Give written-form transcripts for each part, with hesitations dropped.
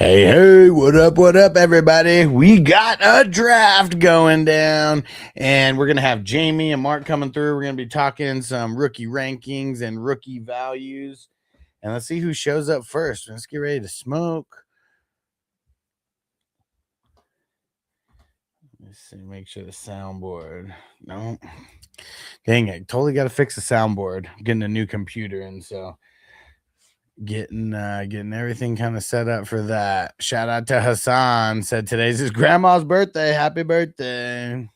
Hey, what up, everybody? We got a draft going down, and we're going to have Jamie and Mark coming through. We're going to be talking some rookie rankings and rookie values, and let's see who shows up first. Let's get ready to smoke. Let's see, make sure the soundboard. No, dang it, totally got to fix the soundboard. I'm getting a new computer, and so getting everything kind of set up for that. Shout out to Hassan, said today's his grandma's birthday. Happy birthday.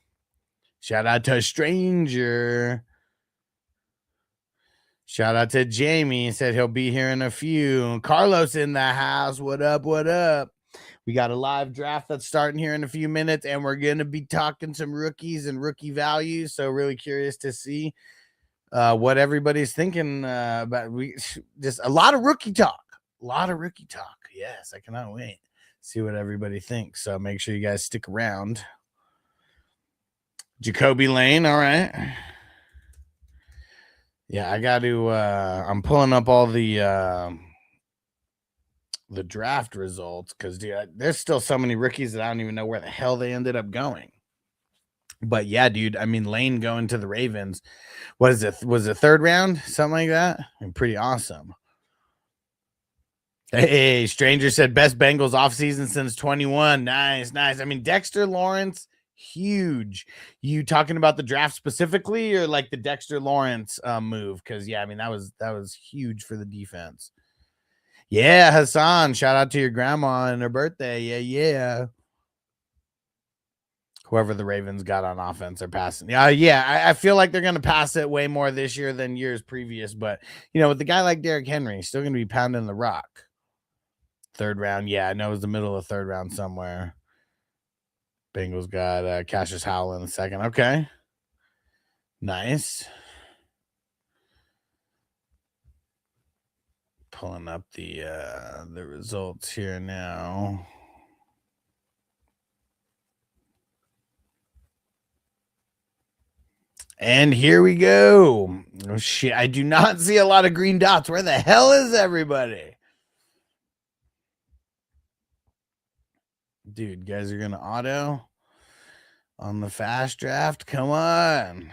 Shout out to Stranger. Shout out to Jamie, said he'll be here in a few. Carlos in the house. What up? We got a live draft that's starting here in a few minutes, and we're going to be talking some rookies and rookie values. So really curious to see what everybody's thinking about. We just a lot of rookie talk. Yes, I cannot wait. See what everybody thinks. So make sure you guys stick around. Jacoby Lane, all right. Yeah, I got to. I'm pulling up all the draft results because there's still so many rookies that I don't even know where the hell they ended up going. But yeah, dude, I mean, Lane going to the Ravens. What is it? Was it third round? Something like that? And pretty awesome. Hey, Stranger said best Bengals offseason since 21. Nice. I mean, Dexter Lawrence, huge. You talking about the draft specifically or like the Dexter Lawrence move? Because, yeah, I mean, that was huge for the defense. Yeah, Hassan, shout out to your grandma and her birthday. Yeah. Whoever the Ravens got on offense are passing. I feel like they're going to pass it way more this year than years previous. But, with the guy like Derrick Henry, still going to be pounding the rock. Third round. Yeah, I know it was the middle of the third round somewhere. Bengals got Cassius Howell in the second. Okay. Nice. Pulling up the results here now. And here we go. Oh, shit. I do not see a lot of green dots. Where the hell is everybody? Dude, guys are going to auto on the fast draft. Come on.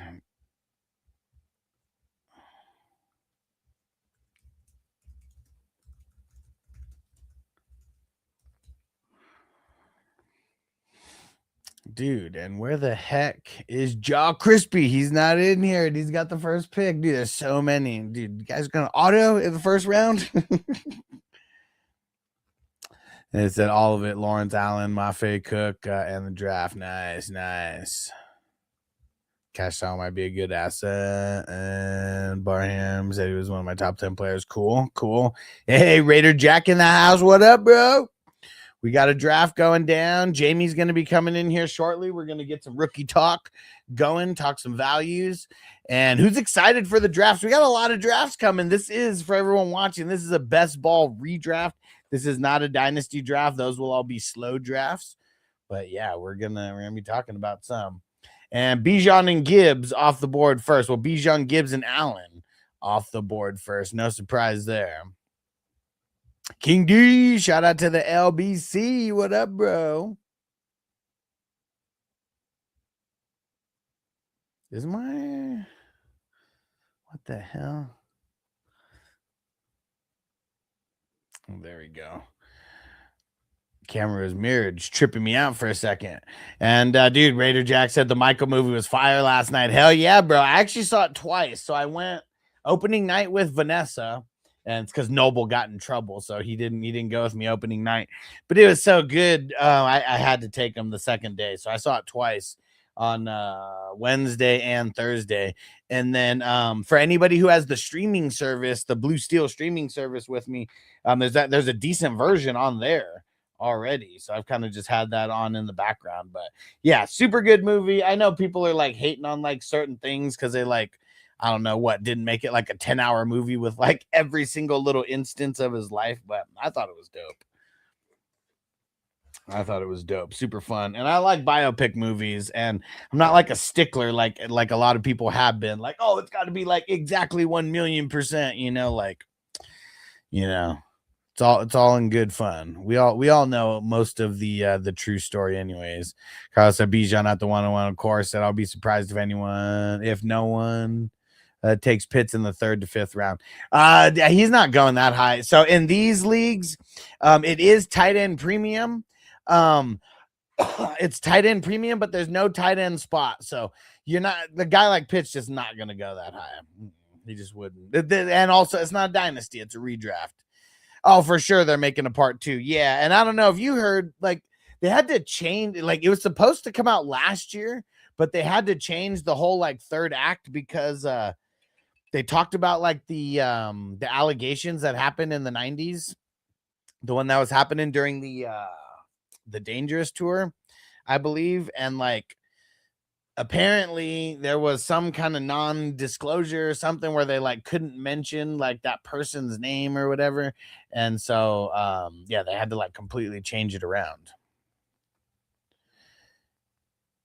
Dude, and where the heck is Jaw Crispy? He's not in here. He's got the first pick. Dude, there's so many. Dude, you guys going to auto in the first round? And it said all of it. Lawrence Allen, Mafe Cook, and the draft. Nice. Cash Doll might be a good asset. And Barham said he was one of my top 10 players. Cool. Hey, Raider Jack in the house. What up, bro? We got a draft going down. Jamie's going to be coming in here shortly. We're going to get some rookie talk going, talk some values. And who's excited for the drafts? We got a lot of drafts coming. This is, for everyone watching, this is a best ball redraft. This is not a dynasty draft. Those will all be slow drafts. But yeah, we're gonna be talking about some. And Bijan and Gibbs off the board first. Well, Bijan, Gibbs, and Allen off the board first. No surprise there. King D, shout out to the LBC. What up, bro? Is my... What the hell? Oh, there we go. Camera is mirrored, tripping me out for a second. And dude, Raider Jack said the Michael movie was fire last night. Hell yeah, bro. I actually saw it twice. So I went opening night with Vanessa, and it's because Noble got in trouble, so he didn't go with me opening night. But it was so good. I had to take him the second day, so I saw it twice on Wednesday and Thursday. And then for anybody who has the streaming service, the Blue Steel streaming service with me, there's a decent version on there already, so I've kind of just had that on in the background. But yeah, super good movie. I know people are like hating on like certain things because they like, I don't know what, didn't make it like a 10-hour movie with like every single little instance of his life, but I thought it was dope. Super fun. And I like biopic movies, and I'm not like a stickler like a lot of people have been like, oh, it's got to be like exactly 1,000,000%, It's all in good fun. We all know most of the true story, anyways. Carlos said Bijan not the 101. Of course, said I'll be surprised if no one takes Pitts in the 3rd to 5th round. He's not going that high. So in these leagues, it is tight end premium. It's tight end premium, but there's no tight end spot. So you're not the guy like Pitts just not going to go that high. He just wouldn't. And also, it's not a dynasty; it's a redraft. Oh, for sure, they're making a part 2. Yeah, and I don't know if you heard, like they had to change. Like it was supposed to come out last year, but they had to change the whole like 3rd act because they talked about like the allegations that happened in the 90s, the one that was happening during the Dangerous tour, I believe, and like apparently there was some kind of non-disclosure or something where they like couldn't mention like that person's name or whatever, and so yeah, they had to like completely change it around.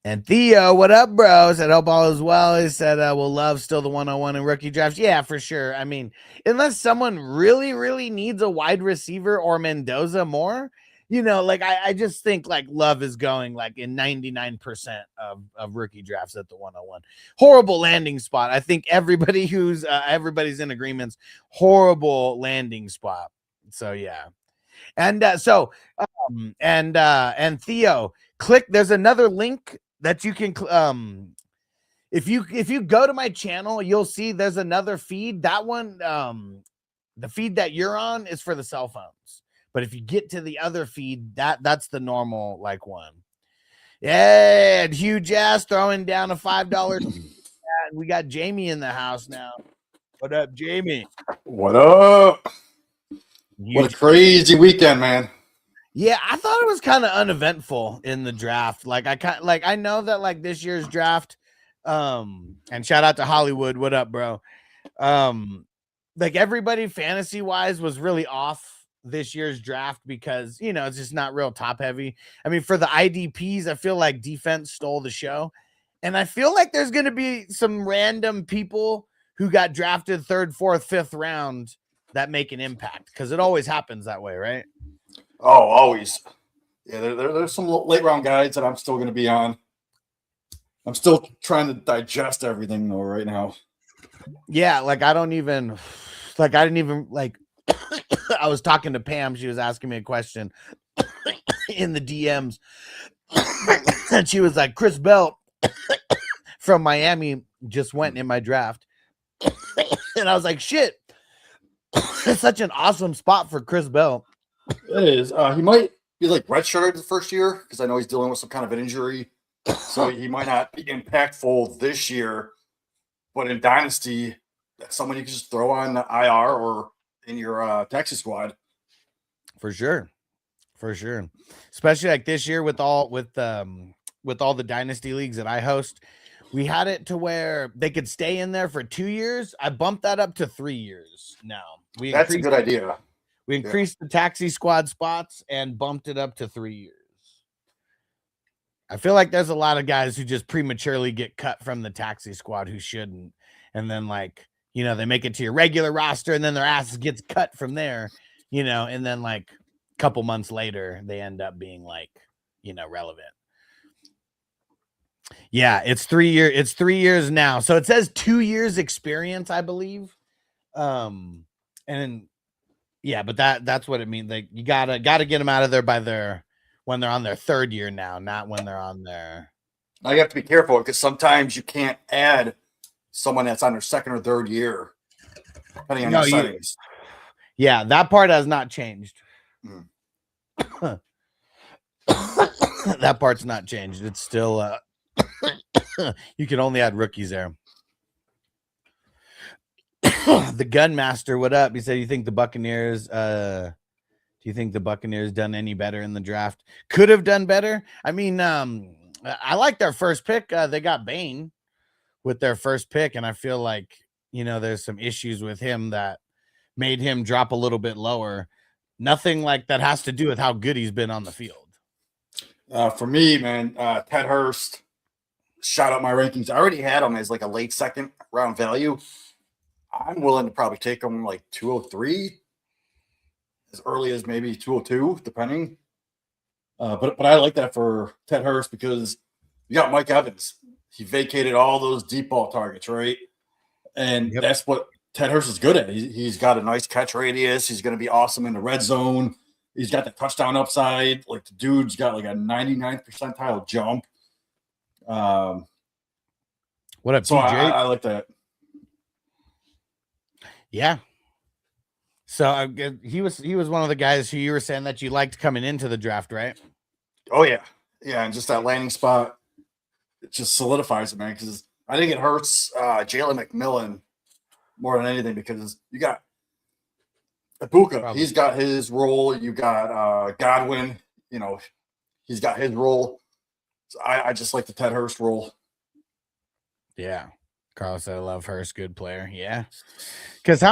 And Theo, what up, bro? Said hope all is well. He said we'll love still the 101 in rookie drafts. Yeah, for sure. I mean, unless someone really, really needs a wide receiver or Mendoza more, you know, like I just think like Love is going like in 99% of rookie drafts at the 101. Horrible landing spot. I think everybody who's everybody's in agreements. Horrible landing spot. So yeah. And and Theo, click. There's another link that you can if you go to my channel, you'll see there's another feed. That one, the feed that you're on is for the cell phones. But if you get to the other feed, that's the normal like one. Yeah, huge ass throwing down a $5. We got Jamie in the house now. What up, Jamie? What up? What a crazy weekend, man. Yeah, I thought it was kind of uneventful in the draft. Like I know that like this year's draft, and shout out to Hollywood. What up, bro? Like everybody fantasy wise was really off this year's draft because you know it's just not real top heavy. I mean, for the IDPs, I feel like defense stole the show, and I feel like there's going to be some random people who got drafted 3rd, 4th, 5th round that make an impact because it always happens that way, right? Oh, always. Yeah, there's some late round guys that I'm still going to be on. I'm still trying to digest everything though right now. Yeah, like I didn't even like I was talking to Pam, she was asking me a question in the DMs and she was like, Chris Bell from Miami just went in my draft. And I was like, shit. It's such an awesome spot for Chris Bell. It is. He might be like redshirted the first year because I know he's dealing with some kind of an injury. So he might not be impactful this year. But in Dynasty, that's someone you can just throw on the IR or in your taxi squad. For sure. For sure. Especially like this year with all the Dynasty leagues that I host. We had it to where they could stay in there for 2 years. I bumped that up to 3 years now. That's a good idea. We increased the taxi squad spots and bumped it up to 3 years. I feel like there's a lot of guys who just prematurely get cut from the taxi squad who shouldn't. And then like, you know, they make it to your regular roster and then their ass gets cut from there, you know, and then like a couple months later, they end up being like, you know, relevant. Yeah, it's 3 years. It's 3 years now. So it says 2 years experience, I believe. And yeah, but that's what it means. Like you gotta get them out of there when they're on their 3rd year now, not when they're on their. Now you have to be careful because sometimes you can't add someone that's on their 2nd or 3rd year, depending on your settings. Yeah, that part has not changed. That part's not changed. It's still you can only add rookies there. The Gunmaster, what up? He said, "You think the Buccaneers? Do you think the Buccaneers done any better in the draft? Could have done better. I mean, I like their first pick. They got Bane with their first pick, and I feel like you know there's some issues with him that made him drop a little bit lower. Nothing like that has to do with how good he's been on the field. For me, man, Ted Hurst shot up my rankings. I already had him as like a late 2nd round value. I'm willing to probably take him like 203. as early as maybe 202, depending. But I like that for Ted Hurst because you got Mike Evans. He vacated all those deep ball targets, right? And Yep. that's what Ted Hurst is good at. He's got a nice catch radius. He's going to be awesome in the red zone. He's got the touchdown upside. Like the dude's got like a 99th percentile jump. What up, So TJ? I like that. Yeah. So he was one of the guys who you were saying that you liked coming into the draft, right? Oh yeah, yeah, and just that landing spot, it just solidifies it, man. Because I think it hurts Jalen McMillan more than anything because you got Ibuka. Probably. He's got his role. You got Godwin. You know, he's got his role. So I just like the Ted Hurst role. Yeah. Carlos said, I love Hurst, good player. Yeah. Because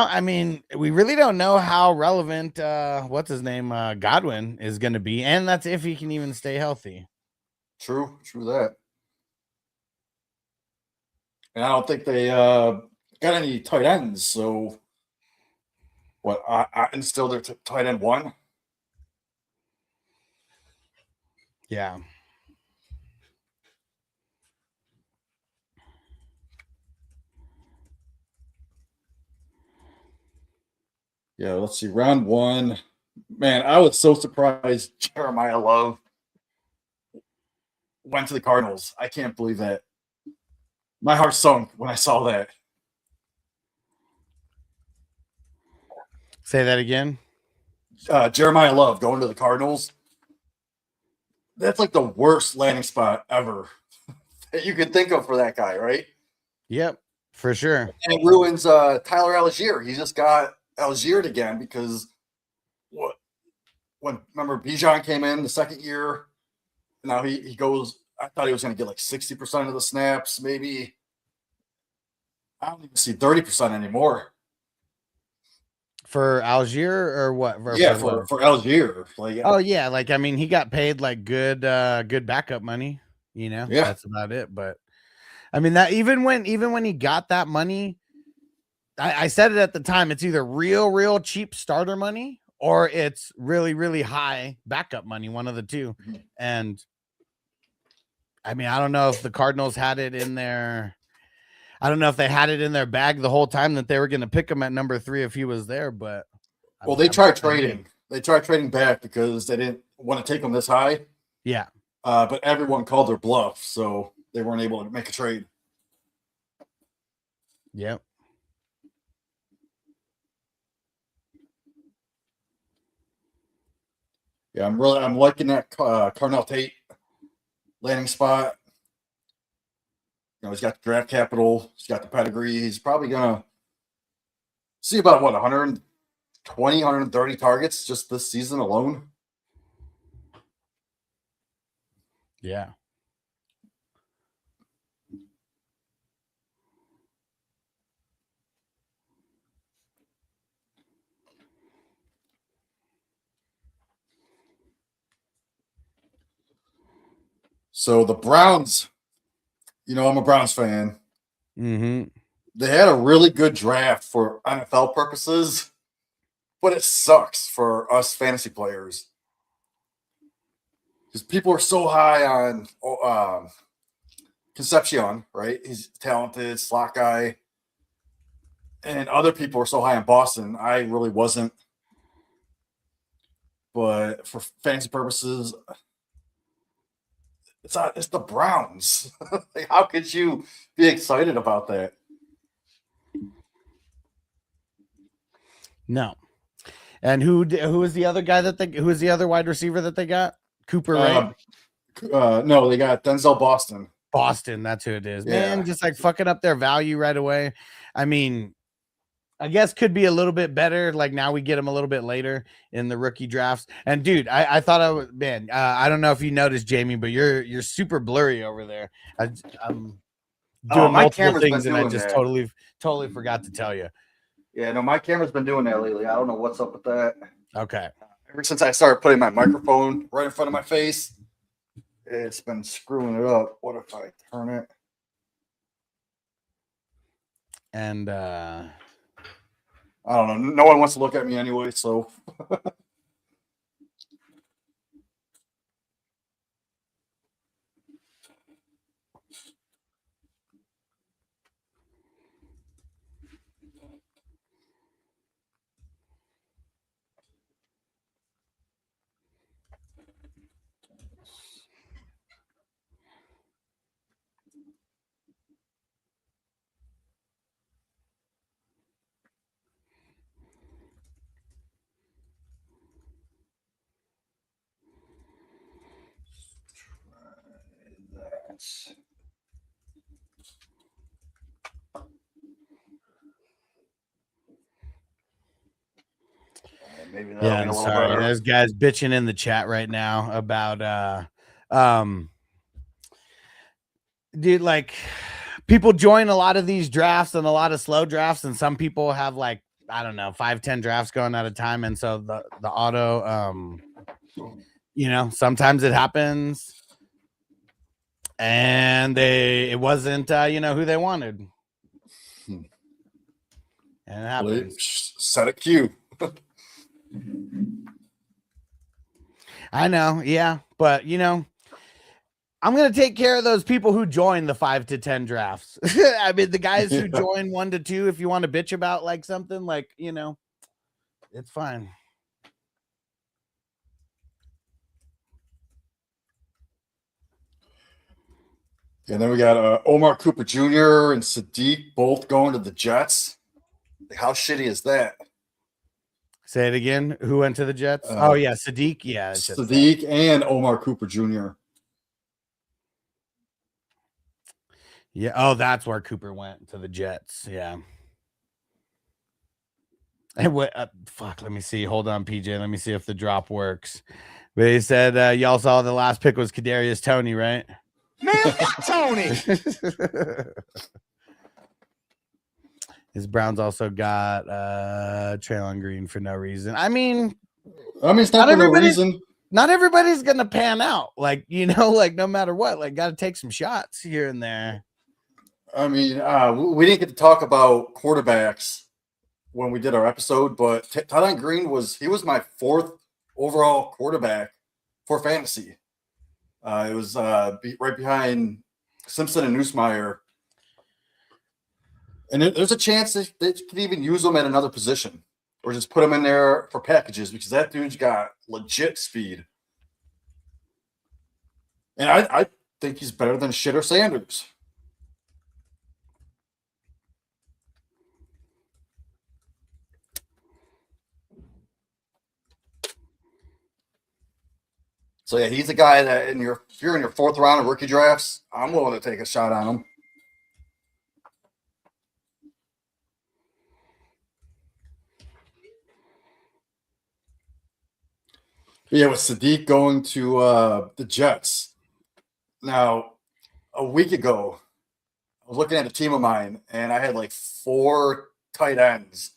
we really don't know how relevant what's his name? Godwin is gonna be, and that's if he can even stay healthy. True that. And I don't think they got any tight ends. So what? I still their tight end one. Yeah. Yeah, let's see. Round one. Man, I was so surprised Jeremiah Love went to the Cardinals. I can't believe that. My heart sunk when I saw that. Say that again. Jeremiah Love going to the Cardinals. That's like the worst landing spot ever that you could think of for that guy, right? Yep, for sure. And it ruins Tyler Algier. He just got Algiered again because remember Bijan came in the second year. Now he goes. I thought he was going to get like 60% of the snaps, maybe. I don't even see 30% anymore. For Algier or what? For Algier. Like, oh yeah, like he got paid like good backup money. You know, yeah, that's about it. But that even when he got that money, I said it at the time. It's either real cheap starter money or it's really high backup money. One of the two. Mhm. And I don't know if the Cardinals had it in their. I don't know if they had it in their bag the whole time that they were going to pick him at number 3 if he was there. But they tried trading. They tried trading back because they didn't want to take him this high. Yeah. But everyone called their bluff, so they weren't able to make a trade. Yep. Yeah, I'm liking that Carnell Tate landing spot. You know, he's got the draft capital, he's got the pedigree. He's probably gonna see about 120, 130 targets just this season alone. Yeah. So the Browns, I'm a Browns fan. Mm-hmm. They had a really good draft for NFL purposes, but it sucks for us fantasy players because people are so high on Concepcion, right? He's talented, slot guy, and other people are so high on Boston. I really wasn't, but for fantasy purposes, it's the Browns. Like, how could you be excited about that? No. And who is the other guy who is the other wide receiver that they got? Cooper, right? No, they got Denzel Boston. Boston, that's who it is. Yeah. Man, just like fucking up their value right away. I guess could be a little bit better. Like now we get him a little bit later in the rookie drafts. And dude, I thought I don't know if you noticed, Jamie, but you're super blurry over there. I'm doing multiple things and I just totally forgot to tell you. Yeah, no, my camera's been doing that lately. I don't know what's up with that. Okay. Ever since I started putting my microphone right in front of my face, it's been screwing it up. What if I turn it? And I don't know. No one wants to look at me anyway, so maybe that'll Yeah, be a and little sorry, better. there's guys bitching in the chat right now about dude, like people join a lot of these drafts and a lot of slow drafts, and some people have like, I don't know, 5-10 drafts going at a time, and so the auto sometimes it happens and it wasn't who they wanted. Hmm. And it happens. Set a queue. I know, yeah, but I'm gonna take care of those people who join the 5 to 10 drafts. I mean, the guys who join 1 to 2, if you want to bitch about like something, like it's fine. And then we got Omar Cooper Jr. and Sadiq both going to the Jets. Like, how shitty is that? Say it again. Who went to the Jets? Oh yeah, Sadiq. Yeah, Sadiq and Omar Cooper Jr. Yeah. Oh, that's where Cooper went, to the Jets. Yeah. And what? Fuck. Let me see. Hold on, PJ. Let me see if the drop works. But he said y'all saw the last pick was Kadarius Toney, right? Man, fuck Tony. His Browns also got Traylon Green for no reason. I mean, it's not for no reason. Not everybody's gonna pan out. Like, like no matter what, like got to take some shots here and there. I mean, we didn't get to talk about quarterbacks when we did our episode, but Traylon Green was my 4th overall quarterback for fantasy. It was right behind Simpson and Neusmeyer. And there's a chance they could even use him at another position or just put him in there for packages because that dude's got legit speed. And I think he's better than Shitter Sanders. So yeah, he's a guy that if you're in your 4th round of rookie drafts, I'm willing to take a shot on him. But yeah, with Sadiq going to the Jets. Now, a week ago, I was looking at a team of mine, and I had like 4 tight ends,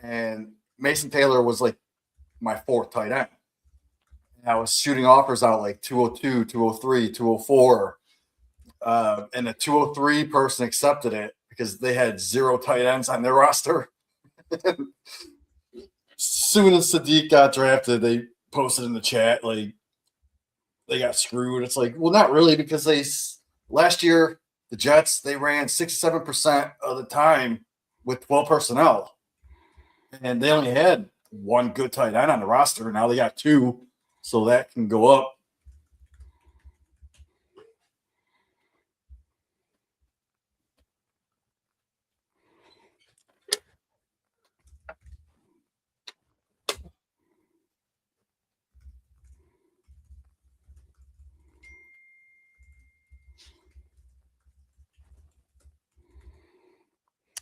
and Mason Taylor was like my 4th tight end. And I was shooting offers out like 202, 203, 204. And the 203 person accepted it because they had 0 tight ends on their roster. Soon as Sadiq got drafted, they posted in the chat like they got screwed. It's like, well, not really, because last year the Jets, they ran 67% of the time with 12 personnel, and they only had 1 good tight end on the roster. Now they got 2, so that can go up.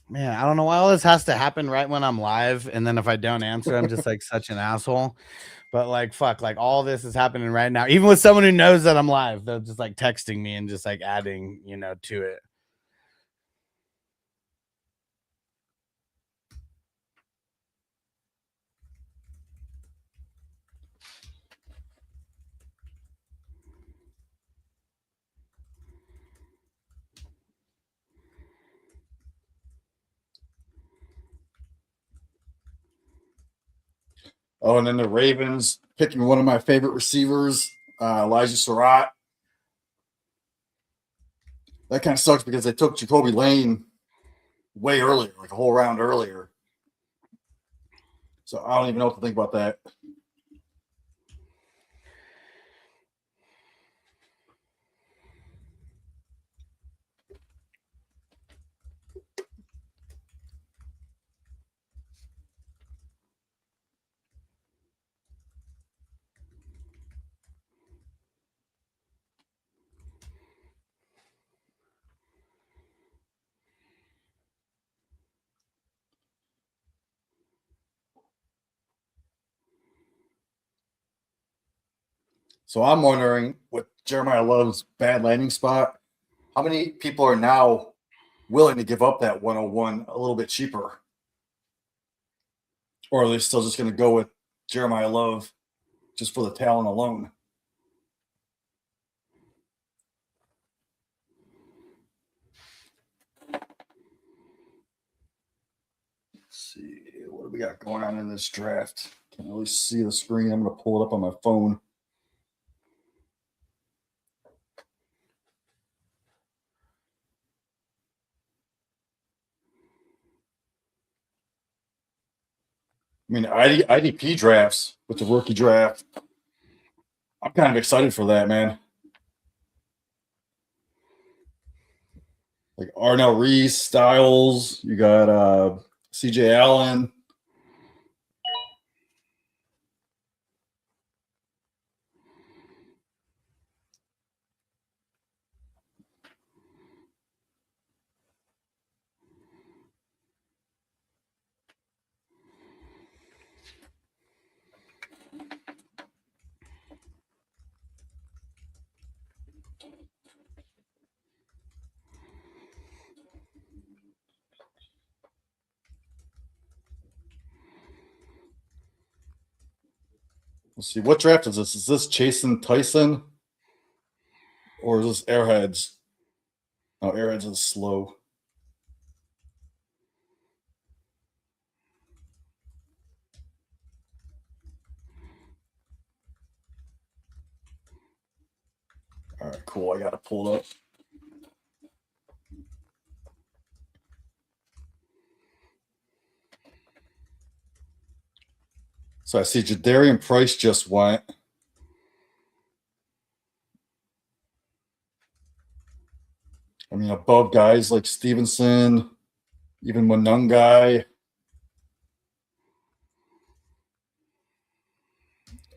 Man, I don't know why all this has to happen right when I'm live, and then if I don't answer, I'm just like such an asshole. But like, fuck, like all this is happening right now. Even with someone who knows that I'm live, they're just like texting me and just like adding, to it. Oh, and then the Ravens picking one of my favorite receivers, Elijah Surratt. That kind of sucks because they took Jacoby Lane way earlier, like a whole round earlier. So I don't even know what to think about that. So I'm wondering, with Jeremiah Love's bad landing spot, how many people are now willing to give up that 101 a little bit cheaper? Or are they still just going to go with Jeremiah Love just for the talent alone? Let's see, what do we got going on in this draft? Can't really see the screen. I'm going to pull it up on my phone. I mean, IDP drafts with the rookie draft, I'm kind of excited for that, man. Like Arnell Reese, Styles, you got CJ Allen. Let's see, what draft is this? Is this Chasen Tyson? Or is this Airheads? Oh, Airheads is slow. All right, cool. I got it pulled up. So I see Jadarian Price just went. I mean, above guys like Stevenson, even Monungai.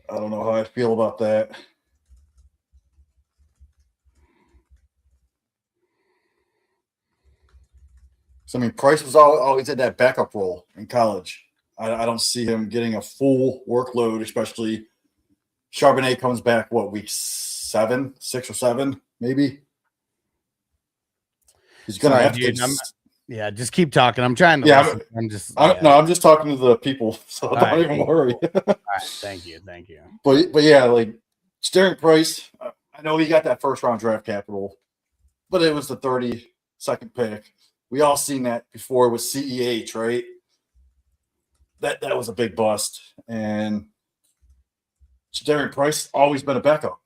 I don't know how I feel about that. So, I mean, Price was always in that backup role in college. I don't see him getting a full workload, especially Charbonnet comes back, what, week 7, 6 or 7, maybe? He's going to have dude, to. Yeah, just keep talking. I'm trying to listen. No, I'm just talking to the people, so don't even worry. All right, thank you. But yeah, like Jadarian Price, I know he got that first round draft capital, but it was the 32nd pick. We all seen that before with CEH, right? That was a big bust, and Jadarian Price always been a backup,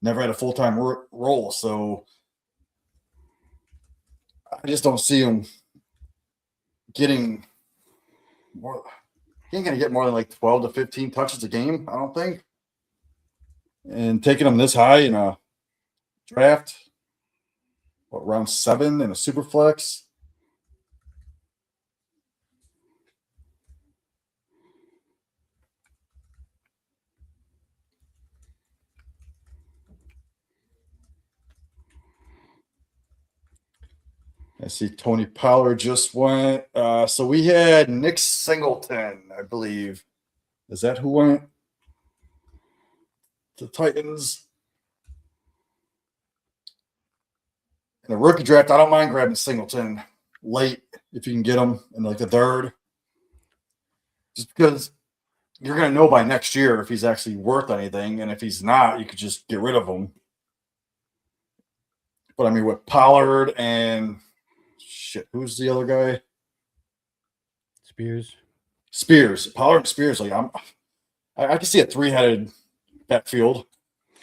never had a full-time role, so I just don't see him getting more. He ain't gonna get more than like 12 to 15 touches a game, I don't think. And taking him this high in a draft, what, round 7 in a super flex? I see Tony Pollard just went. So we had Nick Singleton, I believe. Is that who went? The Titans. In the rookie draft, I don't mind grabbing Singleton late if you can get him in like the 3rd. Just because you're going to know by next year if he's actually worth anything. And if he's not, you could just get rid of him. But I mean, with Pollard and who's the other guy? Spears. Pollard and Spears. Like I can see a 3-headed backfield.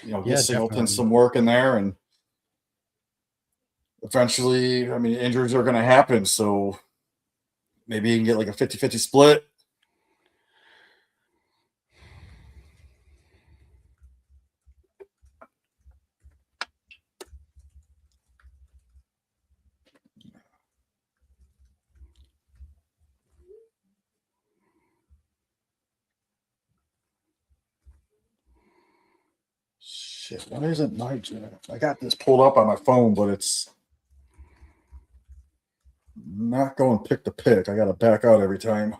You know, get Singleton some work in there, and eventually, I mean, injuries are going to happen. So maybe you can get like a 50-50 split. Shit, why isn't my? I got this pulled up on my phone, but it's not going pick to pick. I got to back out every time.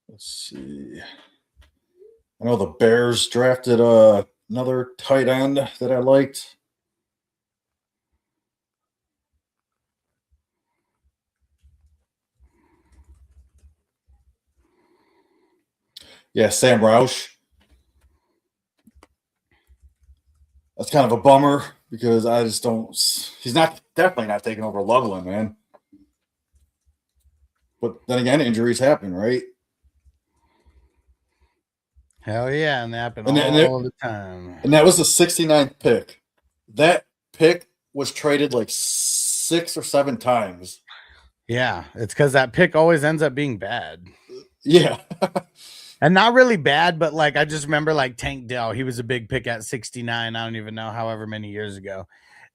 Let's see. I know the Bears drafted another tight end that I liked. Yeah, Sam Roush. That's kind of a bummer because I just don't. He's definitely not taking over Loveland, man. But then again, injuries happen, right? Hell yeah, and they happen And all the time. And that was the 69th pick. That pick was traded like 6 or 7 times. Yeah, it's because that pick always ends up being bad. Yeah. And not really bad, but like I just remember like Tank Dell, he was a big pick at 69. I don't even know however many years ago.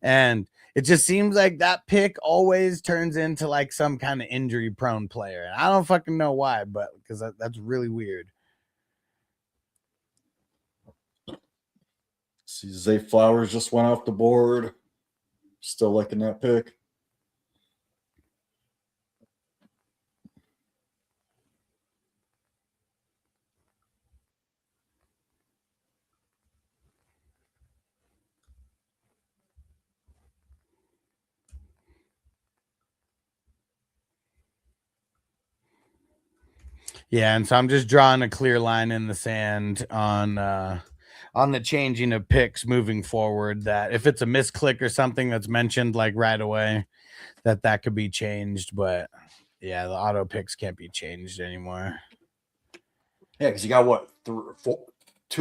And it just seems like that pick always turns into like some kind of injury prone player. And I don't fucking know why, but because that's really weird. See, Zay Flowers just went off the board. Still liking that pick. Yeah, and so I'm just drawing a clear line in the sand on the changing of picks moving forward, that if it's a misclick or something that's mentioned like right away, that could be changed. But yeah, the auto picks can't be changed anymore. Yeah, because you got what, 2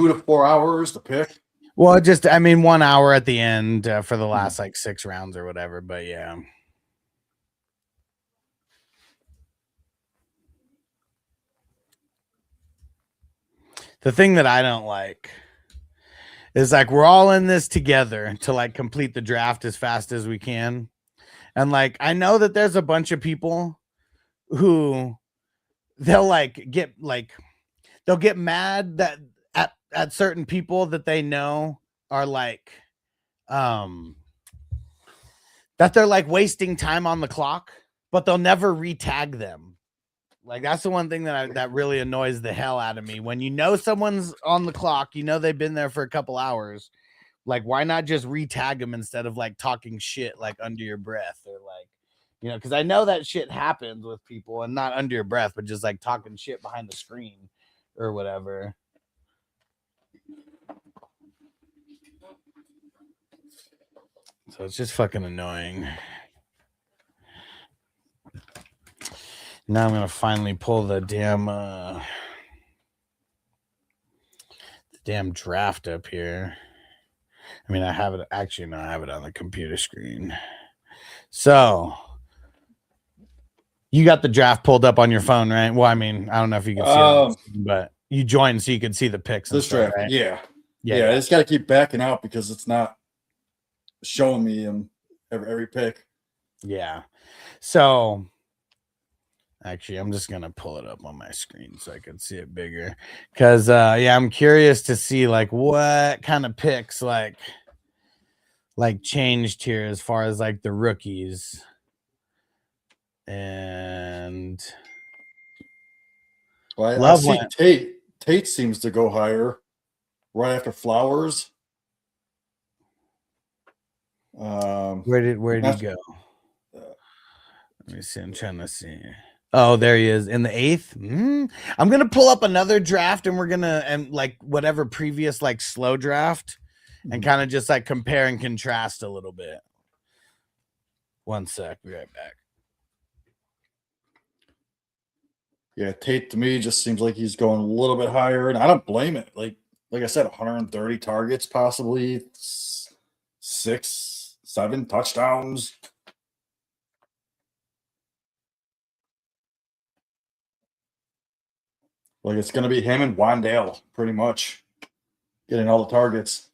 to 4 hours to pick. Well, just I mean 1 hour at the end for the last like 6 rounds or whatever. But yeah. The thing that I don't like is like we're all in this together to like complete the draft as fast as we can. And like I know that there's a bunch of people who they'll get mad that at certain people that they know are like that they're like wasting time on the clock, but they'll never re-tag them. Like that's the one thing that really annoys the hell out of me. When you know someone's on the clock, you know they've been there for a couple hours. Like, why not just re-tag them instead of like talking shit like under your breath or like, you know, because I know that shit happens with people, and not under your breath, but just like talking shit behind the screen or whatever. So it's just fucking annoying. Now I'm gonna finally pull the damn draft up here. I mean, I have it actually. No, I have it on the computer screen. So you got the draft pulled up on your phone, right? Well, I mean, I don't know if you can see it, but you joined so you could see the picks. This draft, right? yeah. I just got to keep backing out because it's not showing me every pick. Yeah. So actually, I'm just gonna pull it up on my screen so I can see it bigger. Cause yeah, I'm curious to see like what kind of picks like changed here as far as like the rookies. And well, I see Tate seems to go higher right after Flowers. Where did he go? Let me see. I'm trying to see. Oh, there he is in the 8th. I'm gonna pull up another draft, and we're gonna like whatever previous like slow draft, and kind of just like compare and contrast a little bit. One sec, be right back. Yeah, Tate to me just seems like he's going a little bit higher, and I don't blame it. Like I said, 130 targets, possibly 6, 7 touchdowns. Like it's going to be him and Wandale pretty much getting all the targets.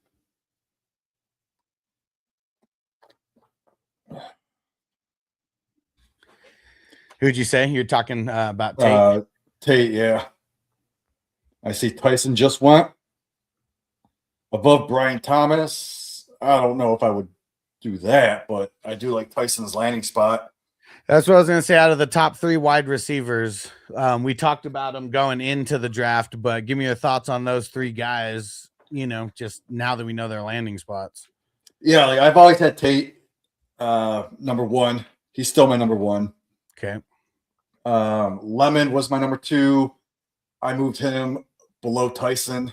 Who'd you say? You're talking about Tate? Tate, yeah. I see Tyson just went above Brian Thomas. I don't know if I would do that, but I do like Tyson's landing spot. That's what I was going to say. Out of the top 3 wide receivers, we talked about them going into the draft, but give me your thoughts on those 3 guys, just now that we know their landing spots. Yeah, like I've always had Tate number 1. He's still my number 1. Okay. Lemon was my number 2. I moved him below Tyson.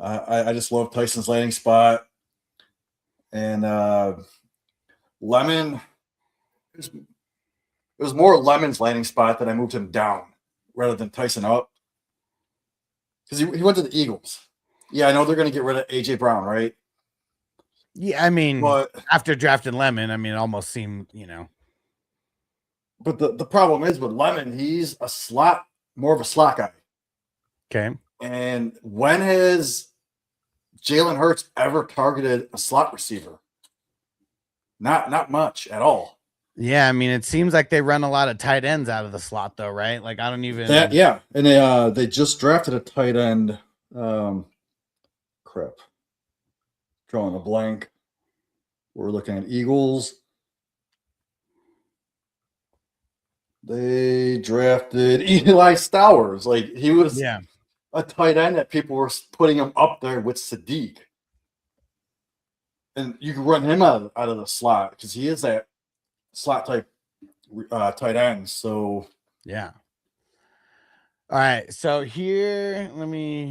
I just love Tyson's landing spot. And Lemon, it was more Lemon's landing spot that I moved him down rather than Tyson up. Because he went to the Eagles. Yeah, I know they're going to get rid of A.J. Brown, right? Yeah, I mean, But after drafting Lemon, I mean, it almost seemed, But the problem is with Lemon, he's more of a slot guy. Okay. And when has Jalen Hurts ever targeted a slot receiver? Not much at all. Yeah, I mean, it seems like they run a lot of tight ends out of the slot, though, right? Like, I don't even. Yeah, and they just drafted a tight end. Crap, drawing a blank. We're looking at Eagles. They drafted Eli Stowers. Like he was a tight end that people were putting him up there with Sadiq. And you can run him out of the slot because he is that slot type tight end. So yeah. All right. So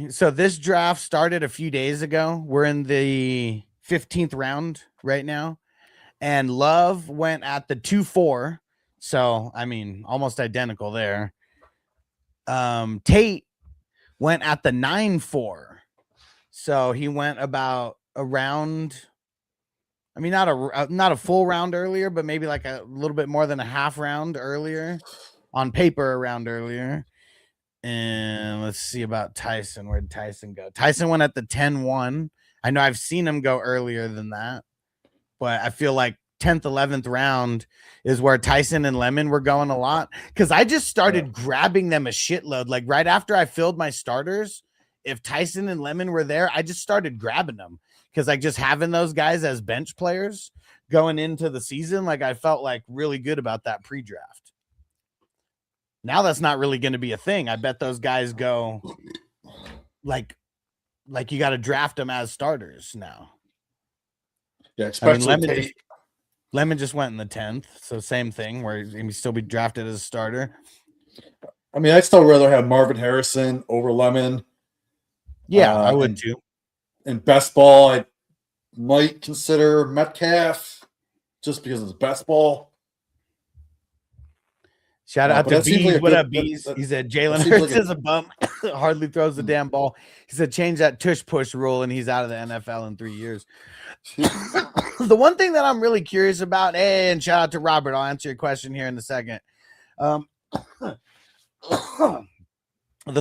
so this draft started a few days ago. We're in the 15th round right now. And Love went at the 2-4. So, I mean, almost identical there. Tate went at the 9-4. So he went about a round. I mean, not a full round earlier, but maybe like a little bit more than a half round earlier. On paper, a round earlier. And let's see about Tyson. Where'd Tyson go? Tyson went at the 10-1. I know I've seen him go earlier than that, but I feel like 10th, 11th round is where Tyson and Lemon were going a lot. Because I just started grabbing them a shitload. Like right after I filled my starters, if Tyson and Lemon were there, I just started grabbing them. Because like just having those guys as bench players going into the season, like I felt like really good about that pre-draft. Now that's not really going to be a thing. I bet those guys go like you got to draft them as starters now. Yeah, especially Lemon just went in the 10th, so same thing where he still be drafted as a starter. I mean, I'd still rather have Marvin Harrison over Lemon. Yeah, I would too. In best ball, I might consider Metcalf just because it's best ball. Shout out to Bees. What up, Bees? He said Jalen Hurts is a bum. Hardly throws the damn ball. He said change that tush push rule and he's out of the NFL in 3 years. The one thing that I'm really curious about, and shout out to Robert, I'll answer your question here in a second. The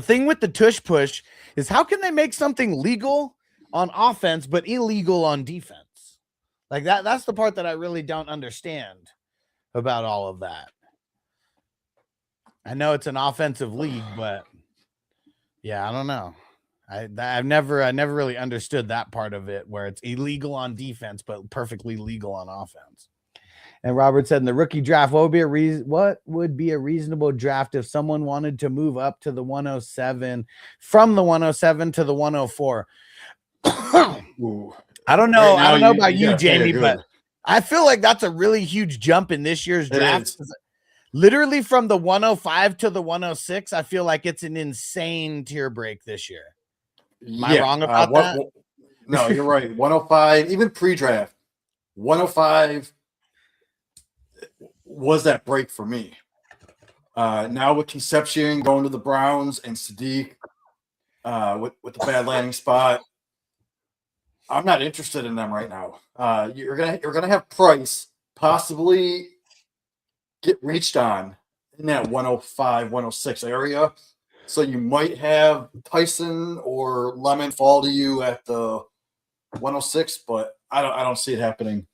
thing with the tush push is how can they make something legal on offense but illegal on defense? Like that's the part that I really don't understand about all of that. I know it's an offensive league, but yeah, I don't know. I've never really understood that part of it where it's illegal on defense but perfectly legal on offense. And Robert said in the rookie draft, what would be a reasonable draft if someone wanted to move up to the 107 from the 107 to the 104? I don't know. I don't know about you, Jamie, but I feel like that's a really huge jump in this year's draft. Literally from the 105 to the 106, I feel like it's an insane tier break this year. Am I wrong about that? No, you're right. 105, even pre-draft, 105 was that break for me. Now with Concepcion going to the Browns and Sadiq with the bad landing spot, I'm not interested in them right now. You're gonna have Price possibly get reached on in that 105, 106 area. So you might have Tyson or Lemon fall to you at the 106, but I don't see it happening.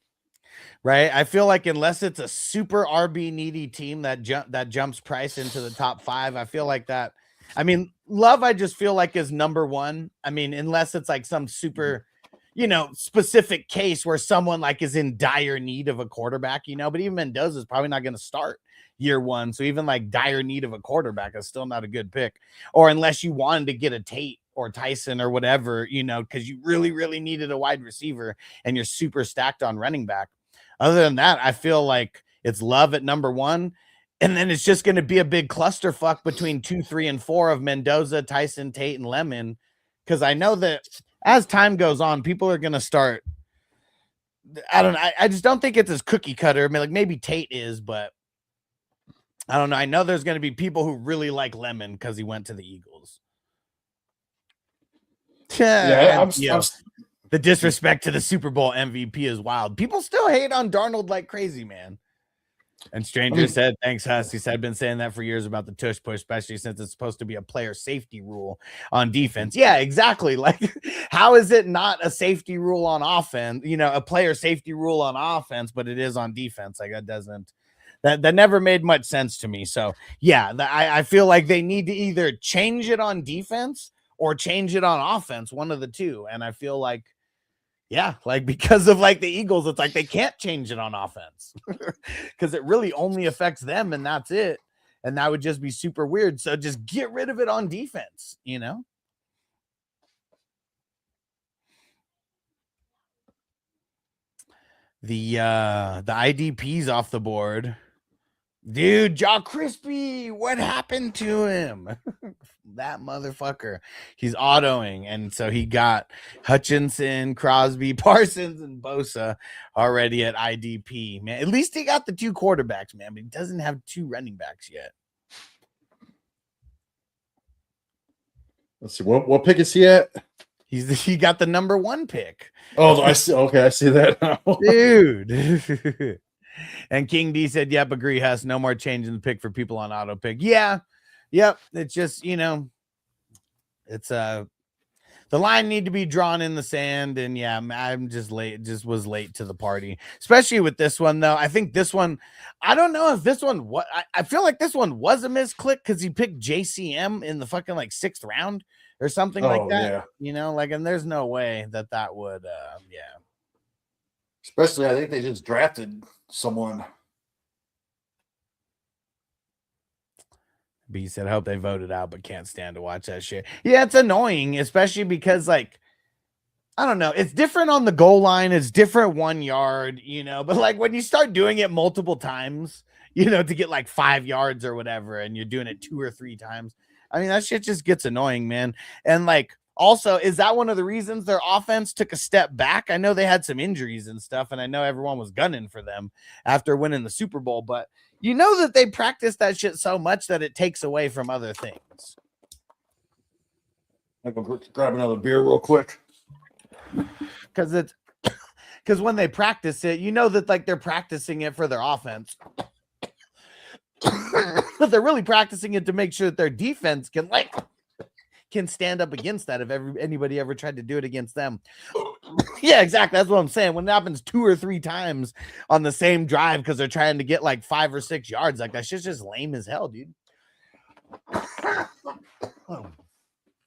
Right. I feel like unless it's a super RB needy team that jumps Price into the top 5, I feel like that. I mean, Love, I just feel like is number 1. I mean, unless it's like some super, specific case where someone like is in dire need of a quarterback, but even Mendoza is probably not going to start year one. So even like dire need of a quarterback is still not a good pick. Or unless you wanted to get a Tate or Tyson or whatever, because you really, really needed a wide receiver and you're super stacked on running back. Other than that, I feel like it's Love at number 1. And then it's just going to be a big clusterfuck between 2, 3, and 4 of Mendoza, Tyson, Tate, and Lemon. Because I know that as time goes on, people are going to start. I don't know. I just don't think it's as cookie cutter. I mean, like maybe Tate is, but I don't know. I know there's going to be people who really like Lemon because he went to the Eagles. Yeah, the disrespect to the Super Bowl MVP is wild. People still hate on Darnold like crazy, man. And Stranger said, thanks, Huss. He said, I've been saying that for years about the tush push, especially since it's supposed to be a player safety rule on defense. Yeah, exactly. Like, how is it not a safety rule on offense? A player safety rule on offense, but it is on defense. Like, that never made much sense to me. So, yeah, I feel like they need to either change it on defense or change it on offense, one of the two. And I feel like, yeah, like because of like the Eagles, it's like they can't change it on offense because it really only affects them and that's it. And that would just be super weird. So just get rid of it on defense, The IDP's off the board. Dude, Jaw Crispy, what happened to him? That motherfucker. He's autoing, and so he got Hutchinson, Crosby, Parsons, and Bosa already at IDP. Man, at least he got the 2 quarterbacks, man, but he doesn't have 2 running backs yet. Let's see. What pick is he at? He got the number 1 pick. Oh, I see. Okay, I see that now. Dude. And King D said, yep, agree, Huss. No more changing the pick for people on auto pick. Yeah. Yep. It's just, it's the line need to be drawn in the sand. And yeah, I'm just late, was late to the party, especially with this one, though. I think this one, I don't know if this one, I feel like this one was a misclick because he picked JCM in the fucking like 6th round or something like that. Yeah. And there's no way that would, yeah. Especially, I think they just drafted someone. B said, I hope they voted out, but can't stand to watch that shit. Yeah, it's annoying, especially because, like, I don't know. It's different on the goal line. It's different 1 yard, but like when you start doing it multiple times, to get like 5 yards or whatever, and you're doing it 2 or 3 times. I mean, that shit just gets annoying, man. And like, also, is that one of the reasons their offense took a step back? I know they had some injuries and stuff, and I know everyone was gunning for them after winning the Super Bowl, but that they practice that shit so much that it takes away from other things. I'm going to grab another beer real quick. Because when they practice it, that like they're practicing it for their offense. But they're really practicing it to make sure that their defense can stand up against that if anybody ever tried to do it against them. Yeah, exactly. That's what I'm saying. When it happens 2 or 3 times on the same drive because they're trying to get like 5 or 6 yards, like that shit's just lame as hell, dude.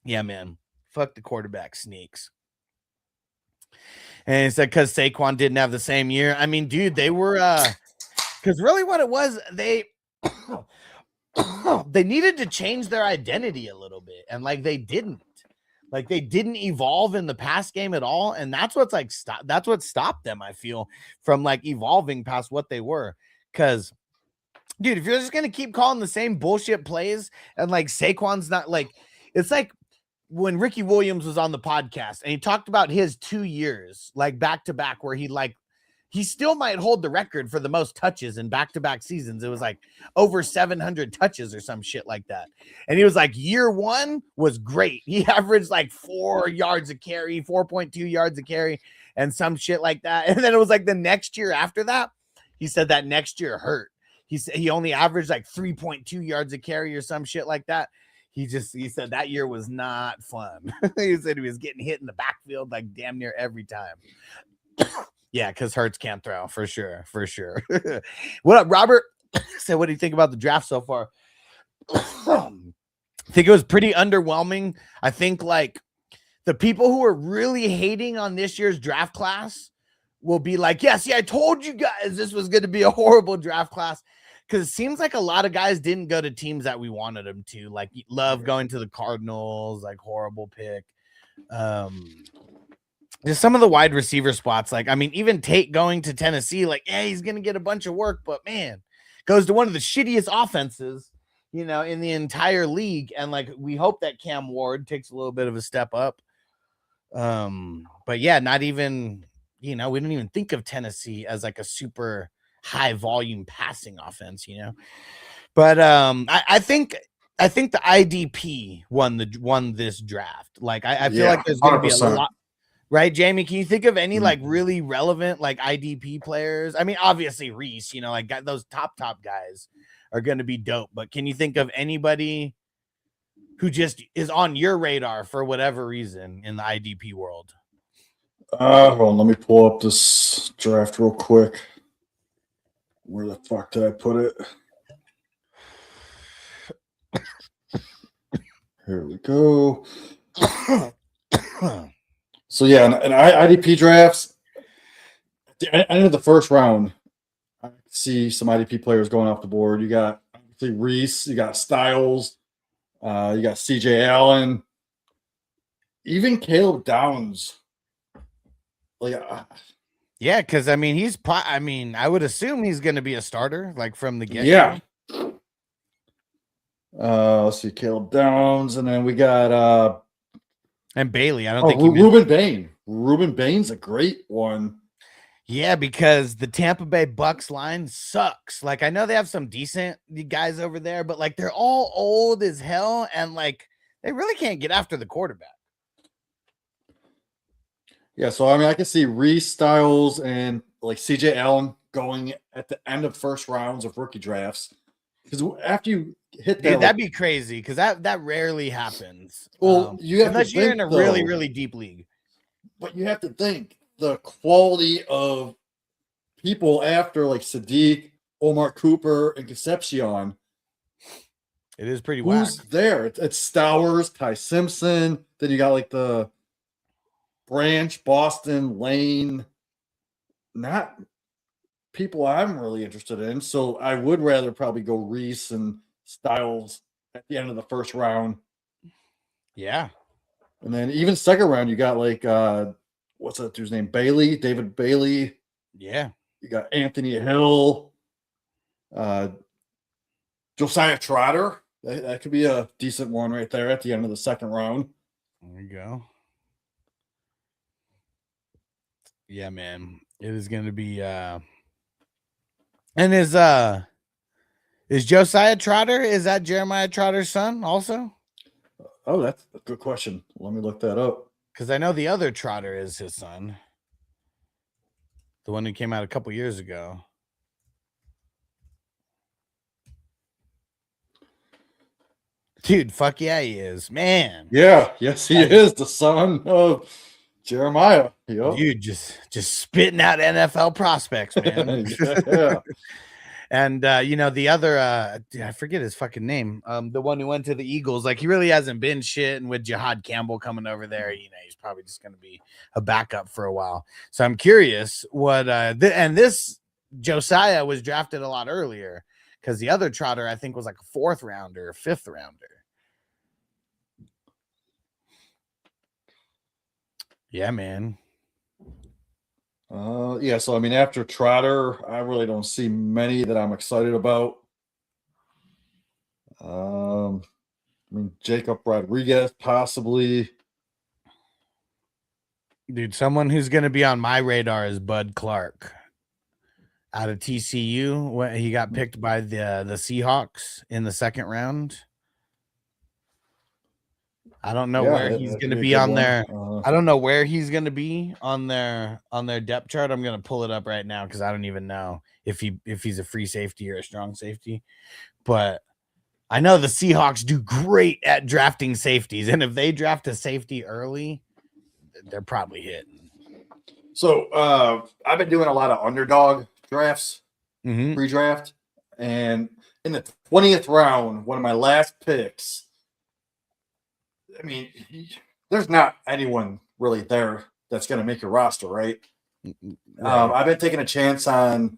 Yeah, man. Fuck the quarterback sneaks. And it's like because Saquon didn't have the same year. I mean, dude, they were because really what it was, they needed to change their identity a little bit, and like they didn't evolve in the pass game at all, and that's what stopped them, I feel, from like evolving past what they were. Because dude, if you're just gonna keep calling the same bullshit plays and like Saquon's not like, it's like when Ricky Williams was on the podcast and he talked about his 2 years like back to back where he still might hold the record for the most touches in back-to-back seasons. It was like over 700 touches or some shit like that. And he was like, year 1 was great. He averaged like 4 yards a carry, 4.2 yards a carry, and some shit like that. And then it was like the next year after that, he said that next year hurt. He said he only averaged like 3.2 yards a carry or some shit like that. He said that year was not fun. He said he was getting hit in the backfield like damn near every time. Yeah, because Hurts can't throw for sure. What up, Robert? So, what do you think about the draft so far? I think it was pretty underwhelming. I think like the people who are really hating on this year's draft class will be like, yes, I told you guys this was going to be a horrible draft class. Because it seems like a lot of guys didn't go to teams that we wanted them to. Like Love going to the Cardinals, like horrible pick. Just some of the wide receiver spots. Like, I mean, even Tate going to Tennessee, like, yeah, he's going to get a bunch of work, but man, goes to one of the shittiest offenses, in the entire league. And like, we hope that Cam Ward takes a little bit of a step up. But yeah, not even, we didn't even think of Tennessee as like a super high volume passing offense, but I think the IDP won this draft. Like I feel like there's going to be a lot, right? Jamie, can you think of any like really relevant like IDP players? I mean, obviously Reese, like those top guys are going to be dope, but can you think of anybody who just is on your radar for whatever reason in the IDP world? Hold on, let me pull up this draft real quick. Where the fuck did I put it? Here we go. So yeah, in IDP drafts, at the end of the first round, I see some IDP players going off the board. You got obviously Reese, you got Styles, you got CJ Allen, even Caleb Downs. Like, yeah, because I mean, I would assume he's going to be a starter, like from the get. Yeah. Let's see, Caleb Downs, and then we got and Bailey. I don't think Ruben Bain. Ruben Bain's a great one. Yeah, because the Tampa Bay Bucks line sucks. Like, I know they have some decent guys over there, but like they're all old as hell, and like they really can't get after the quarterback. Yeah, so I mean, I can see Reese, Styles, and like CJ Allen going at the end of first rounds of rookie drafts. Because after you hit that, that'd be crazy. Because that rarely happens. Well, you have unless you're in a really, really deep league. But you have to think the quality of people after like Sadiq, Omar Cooper, and Concepcion. It is pretty whack. Who's there? It's Stowers, Ty Simpson. Then you got like the Branch, Boston, Lane, not people I'm really interested in. So I would rather probably go Reese and Styles at the end of the first round. Yeah. And then even second round, you got like, what's that dude's name? Bailey, David Bailey. Yeah. You got Anthony Hill, Josiah Trotter. That could be a decent one right there at the end of the second round. There you go. Yeah, man. It is going to be and is Josiah Trotter, is that Jeremiah Trotter's son also? Oh, that's a good question. Let me look that up. Because I know the other Trotter is his son. The one who came out a couple years ago. Dude, fuck yeah, he is. Man. Yeah, yes, he is the son of Jeremiah. Yep. Dude, just spitting out NFL prospects, man. Yeah. And the other I forget his fucking name. The one who went to the Eagles, like he really hasn't been shit. And with Jihad Campbell coming over there, he's probably just gonna be a backup for a while. So I'm curious what and this Josiah was drafted a lot earlier because the other Trotter, I think, was like a 4th rounder, 5th rounder. Yeah, man. Yeah, so I mean, after Trotter, I really don't see many that I'm excited about. I mean, Jacob Rodriguez, possibly. Dude, someone who's going to be on my radar is Bud Clark out of TCU. When he got picked by the Seahawks in the 2nd round. I don't know where he's going to be on there. I don't know where he's going to be on their depth chart. I'm going to pull it up right now because I don't even know if he's a free safety or a strong safety. But I know the Seahawks do great at drafting safeties, and if they draft a safety early, they're probably hitting. So I've been doing a lot of underdog drafts, pre-draft, and in the 20th round, one of my last picks. I mean, there's not anyone really there that's going to make your roster, right? Right. I've been taking a chance on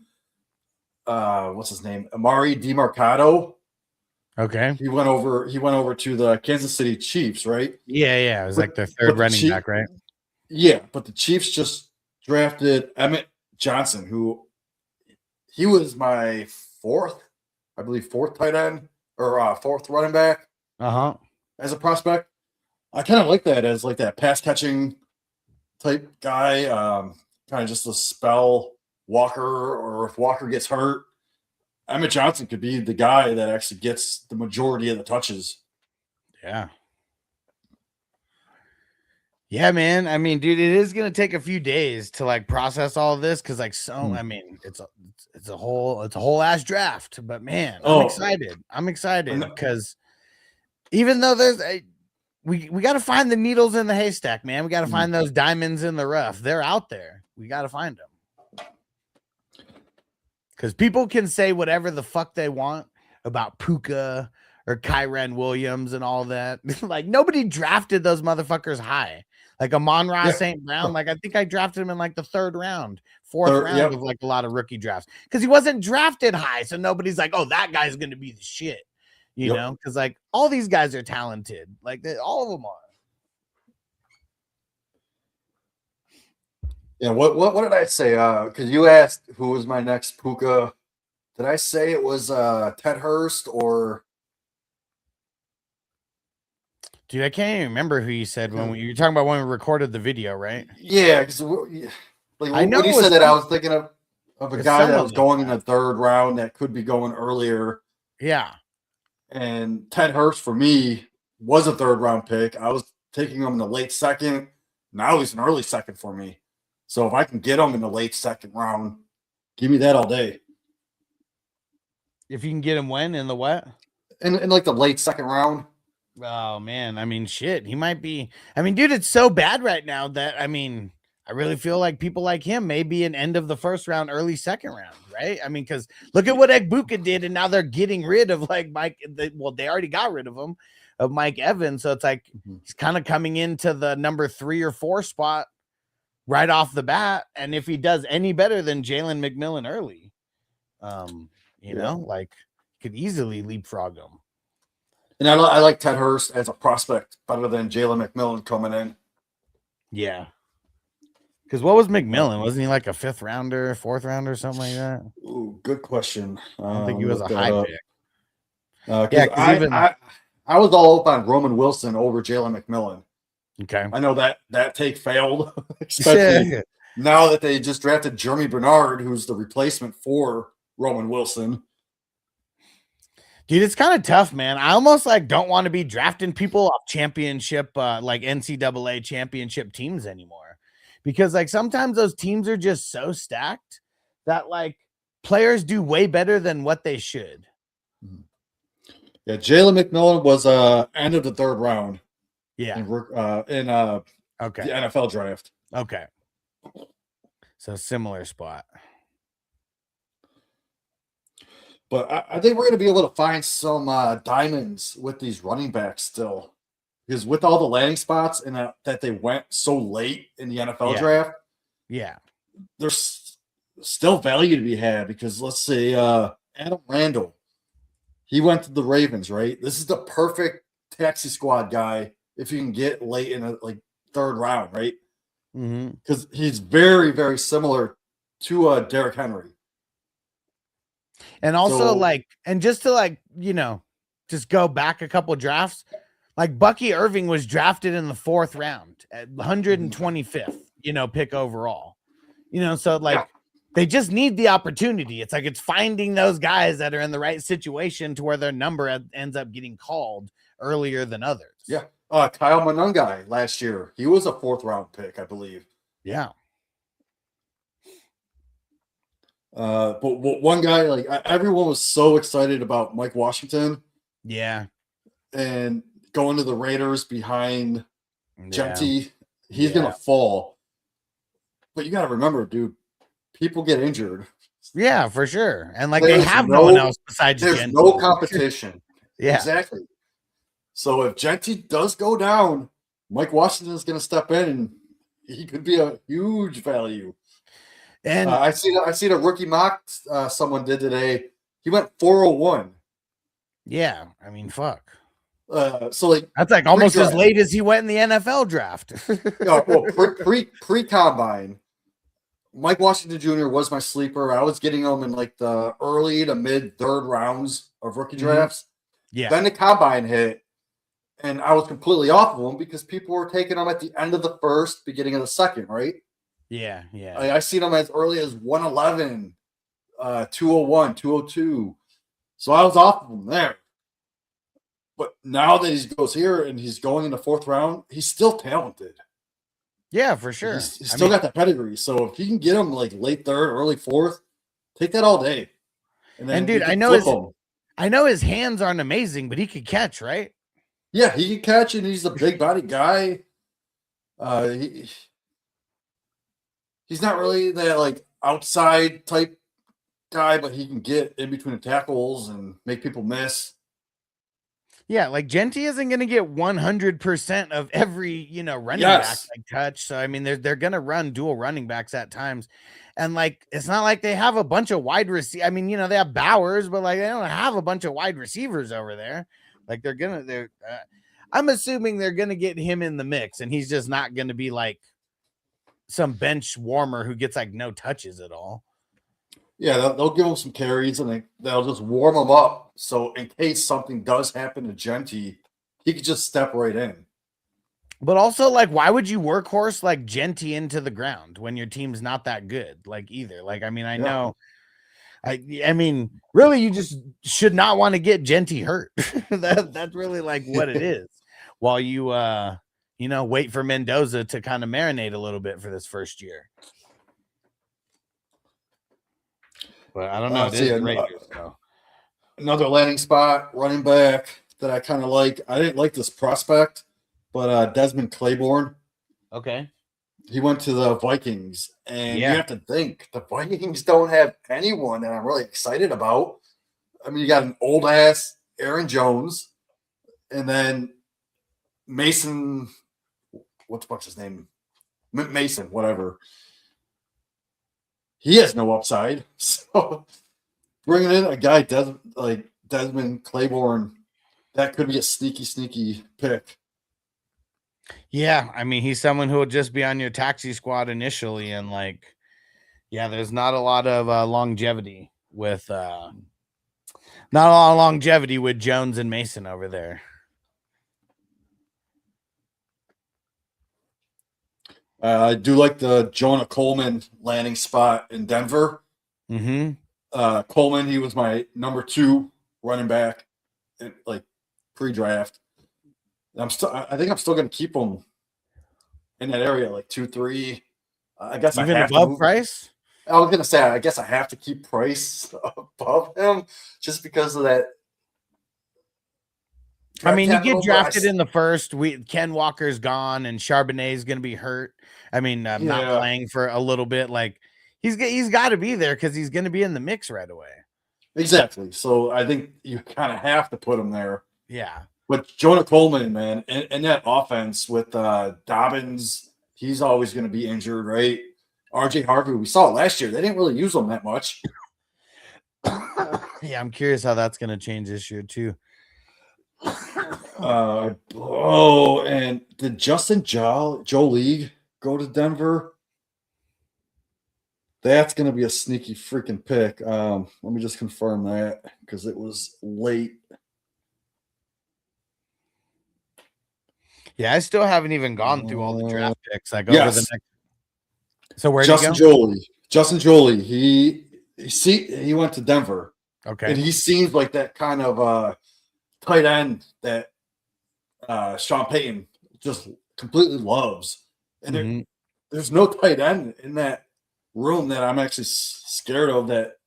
what's his name, Amari DiMercado. Okay. He went over to the Kansas City Chiefs, right? Yeah. It was But- like their but third the running Chief- back, right? Yeah, but the Chiefs just drafted Emmett Johnson, who he was my fourth tight end or fourth running back Uh-huh. as a prospect. I kind of like that as like that pass catching type guy, kind of just to spell Walker, or if Walker gets hurt, Emmett Johnson could be the guy that actually gets the majority of the touches. Yeah. Yeah, man. I mean, dude, it is gonna take a few days to like process all of this because, like, I mean, it's a whole ass draft. But man, I'm excited. I'm excited because even though we got to find the needles in the haystack, man. We got to find those diamonds in the rough. They're out there. We got to find them. Because people can say whatever the fuck they want about Puka or Kyren Williams and all that. Like, nobody drafted those motherfuckers high. Like Amon-Ra St. Brown, like I think I drafted him in like the third round, fourth round of like a lot of rookie drafts. Because he wasn't drafted high. So nobody's like, oh, that guy's going to be the shit. You know? Because like all these guys are talented. Like all of them are. Yeah, what did I say? Because you asked who was my next Puka. Did I say it was Ted Hurst or? Dude, I can't even remember who you said when you were talking about when we recorded the video, right? Yeah, because like I know when you said that, I was thinking of a guy that was going in the third round that could be going earlier. Yeah. And Ted Hurst for me was a third round pick. I was taking him in the late second. Now he's an early second for me. So if I can get him in the late second round, give me that all day. If you can get him when in the what? In like the late second round. Oh man, I mean, shit, he might be. I mean, dude, it's so bad right now that I mean, I really feel like people like him may be an end of the first round, early second round, right? I mean, because look at what Egbuka did, and now they're getting rid of like Mike. They already got rid of him, of Mike Evans, so it's like he's kind of coming into the number 3 or 4 spot right off the bat, and if he does any better than Jalen McMillan early, you know, like could easily leapfrog him. And I like Ted Hurst as a prospect better than Jalen McMillan coming in. Yeah. Because what was McMillan? Wasn't he like a 5th rounder, 4th rounder, something like that? Ooh, good question. I don't think he was a high pick. Yeah, I was all up on Roman Wilson over Jalen McMillan. Okay. I know that take failed, especially now that they just drafted Jeremy Bernard, who's the replacement for Roman Wilson. Dude, it's kind of tough, man. I almost like don't want to be drafting people off championship, like NCAA championship teams anymore, because like sometimes those teams are just so stacked that like players do way better than what they should. Yeah, Jalen McMillan was end of the third round. Yeah, in okay, the NFL draft. Okay, so similar spot. But I think we're going to be able to find some diamonds with these running backs still. Because with all the landing spots and that they went so late in the NFL draft, there's still value to be had. Because let's say Adam Randall, he went to the Ravens, right? This is the perfect taxi squad guy if you can get late in a third round, right? Because he's very, very similar to Derrick Henry. And also and just to just go back a couple drafts, like Bucky Irving was drafted in the 4th round at 125th, pick overall, so they just need the opportunity. It's like, it's finding those guys that are in the right situation to where their number ends up getting called earlier than others. Yeah. Kyle Monangai last year, he was a 4th round pick, I believe. Yeah. But one guy, everyone was so excited about Mike Washington. Yeah. And going to the Raiders behind Genty, he's going to fall. But you got to remember, dude, people get injured. Yeah, for sure. And they have no one else besides There's Genty. no competition. Yeah. Exactly. So if Genty does go down, Mike Washington is going to step in, and he could be a huge value. And I seen a rookie mock someone did today. He went 401. yeah, I mean, fuck. So like That's like almost as pre-draft. late as he went in the NFL draft. Pre combine, Mike Washington Jr. was my sleeper. I was getting him in like the early to mid third rounds of rookie drafts. Yeah. Then the combine hit, and I was completely off of him because people were taking him at the end of the first, beginning of the second, right? Yeah. Yeah. I seen him as early as 111, 201, 202. So I was off of him there. But now that he goes here and he's going in the fourth round, he's still talented. Yeah, for sure. He's still got that pedigree. So if you can get him like late third, early fourth, take that all day. And dude, I know his hands aren't amazing, but he could catch, right? Yeah, he can catch, and he's a big body guy. He's not really that like outside type guy, but he can get in between the tackles and make people miss. Yeah, like Genty isn't going to get 100% of every, running Yes. back like touch. So I mean, they're going to run dual running backs at times, and like it's not like they have a bunch of wide receivers. I mean, they have Bowers, but like they don't have a bunch of wide receivers over there. Like I'm assuming they're gonna get him in the mix, and he's just not going to be like some bench warmer who gets like no touches at all. Yeah, they'll give him some carries, and they'll just warm him up. So in case something does happen to Genty, he could just step right in. But also, like, why would you workhorse like Genty into the ground when your team's not that good? Like either. Like, I mean, I know. I mean, really, you just should not want to get Genty hurt. That's really like what it is. While you wait for Mendoza to kind of marinate a little bit for this first year. But I don't know. Another landing spot, running back that I kind of like. I didn't like this prospect, but Desmond Claiborne. Okay. He went to the Vikings, and Yeah. you have to think the Vikings don't have anyone that I'm really excited about. I mean, you got an old ass Aaron Jones, and then Mason. What the fuck's his name? Mason, whatever. He has no upside. So bringing in a guy like Desmond Claiborne, that could be a sneaky pick. Yeah, I mean, he's someone who will just be on your taxi squad initially, and like, yeah, there's not a lot of longevity with Jones and Mason over there. I do like the Jonah Coleman landing spot in Denver. Mm-hmm. Coleman, he was my number 2 running back, like pre-draft. I think I'm still going to keep him in that area, like 2-3. I guess Even I have above to Price. I was going to say, I guess I have to keep Price above him just because of that. I mean, you get drafted in the first. Ken Walker's gone, and Charbonnet's going to be hurt. I mean, not playing for a little bit. Like he's got to be there because he's going to be in the mix right away. Exactly. So I think you kind of have to put him there. Yeah. But Jonah Coleman, man, in that offense with Dobbins, he's always going to be injured, right? RJ Harvey, we saw it last year. They didn't really use him that much. Yeah, I'm curious how that's going to change this year too. And did Justin Jolie go to Denver? That's going to be a sneaky freaking pick. Let me just confirm that because it was late. Yeah, I still haven't even gone through all the draft picks. Like over the next. So where Justin Jolie? Justin Jolie. He went to Denver. Okay. And he seems like that kind of tight end that Sean Payton just completely loves. And there's no tight end in that room that I'm actually scared of. That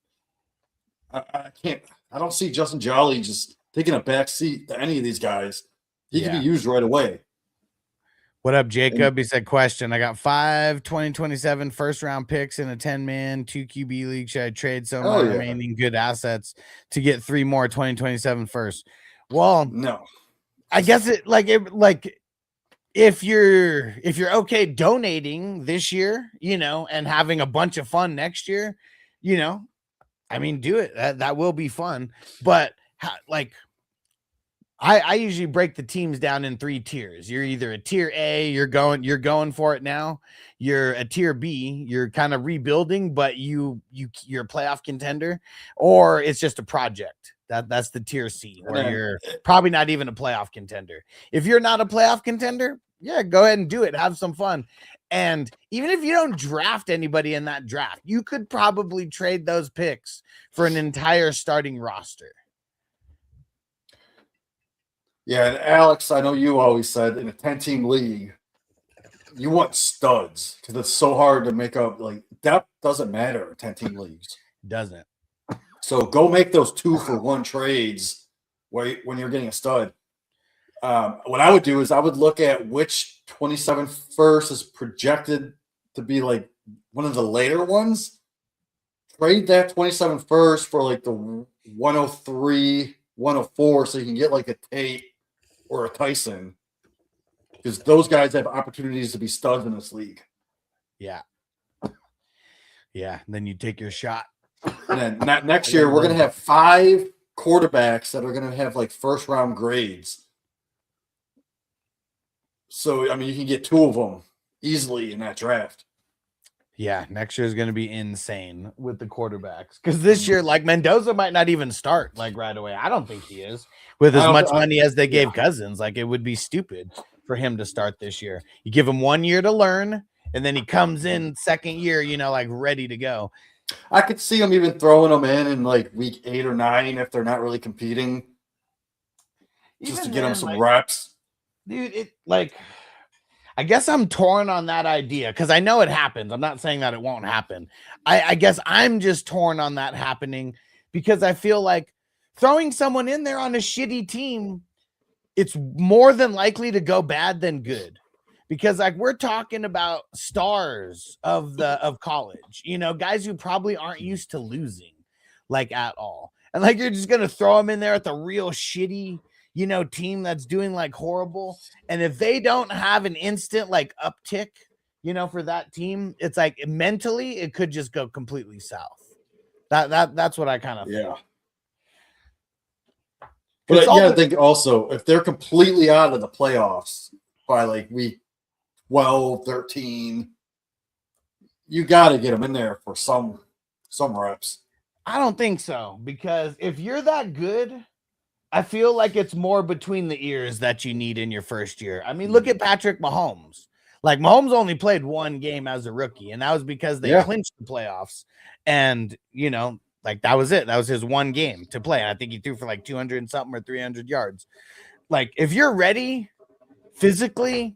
I don't see Justin Jolie just taking a back seat to any of these guys. He can be used right away. What up, Jacob? He said, question. I got 5 2027 first round picks in a 10-man 2 QB league. Should I trade some of my remaining good assets to get 3 more 2027 first? Well, no. I guess if you're okay donating this year, and having a bunch of fun next year, I mean, do it. That will be fun. But I usually break the teams down in 3 tiers. You're either a tier A, you're going for it now. You're a tier B, you're kind of rebuilding, but you're a playoff contender, or it's just a project. That's the tier C, where you're probably not even a playoff contender. If you're not a playoff contender, yeah, go ahead and do it. Have some fun. And even if you don't draft anybody in that draft, you could probably trade those picks for an entire starting roster. Yeah, and Alex, I know you always said in a 10-team league, you want studs because it's so hard to make up. Like, depth doesn't matter in 10-team leagues. Doesn't. So go make those 2-for-1 trades when you're getting a stud. What I would do is I would look at which 27 first is projected to be like one of the later ones. Trade that 27 first for like the 103, 104, so you can get like a Tate or a Tyson, because those guys have opportunities to be studs in this league. Yeah. Then you take your shot. And then next year, we're going to have 5 quarterbacks that are going to have like first round grades. So, I mean, you can get 2 of them easily in that draft. Yeah, next year is going to be insane with the quarterbacks, because this year, like, Mendoza might not even start like right away. I don't think he is, with as much money as they gave Cousins. Like, it would be stupid for him to start this year. You give him 1 year to learn, and then he comes in second year, like ready to go. I could see them even throwing them in like week 8 or 9 if they're not really competing, just to get them some reps. Dude, I guess I'm torn on that idea, because I know it happens. I'm not saying that it won't happen. I guess I'm just torn on that happening, because I feel like throwing someone in there on a shitty team, it's more than likely to go bad than good. Because like, we're talking about stars of college, guys who probably aren't used to losing like at all. And like, you're just going to throw them in there at the real shitty, team that's doing like horrible. And if they don't have an instant like uptick, for that team, it's like mentally it could just go completely south. That's what I kind of think. But you gotta think also, if they're completely out of the playoffs by like week 12, 13, you got to get them in there for some reps. I don't think so, because if you're that good, I feel like it's more between the ears that you need in your first year. I mean, look at Patrick Mahomes. Like, Mahomes only played 1 game as a rookie, and that was because they clinched the playoffs. And, like, that was it. That was his 1 game to play. And I think he threw for like 200 and something or 300 yards. Like, if you're ready physically,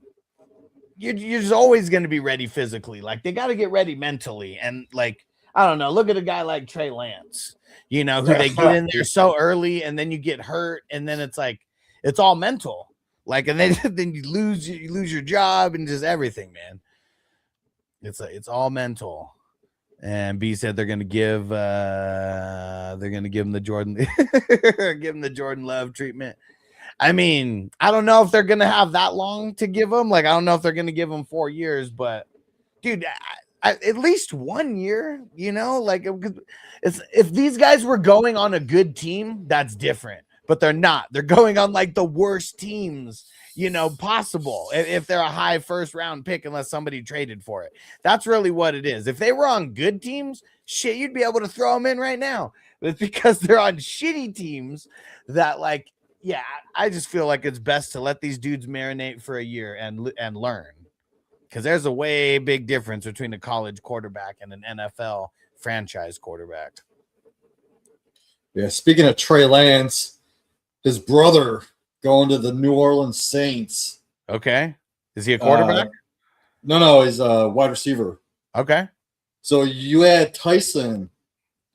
you're just always going to be ready physically. Like, they got to get ready mentally. And like, I don't know, look at a guy like Trey Lance, who they get in there so early, and then you get hurt, and then it's like, it's all mental. Like, and then you lose your job and just everything, man. It's all mental. And B said they're gonna give him the Jordan Love treatment. I mean, I don't know if they're gonna have that long to give him. Like, I don't know if they're gonna give him 4 years, but dude, at least 1 year, like, if these guys were going on a good team, that's different, but they're not. They're going on like the worst teams, possible, if they're a high first round pick, unless somebody traded for it. That's really what it is. If they were on good teams, shit, you'd be able to throw them in right now. But it's because they're on shitty teams that, like, yeah, I just feel like it's best to let these dudes marinate for a year and learn. Because there's a way big difference between a college quarterback and an NFL franchise quarterback. Yeah, speaking of Trey Lance, his brother going to the New Orleans Saints. Okay. Is he a quarterback? No, he's a wide receiver. Okay. So you add Tyson,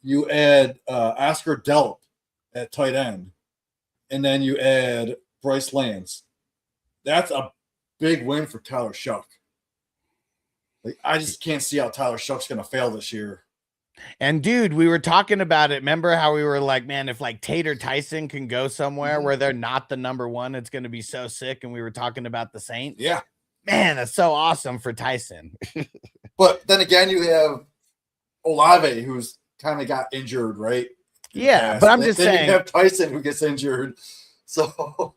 you add Oscar Delp at tight end, and then you add Bryce Lance. That's a big win for Tyler Shough. Like, I just can't see how Tyler Shuck's going to fail this year. And dude, we were talking about it. Remember how we were like, man, if like Tater Tyson can go somewhere where they're not the number 1, it's going to be so sick. And we were talking about the Saints. Yeah. Man, that's so awesome for Tyson. But then again, you have Olave, who's kind of got injured, right? in the Yeah, past. but I'm Then- just then saying. you have Tyson who gets injured. So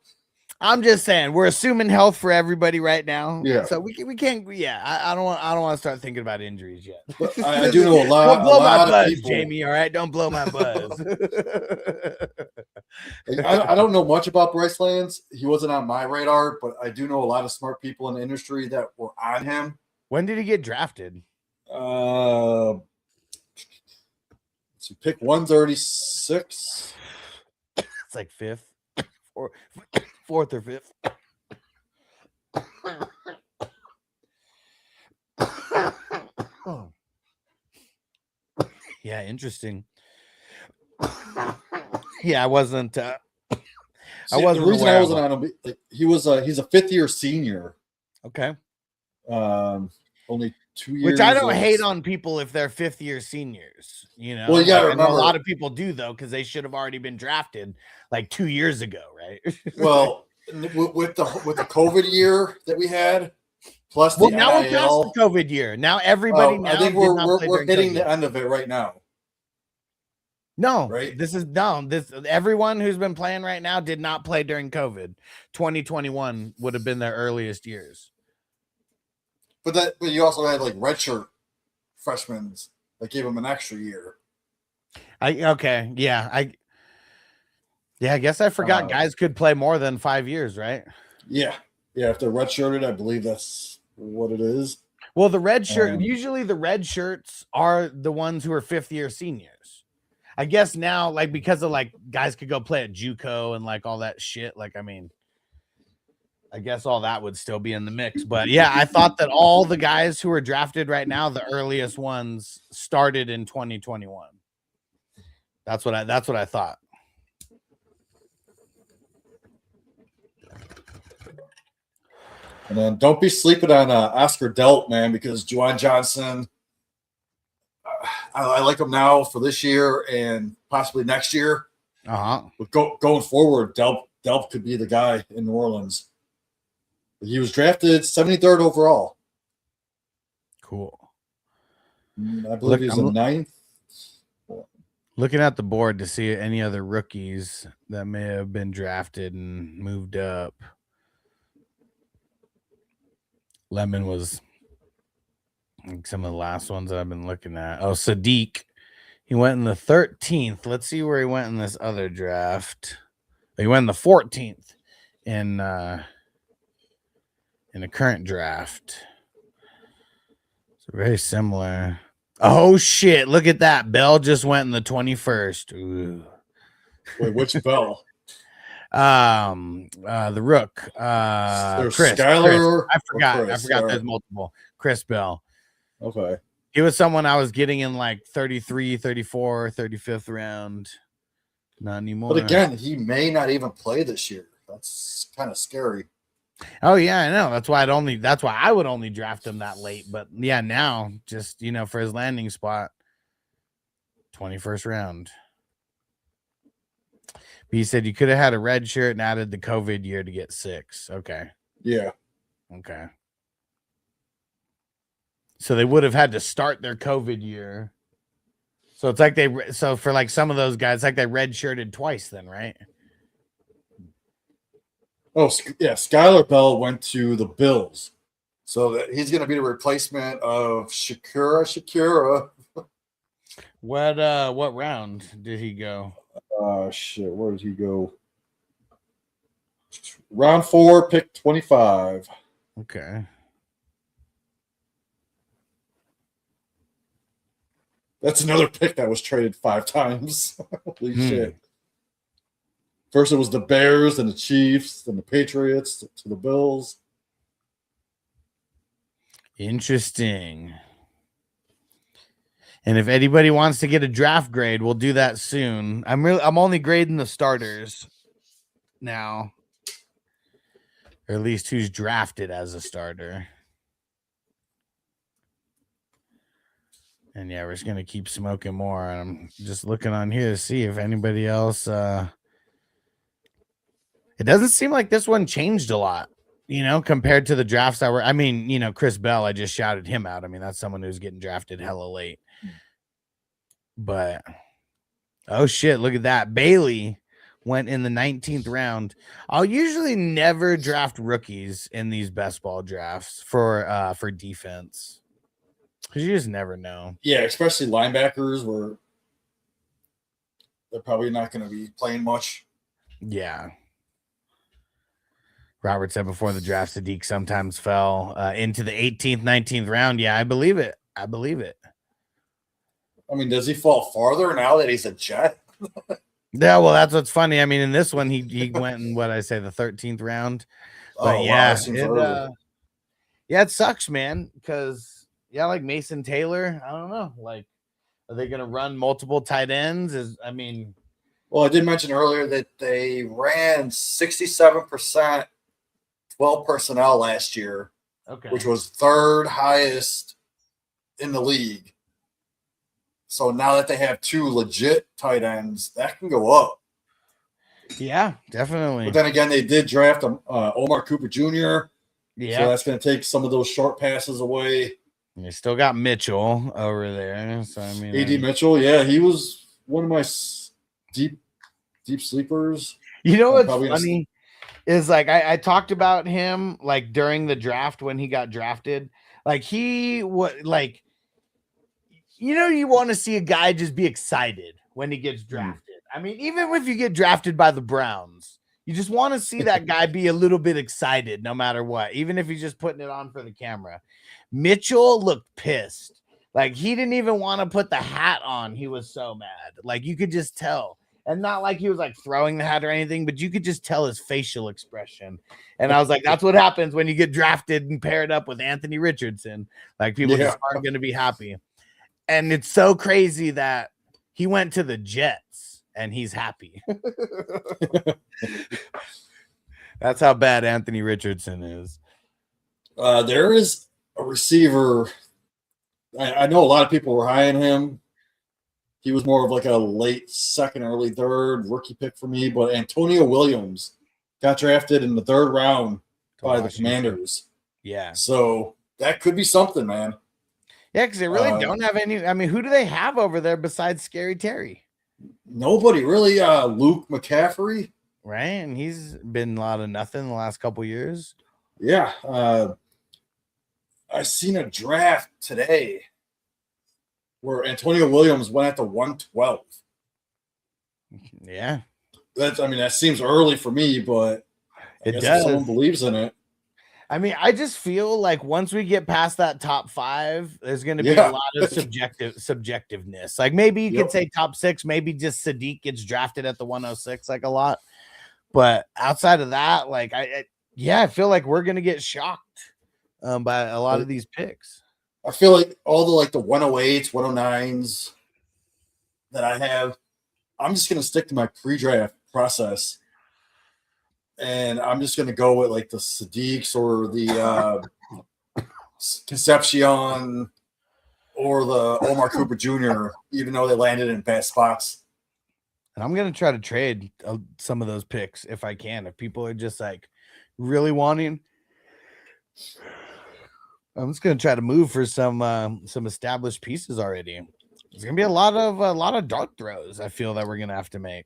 I'm just saying we're assuming health for everybody right now. Yeah. So we can't. Yeah, I don't want to start thinking about injuries yet. but I do know a Don't lot, blow my of buzz, people. Jamie. All right, don't blow my buzz. I don't know much about Bryce Lance. He wasn't on my radar, but I do know a lot of smart people in the industry that were on him. When did he get drafted? So pick 136. It's like fifth, or fourth or fifth. Yeah, interesting. Yeah, I wasn't. I wasn't The reason aware I of wasn't on him, like, he's a 5th-year senior. Okay. Only 2 years. Which I don't of- hate on people if they're 5th-year seniors. You know, Well, you gotta I know a remember- lot of people do though because they should have already been drafted like 2 years ago, right? Well, with the COVID year that we had, plus Well, the now we're past NIL, the COVID year. Now everybody now I think did we're not play during hitting COVID. the end of it right now. No, Right? This everyone who's been playing right now did not play during COVID. 2021 would have been their earliest years. But you also had like redshirt freshmen that gave them an extra year. I guess I forgot guys could play more than 5 years, right? Yeah, if they're redshirted, I believe that's what it is. Well, the red shirt, usually the red shirts are the ones who are 5th-year seniors. I guess now, like, because of like guys could go play at JUCO and like all that shit. Like, I mean, I guess all that would still be in the mix. But yeah, I thought that all the guys who are drafted right now, the earliest ones started in 2021. That's what I thought. And then don't be sleeping on Oscar Delp, man, because Juwan Johnson, I like him now for this year and possibly next year. But going forward, Delp could be the guy in New Orleans. He was drafted 73rd overall. Cool. I believe he was in 9th. Looking at the board to see any other rookies that may have been drafted and moved up. Lemon was like some of the last ones that I've been looking at. Oh, Sadiq. He went in the 13th. Let's see where he went in this other draft. He went in the 14th in the current draft. So very similar. Oh shit! Look at that. Bell just went in the 21st. Ooh. Wait, which Bell? The Rook. Chris. Skylar. I forgot. Chris, I forgot. There's multiple. Chris Bell. Okay. He was someone I was getting in like 33, 34, 35th round. Not anymore. But again, he may not even play this year. That's kind of scary. Oh yeah, I know. That's why I would only draft him that late. But yeah, now just for his landing spot, 21st round. But he said you could have had a red shirt and added the COVID year to get 6. Okay. Yeah. Okay. So they would have had to start their COVID year. So it's like so for like some of those guys, like they red shirted twice then, right? Oh, yeah. Skylar Bell went to the Bills. So that he's going to be the replacement of Shakira. What round did he go? Shit. Where did he go? Round 4, pick 25. Okay. That's another pick that was traded 5 times. Holy shit. First it was the Bears, then the Chiefs, then the Patriots, to the Bills. Interesting. And if anybody wants to get a draft grade, we'll do that soon. I'm only grading the starters now. Or at least who's drafted as a starter. And yeah, we're just going to keep smoking more. And I'm just looking on here to see if anybody else. It doesn't seem like this one changed a lot. You know, compared to the drafts that were, I mean, you know, Chris Bell, I just shouted him out. I mean, that's someone who's getting drafted hella late. But oh shit, look at that. Bailey went in the 19th round. I'll usually never draft rookies in these best ball drafts for defense. Because you just never know. Yeah, especially linebackers where they're probably not going to be playing much. Yeah. Robert said before the draft, Sadiq sometimes fell into the 18th, 19th round. Yeah, I believe it. I believe it. I mean, does he fall farther now that he's a Jet? Yeah, well, that's what's funny. I mean, in this one, he went in what I say the 13th round. But yeah, that seems early. yeah, it sucks, man. Because like Mason Taylor, I don't know. Like, are they gonna run multiple tight ends? Well, I did mention earlier that they ran 67% 12 personnel last year, okay, which was third highest in the league. So now that they have two legit tight ends, that can go up. Yeah, definitely. But then again, they did draft Omar Cooper Jr. Yeah, So that's going to take some of those short passes away. You still got Mitchell over there. So I mean, AD Mitchell, yeah, he was one of my deep sleepers. You know what's funny is like I talked about him like during the draft when he got drafted. Like he would like, you know, you want to see a guy just be excited when he gets drafted. I mean, even if you get drafted by the Browns, you just want to see that guy be a little bit excited no matter what, even if he's just putting it on for the camera. Mitchell looked pissed. Like he didn't even want to put the hat on. He was so mad. Like you could just tell. And not like he was like throwing the hat or anything, but you could just tell his facial expression. And I was like, that's what happens when you get drafted and paired up with Anthony Richardson. Like people just aren't going to be happy. And it's so crazy that he went to the Jets and he's happy. That's how bad Anthony Richardson is. There is a receiver. I know a lot of people were high on him. He was more of like a late second, early third rookie pick for me. But Antonio Williams got drafted in the third round by the Commanders. Yeah. So that could be something, man. Yeah, because they really don't have any. I mean, who do they have over there besides Scary Terry? Nobody really. Luke McCaffrey. Right. And he's been a lot of nothing the last couple of years. Yeah. I seen a draft today where Antonio Williams went at the 112. Yeah. That seems early for me, but I guess if someone believes in it. I mean, I just feel like once we get past that top 5, there's going to be a lot of subjectiveness. Like maybe you could say top 6, maybe just Sadiq gets drafted at the 106, like a lot. But outside of that, like I feel like we're going to get shocked by a lot of these picks. I feel like all the 108s, 109s that I have, I'm just going to stick to my pre-draft process. And I'm just going to go with like the Sadiqs or the Concepcion or the Omar Cooper Jr., even though they landed in bad spots. And I'm going to try to trade some of those picks if I can. If people are just like really wanting, I'm just going to try to move for some established pieces already. There's going to be a lot of dart throws I feel that we're going to have to make.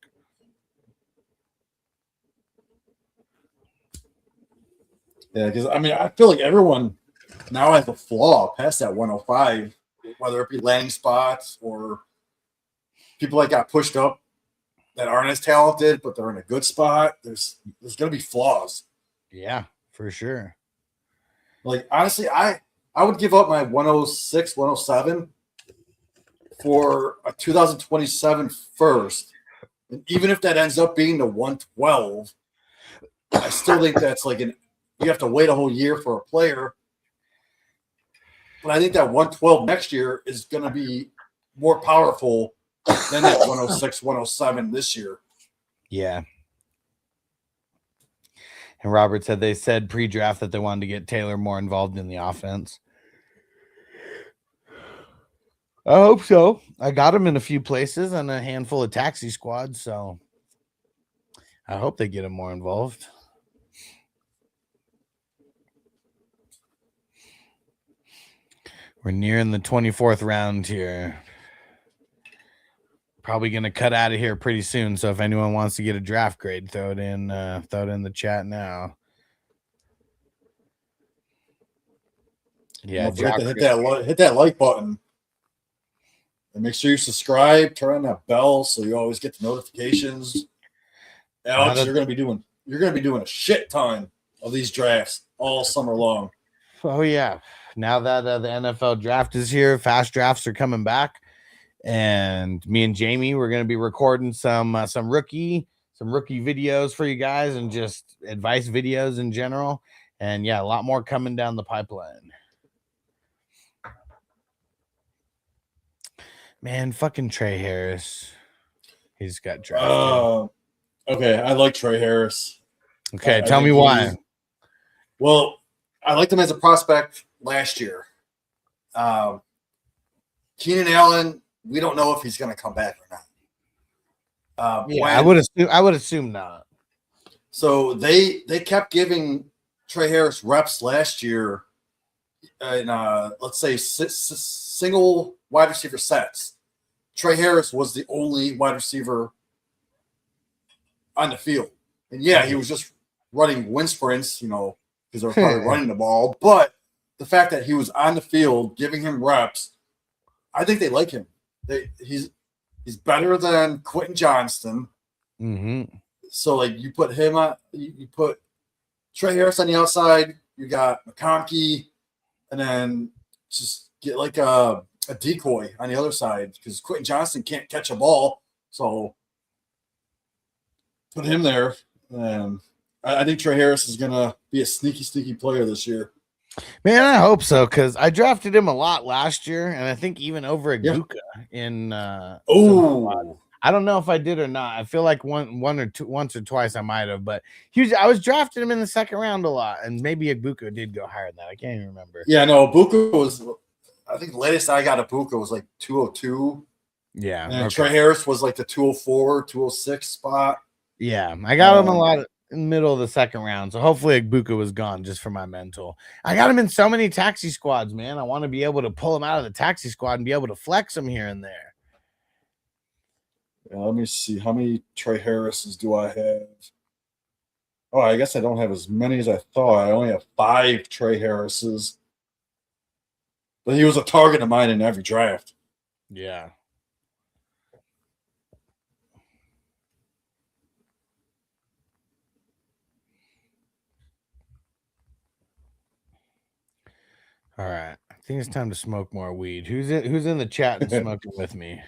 Yeah, because I feel like everyone now has a flaw past that 105, whether it be landing spots or people that got pushed up that aren't as talented, but they're in a good spot. There's going to be flaws. Yeah, for sure. Like, honestly, I would give up my 106, 107 for a 2027 first. And even if that ends up being the 112, I still think that's like you have to wait a whole year for a player. But I think that 112 next year is going to be more powerful than that 106, 107 this year. Yeah. And Robert said they said pre-draft that they wanted to get Taylor more involved in the offense. I hope so. I got him in a few places and a handful of taxi squads, so I hope they get him more involved. We're nearing the 24th round here. Probably gonna cut out of here pretty soon. So if anyone wants to get a draft grade, throw it in the chat now. Yeah, Don't forget to hit that like button. And make sure you subscribe, turn on that bell so you always get the notifications. Alex, you're gonna be doing a shit ton of these drafts all summer long. Oh yeah. Now that the NFL draft is here, fast drafts are coming back. And me and Jamie, we're going to be recording some rookie videos for you guys and just advice videos in general. And yeah, a lot more coming down the pipeline. Man, fucking Trey Harris. He's got drafted. Okay, I like Trey Harris. Okay, tell me why. Well, I liked him as a prospect last year. Keenan Allen, we don't know if he's going to come back or not. I would assume not. So they kept giving Trey Harris reps last year in let's say single wide receiver sets. Trey Harris was the only wide receiver on the field, and yeah, he was just running wind sprints, because they were probably running the ball. But the fact that he was on the field giving him reps, I think they like him. He's better than Quentin Johnston. Mm-hmm. So like you put him on, you put Trey Harris on the outside. You got McConkey, and then just get like a decoy on the other side because Quentin Johnston can't catch a ball. So put him there, and I think Trey Harris is gonna be a sneaky player this year. Man, I hope so because I drafted him a lot last year, and I think even over Aguka in. I don't know if I did or not. I feel like once or twice I might have, but I was drafting him in the second round a lot, and maybe Aguka did go higher than that. I can't even remember. Yeah, no, Aguka was. I think the latest I got Aguka was like 202. Yeah, and Trey Harris was like the 204, 206 spot. Yeah, I got him a lot in the middle of the second round, so hopefully Aguka was gone just for my mental. I got him in so many taxi squads, man. I want to be able to pull him out of the taxi squad and be able to flex him here and there. Yeah, let me see. How many Trey Harrises do I have? Oh, I guess I don't have as many as I thought. I only have 5 Trey Harrises. But he was a target of mine in every draft. Yeah. All right. I think it's time to smoke more weed. Who's in the chat and smoking with me?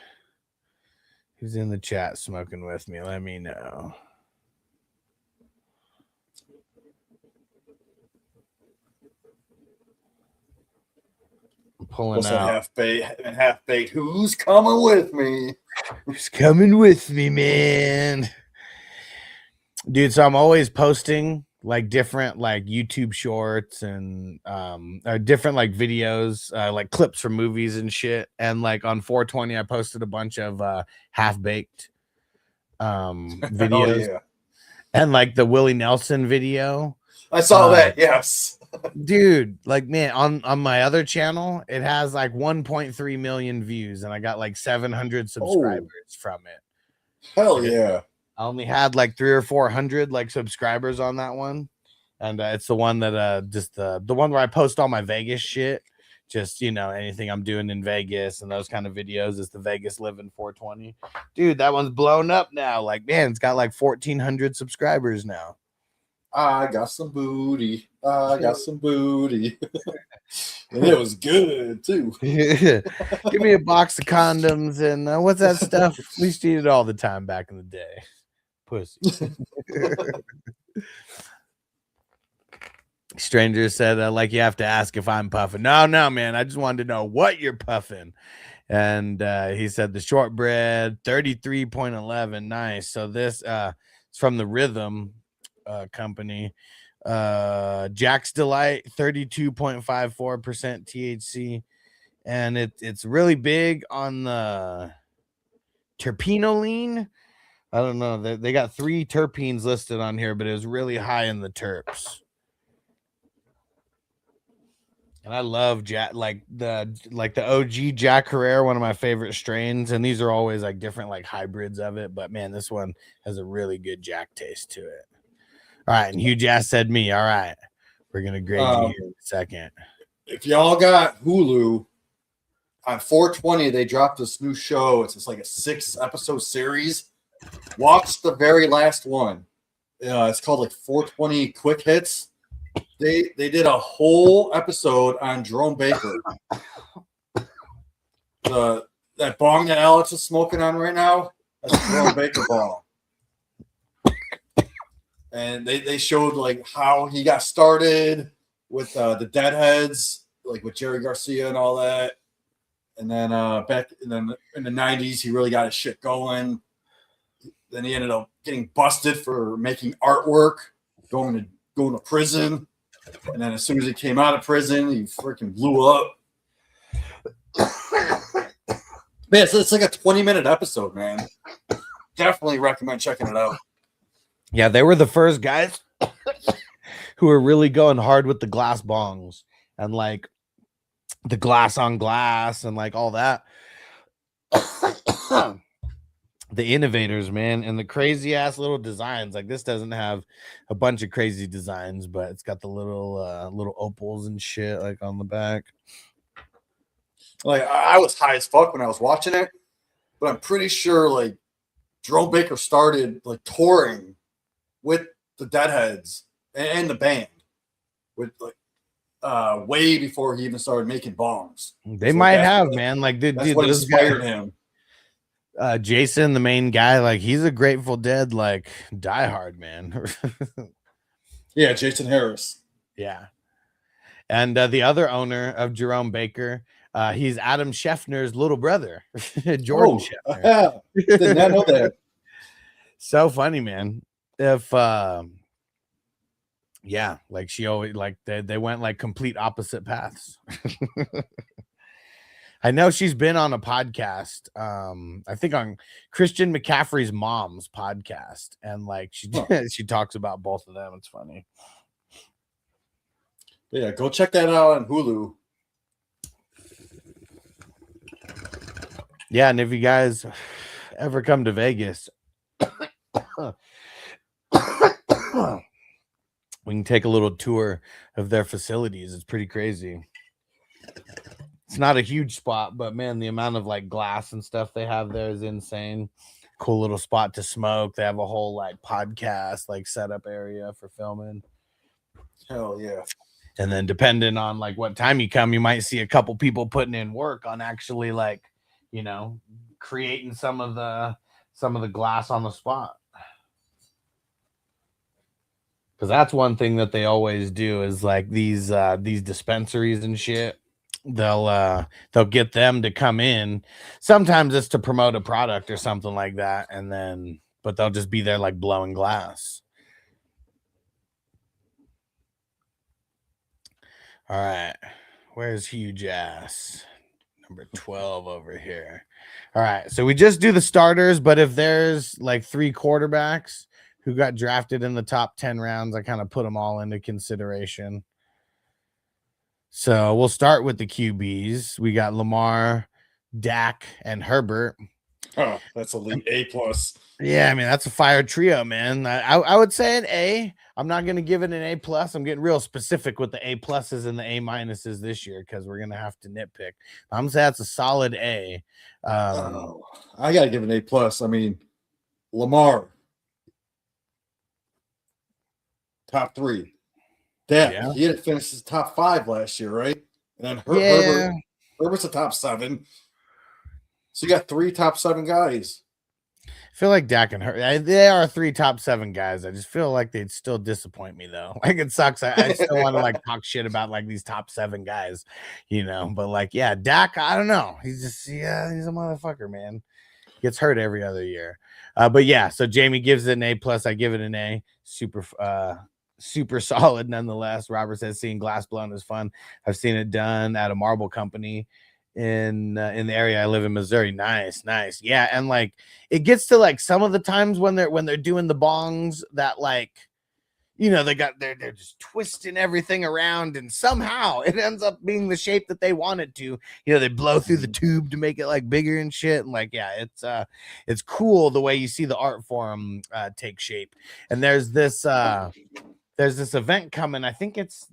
Who's in the chat smoking with me? Let me know. I'm pulling out half bait. Who's coming with me? Who's coming with me, man? Dude, so I'm always posting like different like YouTube shorts and different like videos, like clips from movies and shit. And like on 420, I posted a bunch of half-baked videos. Oh, yeah. And like the Willie Nelson video. I saw that, yes. Dude, like man, on my other channel, it has like 1.3 million views, and I got like 700 subscribers from it. Hell yeah. I only had like 300 or 400 like subscribers on that one, and it's the one that just the one where I post all my Vegas shit, just anything I'm doing in Vegas and those kind of videos. It's the Vegas Living 420. Dude, that one's blown up now. Like man, it's got like 1,400 subscribers now. I got some booty. And it was good too. Give me a box of condoms and what's that stuff? We used to eat it all the time back in the day. Pussy. Stranger said, like you have to ask if I'm puffing. No, man. I just wanted to know what you're puffing. And he said the shortbread 33.11. Nice. So this is from the Rhythm company. Jack's Delight 32.54% THC, and it's really big on the terpenoline. I don't know, they got 3 terpenes listed on here, but it was really high in the terps. And I love Jack, like the OG Jack Herrera, one of my favorite strains. And these are always like different like hybrids of it. But man, this one has a really good Jack taste to it. All right, and Hugh Jass said me. All right, we're gonna grade you here in a second. If y'all got Hulu, on 420 they dropped this new show. It's just like a 6-episode series. Watch the very last one. It's called like 420 Quick Hits. They did a whole episode on Jerome Baker. That bong that Alex is smoking on right now, that's a Jerome Baker bong. And they showed like how he got started with the Deadheads, like with Jerry Garcia and all that. And then back in the 90s, he really got his shit going. Then he ended up getting busted for making artwork, going to prison. And then as soon as he came out of prison, he freaking blew up. Man, it's like a 20-minute episode, man. Definitely recommend checking it out. Yeah, they were the first guys who were really going hard with the glass bongs and like the glass on glass and like all that. The innovators, man, and the crazy ass little designs. Like this doesn't have a bunch of crazy designs, but it's got the little opals and shit like on the back. Like I was high as fuck when I was watching it, but I'm pretty sure like Jerome Baker started like touring with the Deadheads and the band with like way before he even started making bongs. They So might that's have, what- man. Like That's dude, what those inspired guys, him. Jason, the main guy, like he's a Grateful Dead, like diehard, man. Yeah, Jason Harris. Yeah. And the other owner of Jerome Baker, he's Adam Scheffner's little brother, Jordan Scheffner. Did not know that. So funny, man. If yeah, like she always like they went like complete opposite paths. I know she's been on a podcast, I think on Christian McCaffrey's mom's podcast, and like she talks about both of them. It's funny. Yeah, go check that out on Hulu. Yeah, and if you guys ever come to Vegas, we can take a little tour of their facilities. It's pretty crazy. It's not a huge spot, but man, the amount of like glass and stuff they have there is insane. Cool little spot to smoke. They have a whole like podcast like setup area for filming. Hell yeah. And then depending on like what time you come, you might see a couple people putting in work on actually like, you know, creating some of the glass on the spot. Because that's one thing that they always do is like these dispensaries and shit. They'll get them to come in. Sometimes it's to promote a product or something like that, and then but they'll just be there like blowing glass. All right, where's Hugh Jass? Number 12 over here. All right, so we just do the starters, but if there's like 3 quarterbacks who got drafted in the top 10 rounds, I kind of put them all into consideration. So we'll start with the QBs. We got Lamar, Dak, and Herbert. Oh, that's elite A+. Yeah, I mean, that's a fire trio, man. I would say an A. I'm not going to give it an A+. I'm getting real specific with the A+ and the A- this year because we're going to have to nitpick. I'm going to say that's a solid A. I got to give it an A+. I mean, Lamar, top 3. Dak, he didn't finish his top 5 last year, right? And then Herbert's a top 7. So you got 3 top 7 guys. I feel like Dak and Herbert, they are 3 top 7 guys. I just feel like they'd still disappoint me though. Like it sucks. I still want to like talk shit about like these top 7 guys, you know. But like, yeah, Dak, I don't know. He's a motherfucker, man. Gets hurt every other year. But yeah, so Jamie gives it an A+. I give it an A. Super solid nonetheless. Robert says seeing glass blown is fun. I've seen it done at a marble company in the area I live in, Missouri. Nice. Yeah, and like it gets to like some of the times when they're doing the bongs that like they're just twisting everything around, and somehow it ends up being the shape that they want it to. They blow through the tube to make it like bigger and shit. And like, yeah, it's cool the way you see the art form take shape. And there's this event coming. I think it's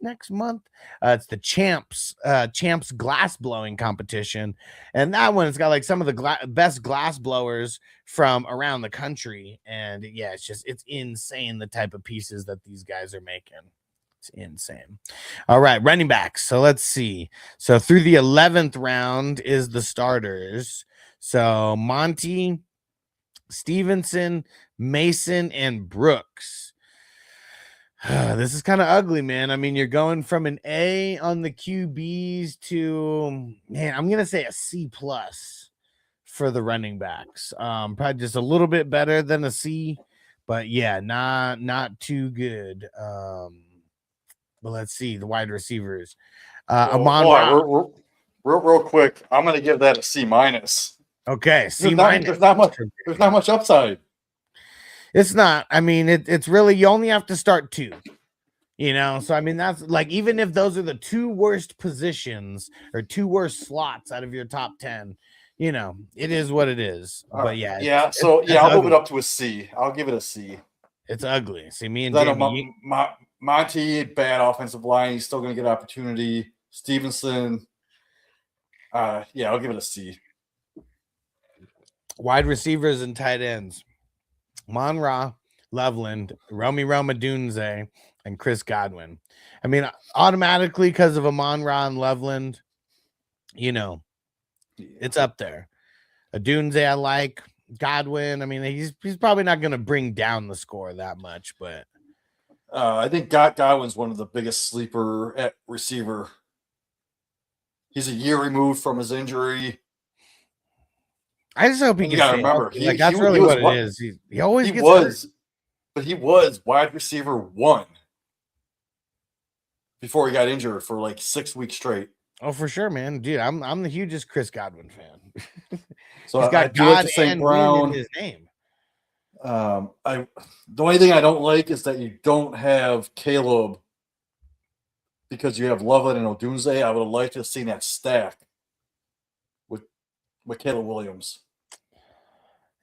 next month. It's the champs glass blowing competition, and that one has got like some of the best glass blowers from around the country. And yeah, it's insane the type of pieces that these guys are making. It's insane. All right, running backs. So let's see. So through the 11th round is the starters. So Monty, Stevenson, Mason, and Brooks. This is kind of ugly, man. I mean, you're going from an A on the QBs to, man, I'm gonna say a C plus for the running backs. Probably just a little bit better than a C, but yeah, not too good. But let's see the wide receivers. Real quick, I'm gonna give that a C minus. Okay, C minus. There's not much upside. It's not. I mean, it's really, you only have to start 2. So I mean, that's like, even if those are the 2 worst positions or 2 worst slots out of your top 10, it is what it is. But yeah, I'll move it up to a C. I'll give it a C. It's ugly. See, me and Jamie, Monty, bad offensive line. He's still going to get opportunity. Stevenson, I'll give it a C. Wide receivers and tight ends: Mon-Ra, Loveland, Romy Romadunze, and Chris Godwin. I mean, automatically, because of Amon-Ra and Loveland, it's up there. Adunze, I like. Godwin, I mean, he's probably not going to bring down the score that much, but I think Godwin's one of the biggest sleeper at receiver. He's a year removed from his injury. I just hope he can stay remember. That's really what it is. He always gets hurt. But he was wide receiver 1 before he got injured for like 6 weeks straight. Oh, for sure, man, dude. I'm the hugest Chris Godwin fan. So he's got God and Brown in his name. The only thing I don't like is that you don't have Caleb because you have Loveland and Odunze. I would have liked to have seen that stack with Caleb Williams.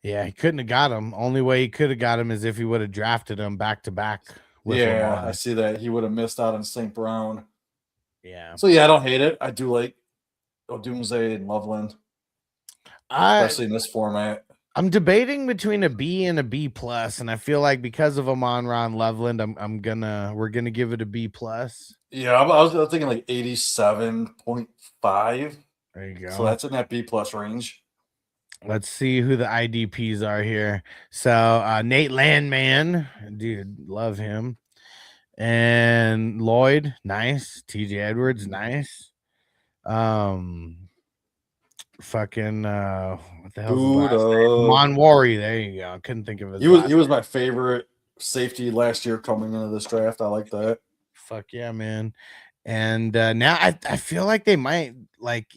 Yeah, he couldn't have got him. Only way he could have got him is if he would have drafted him back to back. Yeah, I see that. He would have missed out on St. Brown. Yeah. So, I don't hate it. I do like Odunze and Loveland, especially in this format. I'm debating between a B and a B plus, and I feel like because of Amon-Ra and Loveland, we're gonna give it a B plus. Yeah, I was thinking like 87.5. There you go. So that's in that B plus range. Let's see who the IDPs are here. So Nate Landman, dude, love him. And Lloyd, nice. TJ Edwards, nice. Fucking what the hell? Monwari, there you go. I couldn't think of his he was my favorite safety last year coming into this draft. I like that. Fuck yeah, man. And now I feel like they might like,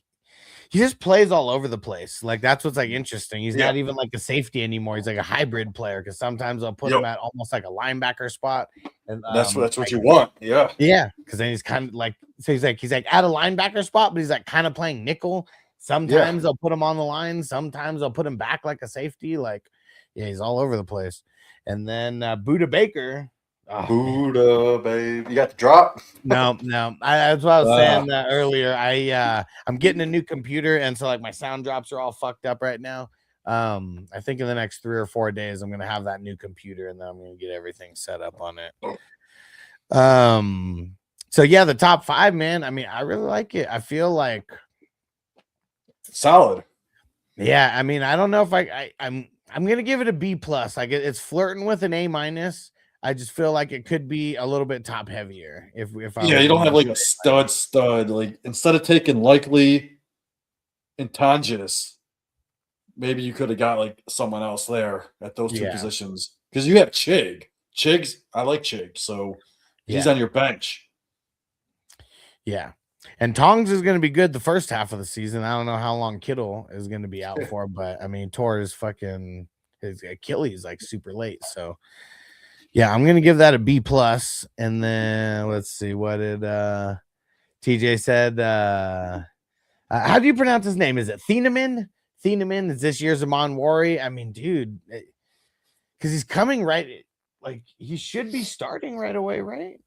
he just plays all over the place. Like, that's what's like interesting. He's not even like a safety anymore. He's like a hybrid player, because sometimes I'll put him at almost like a linebacker spot. And that's what you want. Yeah. Yeah. Because then he's kind of like, so he's like at a linebacker spot, but he's like kind of playing nickel. Sometimes I'll put him on the line. Sometimes I'll put him back like a safety. Like, yeah, he's all over the place. And then Buda Baker. Oh, Buda, babe. You got the drop? No. That's what I was saying earlier. I'm getting a new computer, and so like my sound drops are all fucked up right now. I think in the next 3 or 4 days, I'm gonna have that new computer, and then I'm gonna get everything set up on it. So yeah, the top 5, man. I mean, I really like it. I feel like solid. Yeah, I mean, I don't know if I'm gonna give it a B plus. Like it's flirting with an A minus. I just feel like it could be a little bit top heavier if you don't have like a stud. Like instead of taking Likely and Tonjes, maybe you could have got like someone else there at those 2 positions, because you have Chig. I like Chig, so he's on your bench. Yeah. And Tongs is going to be good the first half of the season. I don't know how long Kittle is going to be out for, but I mean, tore his Achilles like super late. So Yeah, I'm gonna give that a B plus. And then let's see, what did TJ said? How do you pronounce his name? Is it Thieneman? Thieneman is this year's Amon Wari. I mean, dude, because he's coming right, like he should be starting right away, right?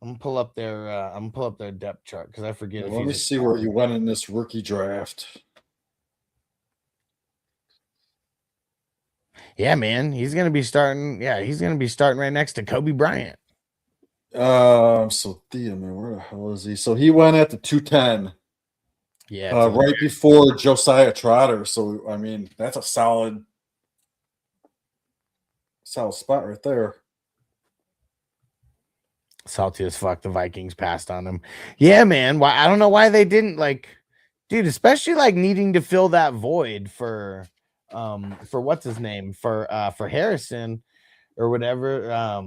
I'm gonna pull up their depth chart because I forget. Let me see where he went in this rookie draft. Yeah, man, he's gonna be starting. Yeah, he's gonna be starting right next to Kobe Bryant. So Thieneman, where the hell is he? So he went at the 210. Yeah, right before Josiah Trotter. So I mean, that's a solid spot right there. Salty as fuck. The Vikings passed on him. Yeah, man. Why? I don't know why they didn't, like, dude, especially like needing to fill that void for what's his name, for Harrison or whatever,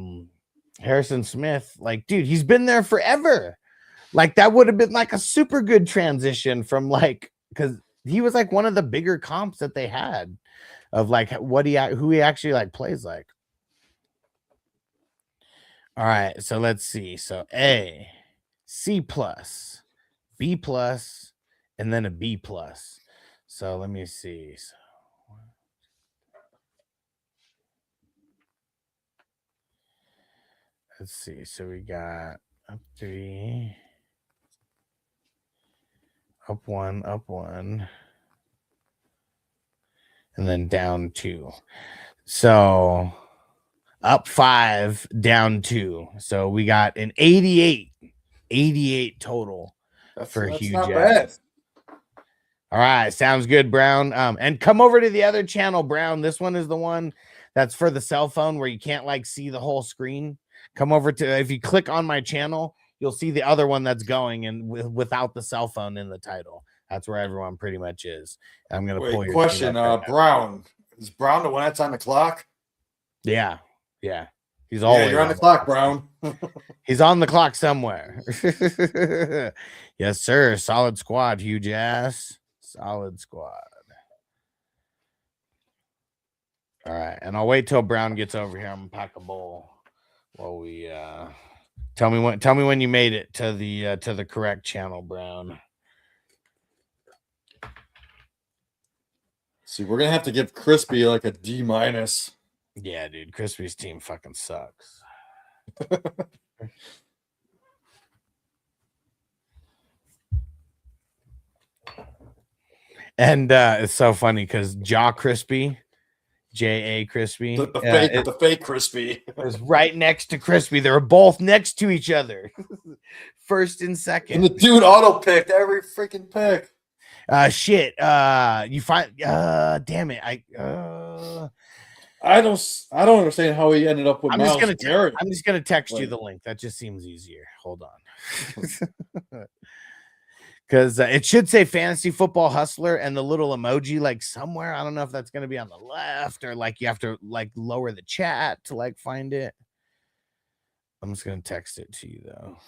Harrison Smith. Like, dude, he's been there forever. Like, that would have been like a super good transition from, like, because he was like one of the bigger comps that they had of like who he actually like plays like. All right, so let's see. So A, C plus, B plus, and then a B plus. So let me see. So, let's see. So we got up 3, up 1, and then down 2. So up 5, down 2. So we got an 88 total for Hugh not Jackson. bad. All right, sounds good, Brown. And come over to the other channel, Brown. This one is the one that's for the cell phone where you can't like see the whole screen. Come over to, if you click on my channel, you'll see the other one that's going and without the cell phone in the title. That's where everyone pretty much is. I'm gonna pull your question. Brown, is Brown the one that's on the clock? Yeah. He's always you're on the clock, Brown. He's on the clock somewhere. Yes, sir. Solid squad, Hugh Jass. Solid squad. All right, and I'll wait till Brown gets over here. I'm gonna pack a bowl while we tell me when you made it to the correct channel, Brown. See, we're gonna have to give Crispy like a D minus. Yeah, dude, Crispy's team fucking sucks. And it's so funny because Crispy, J.A. Crispy, the fake Crispy is right next to Crispy. They're both next to each other, first and second. And the dude auto picked every freaking pick. Shit. You find damn it. I don't understand how he ended up with Myles Garrett. I'm just gonna text you the link. That just seems easier. Hold on. Because it should say Fantasy Football Hustler and the little emoji like somewhere. I don't know if that's going to be on the left or like you have to like lower the chat to like find it. I'm just going to text it to you though.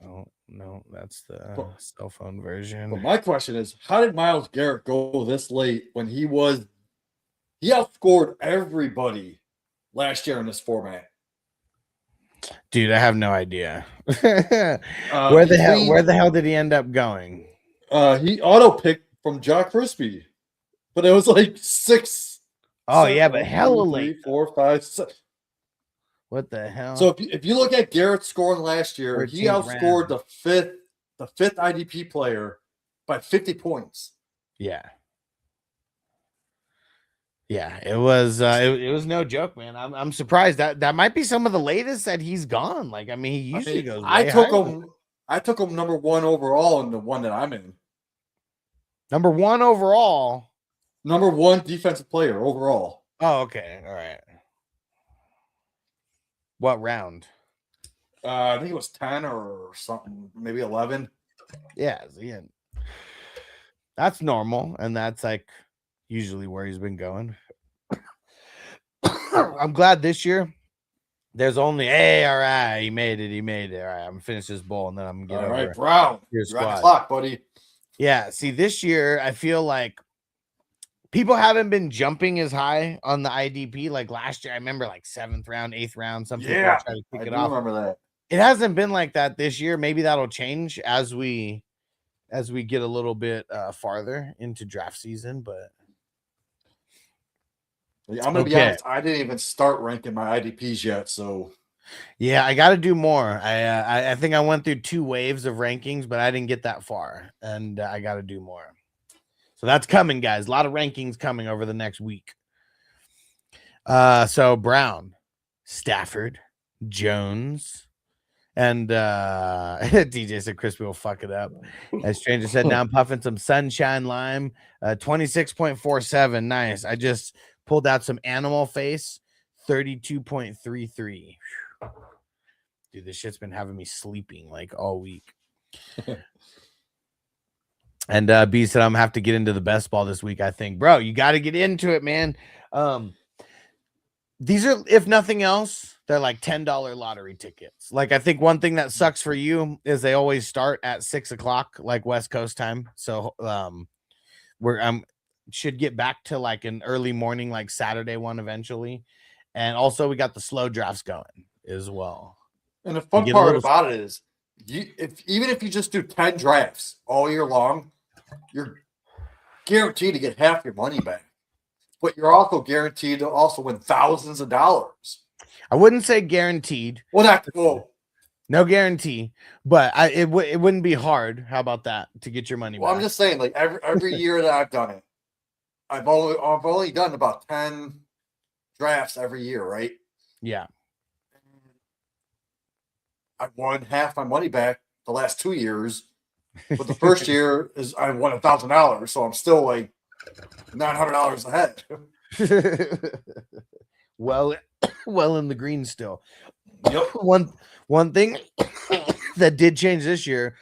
Oh, no, that's the cell phone version. But my question is, how did Myles Garrett go this late when he outscored everybody last year in this format? Dude, I have no idea. Where the hell did he end up going? He auto picked from Jock Crispy, but it was like 6. Oh, yeah, but hella late. 3, 4, 5, 6. What the hell? So if you look at Garrett's scoring last year, he outscored the fifth IDP player by 50 points. Yeah. Yeah, it was it was no joke, man. I'm surprised that might be some of the latest that he's gone. Like, I mean, he usually goes. I took him number 1 overall in the one that I'm in. Number 1 overall. Number 1 defensive player overall. Oh, okay. All right. What round? I think it was 10 or something, maybe 11. Yeah. That's normal, and that's like usually where he's been going. I'm glad this year there's only all right, he made it. All right, I'm gonna finish this bowl and then I'm gonna get over. All right, Brown. You're on the clock, buddy. Yeah, see, this year I feel like people haven't been jumping as high on the IDP like last year. I remember like 7th round, 8th round. Some people Yeah, try to I kick do it off. remember that. It hasn't been like that this year. Maybe that'll change as we get a little bit farther into draft season. But I'm gonna be honest. I didn't even start ranking my IDPs yet, so yeah, I got to do more. I think I went through 2 waves of rankings, but I didn't get that far, and I got to do more. So that's coming, guys. A lot of rankings coming over the next week. So Brown, Stafford, Jones, and DJ said Crispy will fuck it up. As Stranger said, now I'm puffing some Sunshine Lime, 26.47. Nice. I just pulled out some Animal Face, 32.33. Dude, this shit's been having me sleeping like all week. And B said I'm gonna have to get into the best ball this week. I think, bro, you got to get into it, man. These are, if nothing else, they're like $10 lottery tickets. Like, I think one thing that sucks for you is they always start at 6:00, like West Coast time. So we're should get back to like an early morning, like Saturday one eventually. And also we got the slow drafts going as well. And the fun part about it is, even if you just do 10 drafts all year long, you're guaranteed to get half your money back. But you're also guaranteed to also win thousands of dollars. I wouldn't say guaranteed. Well, no guarantee, but it wouldn't be hard. How about that, to get your money back? I'm just saying, like every year that I've done it, I've only done about 10 drafts every year, right? Yeah. I've won half my money back the last 2 years, but the first year is I won $1,000, so I'm still like $900 ahead. well in the green still. Yep. One thing that did change this year,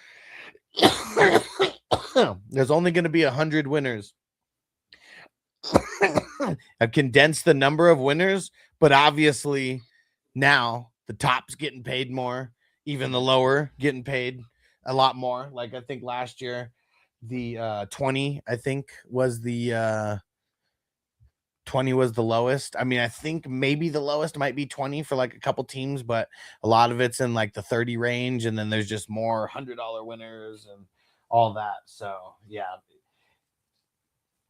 there's only going to be 100 winners. I've condensed the number of winners, but obviously now the top's getting paid more, even the lower getting paid a lot more. Like I think last year the 20 I think was the 20 was the lowest. I mean, I think maybe the lowest might be 20 for like a couple teams, but a lot of it's in like the 30 range, and then there's just more $100 winners and all that. So yeah,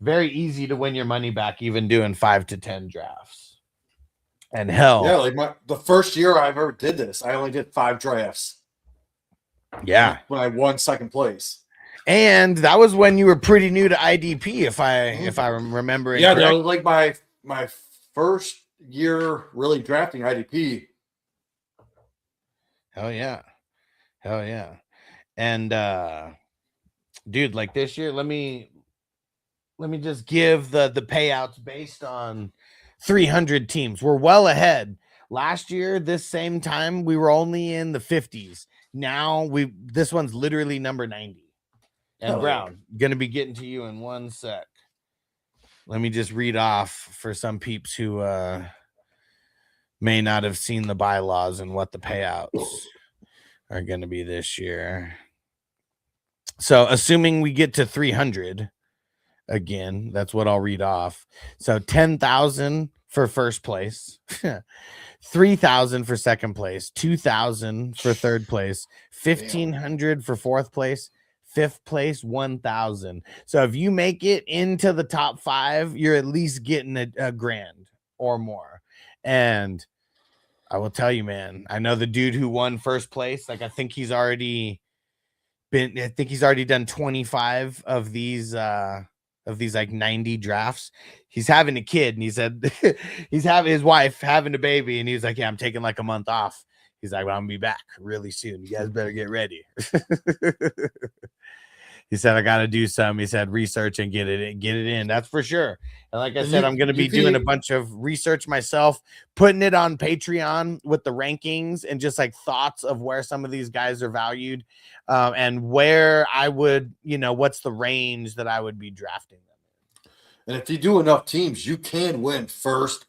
very easy to win your money back even doing 5 to 10 drafts. And hell, yeah, like the first year I ever did this, I only did 5 drafts. Yeah, when I won second place. And that was when you were pretty new to IDP, if I remember it. Yeah, that was like my first year really drafting IDP. Hell yeah. And dude, like this year, let me just give the payouts based on 300 teams. We're well ahead. Last year, this same time, we were only in the 50s. Now this one's literally number 90. And Brown, gonna be getting to you in one sec. Let me just read off for some peeps who may not have seen the bylaws and what the payouts are gonna be this year. So assuming we get to 300 again, that's what I'll read off. So 10,000 for first place, 3,000 for second place, 2,000 for third place, 1,500 for fourth place, fifth place, 1,000. So if you make it into the top 5, you're at least getting a grand or more. And I will tell you, man, I know the dude who won first place. Like I think he's already done 25 of these like 90 drafts. He's having a kid, and he said he's having his wife having a baby, and he's like, yeah, I'm taking like a month off. He's like, well, I'm gonna be back really soon. You guys better get ready. He said, I gotta do some. He said, research and get it in. That's for sure. And like I said, I'm gonna be doing a bunch of research myself, putting it on Patreon with the rankings and just like thoughts of where some of these guys are valued, and where I would, what's the range that I would be drafting them in. And if you do enough teams, you can win first,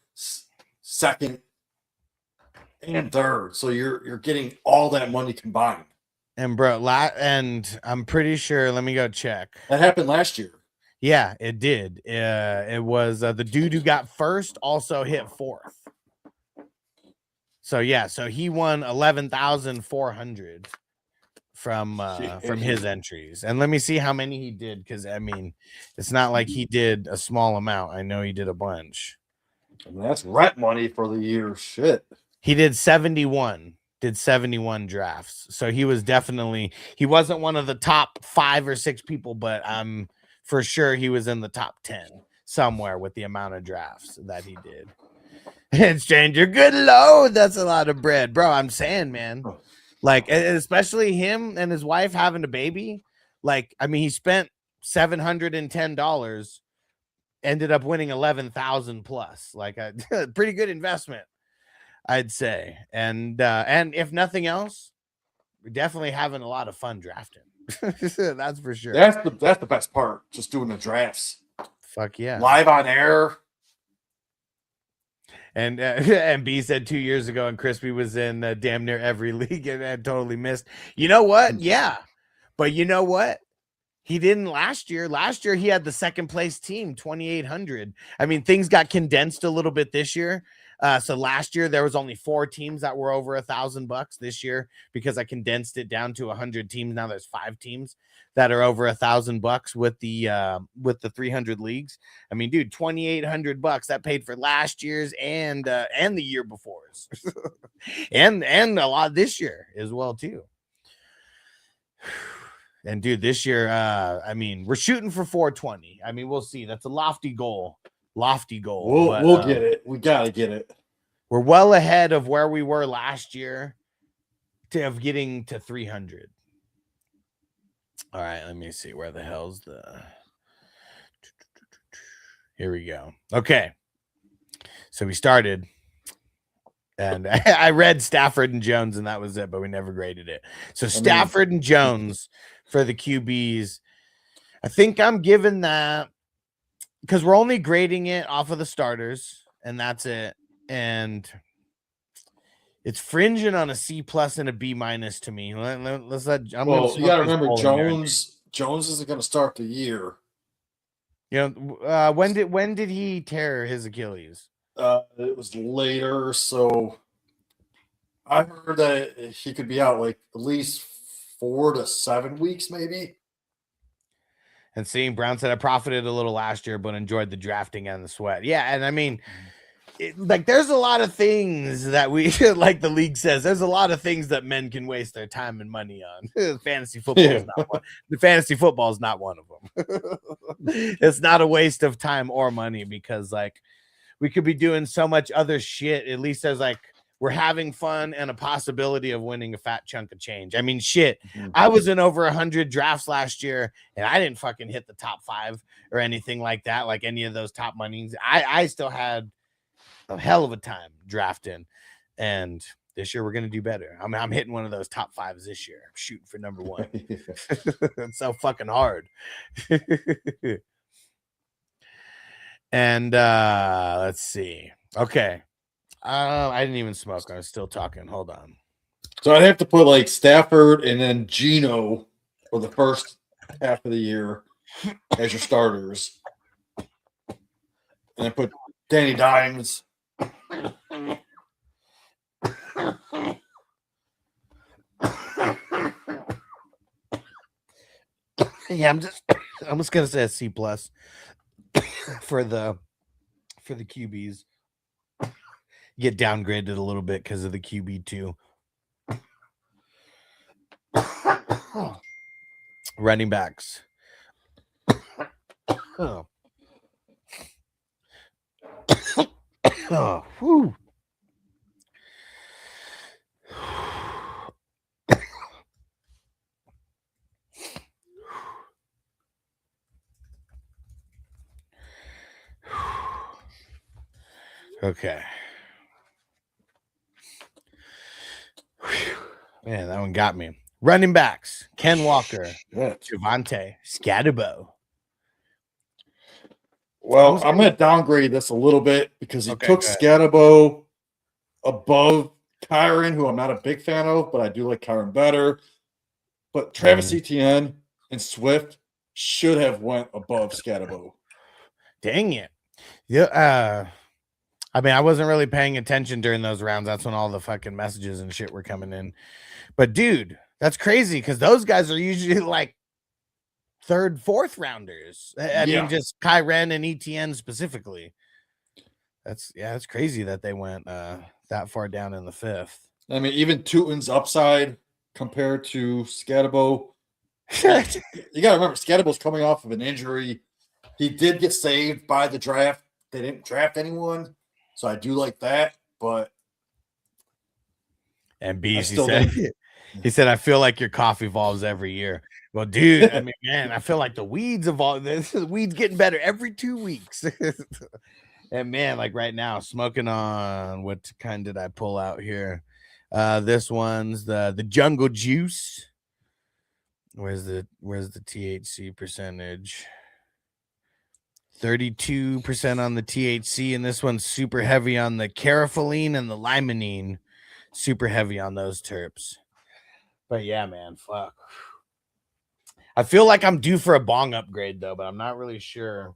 second, and third. So you're getting all that money combined. And bro, and I'm pretty sure, let me go check. That happened last year. Yeah, it did. It was the dude who got first also hit fourth. So yeah, so he won 11,400 from his entries. And let me see how many he did, because I mean, it's not like he did a small amount. I know he did a bunch. I mean, that's rent money for the year. Shit. He did 71. Did 71 drafts. So he was definitely, he wasn't one of the top 5 or 6 people, but I'm for sure he was in the top 10 somewhere with the amount of drafts that he did. And stranger, good load. That's a lot of bread, bro. I'm saying, man, like, especially him and his wife having a baby. Like, I mean, he spent $710, ended up winning 11,000 plus. Like a pretty good investment, I'd say. And if nothing else, we're definitely having a lot of fun drafting. That's for sure. That's the best part. Just doing the drafts. Fuck yeah. Live on air. And B said 2 years ago, and Crispy was in damn near every league and totally missed. You know what? Yeah. But you know what? He didn't last year. Last year, he had the second place team, 2,800. I mean, things got condensed a little bit this year. So last year, there was only 4 teams that were over $1,000. This year, because I condensed it down to 100 teams, now there's 5 teams that are over $1,000 with the 300 leagues. I mean, dude, $2,800 that paid for last year's and the year before's, and a lot this year as well too. And dude, this year, I mean, we're shooting for 420. I mean, we'll see. That's a lofty goal. We'll get it. We gotta get it. We're well ahead of where we were last year of getting to 300. All right, let me see. Where the hell's the... Here we go. Okay. So we started, and I read Stafford and Jones, and that was it, but we never graded it. So Stafford and Jones for the QBs. I think I'm giving that, because we're only grading it off of the starters, and that's it. And it's fringing on a C+ and a B- to me. Let's let. You got to remember, Jones isn't going to start the year. You know, when did he tear his Achilles? It was later, so I heard that he could be out like at least 4 to 7 weeks, maybe. And seeing Brown said I profited a little last year, but enjoyed the drafting and the sweat. Yeah, and I mean, like, there's a lot of things that we like. The league says there's a lot of things that men can waste their time and money on. Fantasy football is not one. The fantasy football is not one of them. It's not a waste of time or money, because like we could be doing so much other shit. At least there's like, we're having fun and a possibility of winning a fat chunk of change. I mean, shit, I was in over 100 drafts last year, and I didn't fucking hit the top 5 or anything like that, like any of those top monies. I still had a hell of a time drafting, and this year we're going to do better. I mean, I'm hitting one of those top 5s this year. I'm shooting for number 1. It's so fucking hard. And let's see. Okay. I didn't even smoke. I was still talking. Hold on. So I'd have to put like Stafford and then Geno for the first half of the year as your starters. And then put Danny Dimes. Yeah, I'm just gonna say a C+ for the QBs. Get downgraded a little bit because of the QB too. Running backs. Oh. Oh, whew. Okay. Man, that one got me. Running backs: Ken Walker, Javonte, Scatterbo. Well, I'm going to downgrade this a little bit because he took Scatterbo above Kyron, who I'm not a big fan of, but I do like Kyron better. But Travis Etienne and Swift should have went above Scatabo. Dang it. Yeah. I mean, I wasn't really paying attention during those rounds. That's when all the fucking messages and shit were coming in. But dude, that's crazy because those guys are usually like third, fourth rounders. I mean, just Kyren and ETN specifically. That's crazy that they went that far down in the fifth. I mean, even Tootin's upside compared to Scatabo. You got to remember, Scatabo's coming off of an injury. He did get saved by the draft. They didn't draft anyone, so I do like that. But and Beast, he said, I feel like your cough evolves every year. Well, dude, I mean, man, I feel like the weeds evolve. The weeds getting better every 2 weeks. And man, like right now, smoking on what kind did I pull out here? This one's the Jungle Juice. Where's the THC percentage? 32% on the THC, and this one's super heavy on the carafilene and the limonene. Super heavy on those terps. But yeah, man, fuck. I feel like I'm due for a bong upgrade though, but I'm not really sure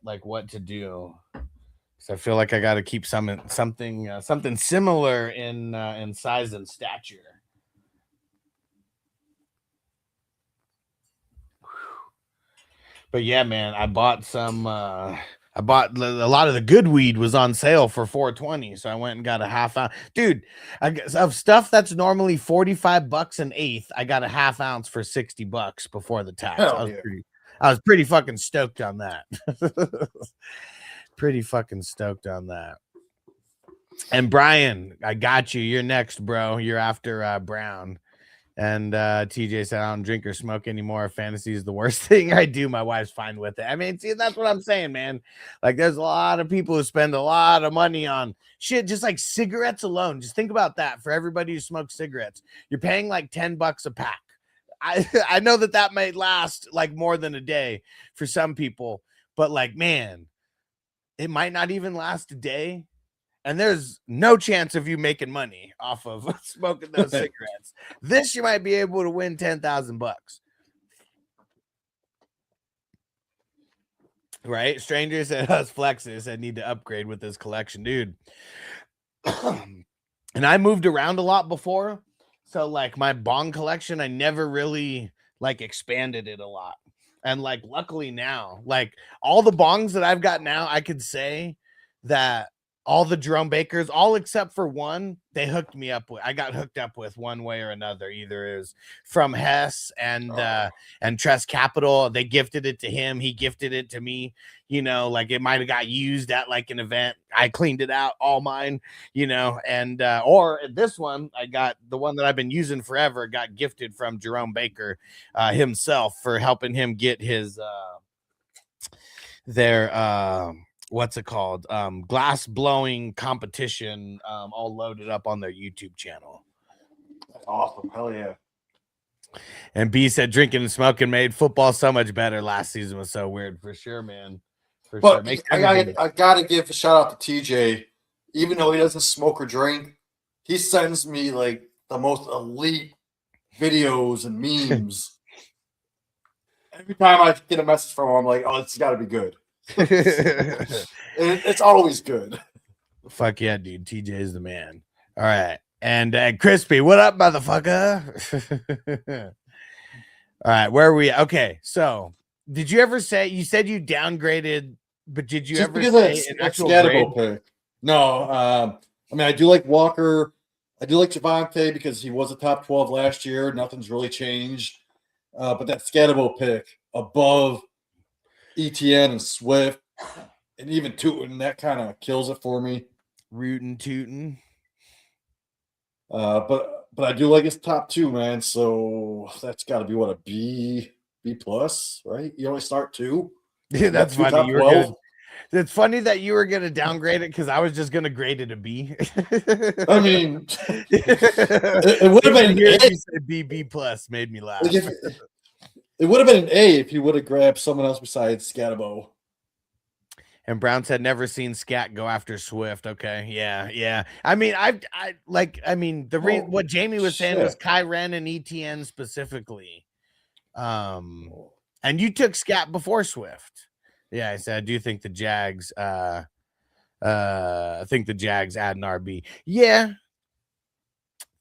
like what to do. So I feel like I got to keep something similar in size and stature. But yeah, man, I bought a lot of the good weed was on sale for $4.20, so I went and got a half ounce. Dude, of stuff that's normally $45 an eighth, I got a half ounce for $60 before the tax. I was pretty fucking stoked on that. Pretty fucking stoked on that. And Brian, I got you. You're next, bro. You're after Brown. And TJ said, I don't drink or smoke anymore. Fantasy is the worst thing I do. My wife's fine with it. I mean, see, that's what I'm saying, man. Like, there's a lot of people who spend a lot of money on shit, just like cigarettes alone. Just think about that. For everybody who smokes cigarettes, you're paying like $10 a pack. I know that might last like more than a day for some people, but like, man, it might not even last a day. And there's no chance of you making money off of smoking those cigarettes. This, you might be able to win $10,000. Right? Stranger said, us flexes, I need to upgrade with this collection, dude. And I moved around a lot before. So like my bong collection, I never really like expanded it a lot. And like, luckily now, like all the bongs that I've got now, I could say that all the Jerome Bakers, all except for one, they hooked me up with. I got hooked up with one way or another. Either it was from Hess and Trust Capital. They gifted it to him. He gifted it to me. You know, like it might have got used at like an event. I cleaned it out, all mine. You know, and or this one, I got the one that I've been using forever. Got gifted from Jerome Baker himself for helping him get his what's it called? Glass blowing competition, all loaded up on their YouTube channel. That's awesome. Hell yeah. And B said drinking and smoking made football so much better. Last season was so weird. For sure, man. For sure. I gotta give a shout out to TJ. Even though he doesn't smoke or drink, he sends me like the most elite videos and memes. Every time I get a message from him, I'm like, oh, it's gotta be good. It's always good. Fuck yeah, dude. TJ is the man. All right. And Crispy, what up, motherfucker? All right, where are we? Okay, so did you ever say, you said you downgraded, but did you ever say an actual grade? Pick? No, I mean, I do like Walker. I do like Javonte because he was a top 12 last year. Nothing's really changed. But that Scatabo pick above ETN and Swift and even Tootin, that kind of kills it for me. Rootin' tootin'. But I do like his top two, man. So that's got to be what, a B plus, right? You only start two. Yeah, that's funny. It's funny that you were gonna downgrade it because I was just gonna grade it a B. I mean, it would have been here. You said B plus made me laugh. Like it would have been an A if you would have grabbed someone else besides Scatabo. And Brown said never seen Scat go after Swift. Okay, yeah. I mean, what Jamie was saying was Kyren and ETN specifically. And you took Scat before Swift. Yeah, I said I do think the Jags. I think the Jags add an RB. Yeah,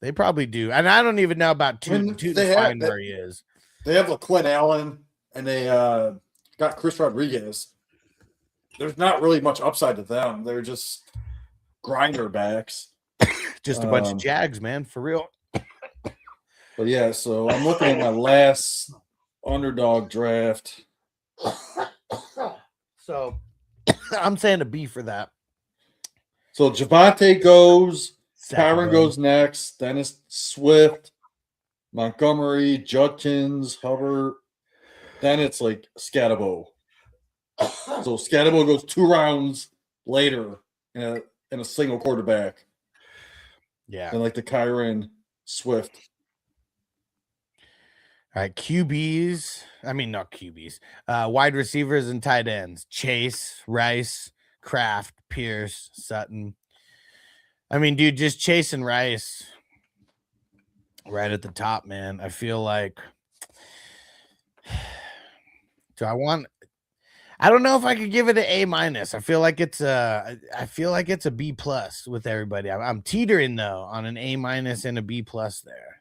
they probably do. And I don't even know about I mean, Tootin' they have Fine where he is. they have LaQuinn Allen and they got Chris Rodriguez. There's not really much upside to them. They're just grinder backs. Just a bunch of Jags, man, for real. But yeah, so I'm looking at my last underdog draft. So I'm saying a B for that. So Javante goes, Second Kyron one. goes next, Dennis Swift, Montgomery, Judkins, Hubbard. Then it's like Scatabo. So Scatabo goes 2 rounds later in a single quarterback. Yeah. And like the Kyron Swift. All right, QBs. I mean, not QBs. Wide receivers and tight ends. Chase, Rice, Kraft, Pierce, Sutton. I mean, dude, just Chase and Rice right at the top, man. I feel like I don't know if I could give it an A minus. I feel like it's a B plus with everybody. I'm teetering though on an A minus and a B plus there.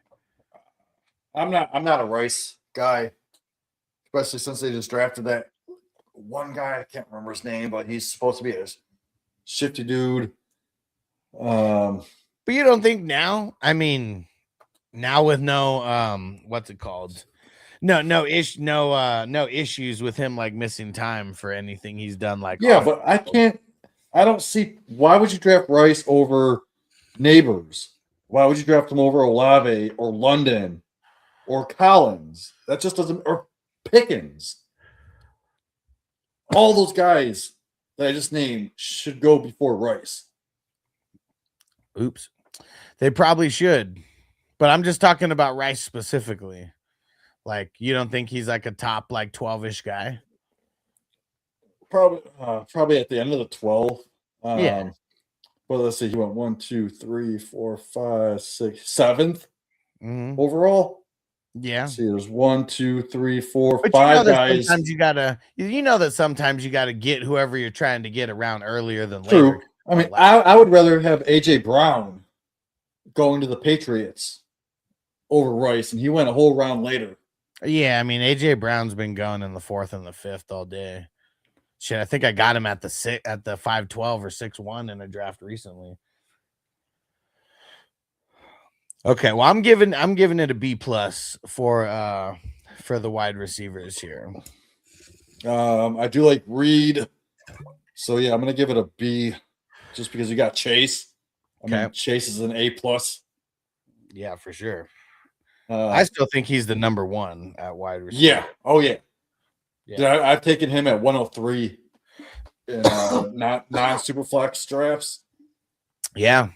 I'm not a Rice guy, especially since they just drafted that one guy. I can't remember his name, but he's supposed to be a shifty dude. But you don't think now? I mean, now with no what's it called? No issues with him like missing time for anything he's done. Like Yeah, but I don't see why would you draft Rice over Neighbors? Why would you draft him over Olave or London or Collins? That just doesn't, or Pickens. All those guys that I just named should go before Rice. Oops. They probably should. But I'm just talking about Rice specifically. Like, you don't think he's like a top like 12-ish guy? Probably at the end of the 12. Yeah. Well, let's see. He went 1, 2, 3, 4, 5, 6, 7th Mhm. overall. Yeah. Let's see, there's 1, 2, 3, 4, But 5 that guys. sometimes you gotta get whoever you're trying to get around earlier than True. later. I mean, I would rather have AJ Brown going to the Patriots over Rice, and he went a whole round later. Yeah, I mean AJ Brown's been going in the 4th and the 5th all day. Shit, I think I got him at the 512 or 6-1 in a draft recently. Okay, well I'm giving it a B plus for the wide receivers here. I do like Reed, so yeah, I'm gonna give it a B, just because you got Chase. I mean, Chase is an A plus. Yeah, for sure. I still think he's the number 1 at wide receiver. Yeah. Oh yeah. Yeah. Dude, I've taken him at 103 in non super flex drafts. Yeah.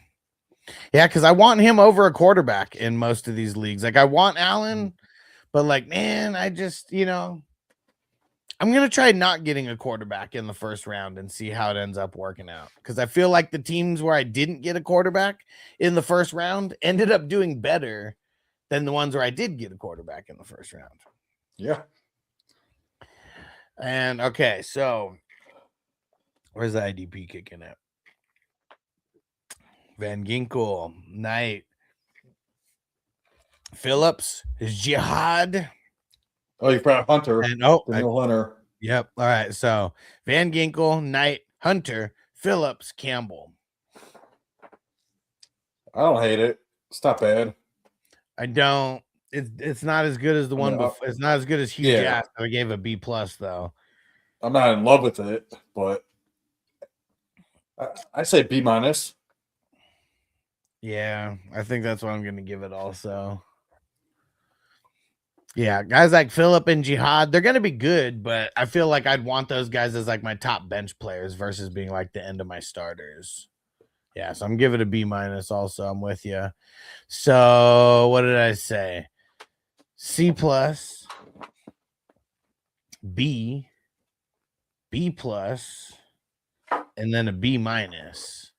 Yeah, because I want him over a quarterback in most of these leagues. Like I want Allen, but like, man, I just, I'm gonna try not getting a quarterback in the first round and see how it ends up working out. Because I feel like the teams where I didn't get a quarterback in the first round ended up doing better than the ones where I did get a quarterback in the first round. Yeah. And okay, so where's the IDP kicking at? Van Ginkel, Knight, Phillips, is Jihad. Oh, you forgot Hunter. And Hunter. Yep. All right. So Van Ginkel, Knight, Hunter, Phillips, Campbell. I don't hate it. It's not bad. I don't. It's not as good as the one before. It's not as good as Hugh Jackson. I gave a B plus though. I'm not in love with it, but I say B minus. Yeah, I think that's what I'm going to give it also. Yeah, guys like Phillip and Jihad, they're going to be good, but I feel like I'd want those guys as like my top bench players versus being like the end of my starters. Yeah, so I'm giving it a B minus also. I'm with you. So what did I say? C plus, B plus, and then a B minus.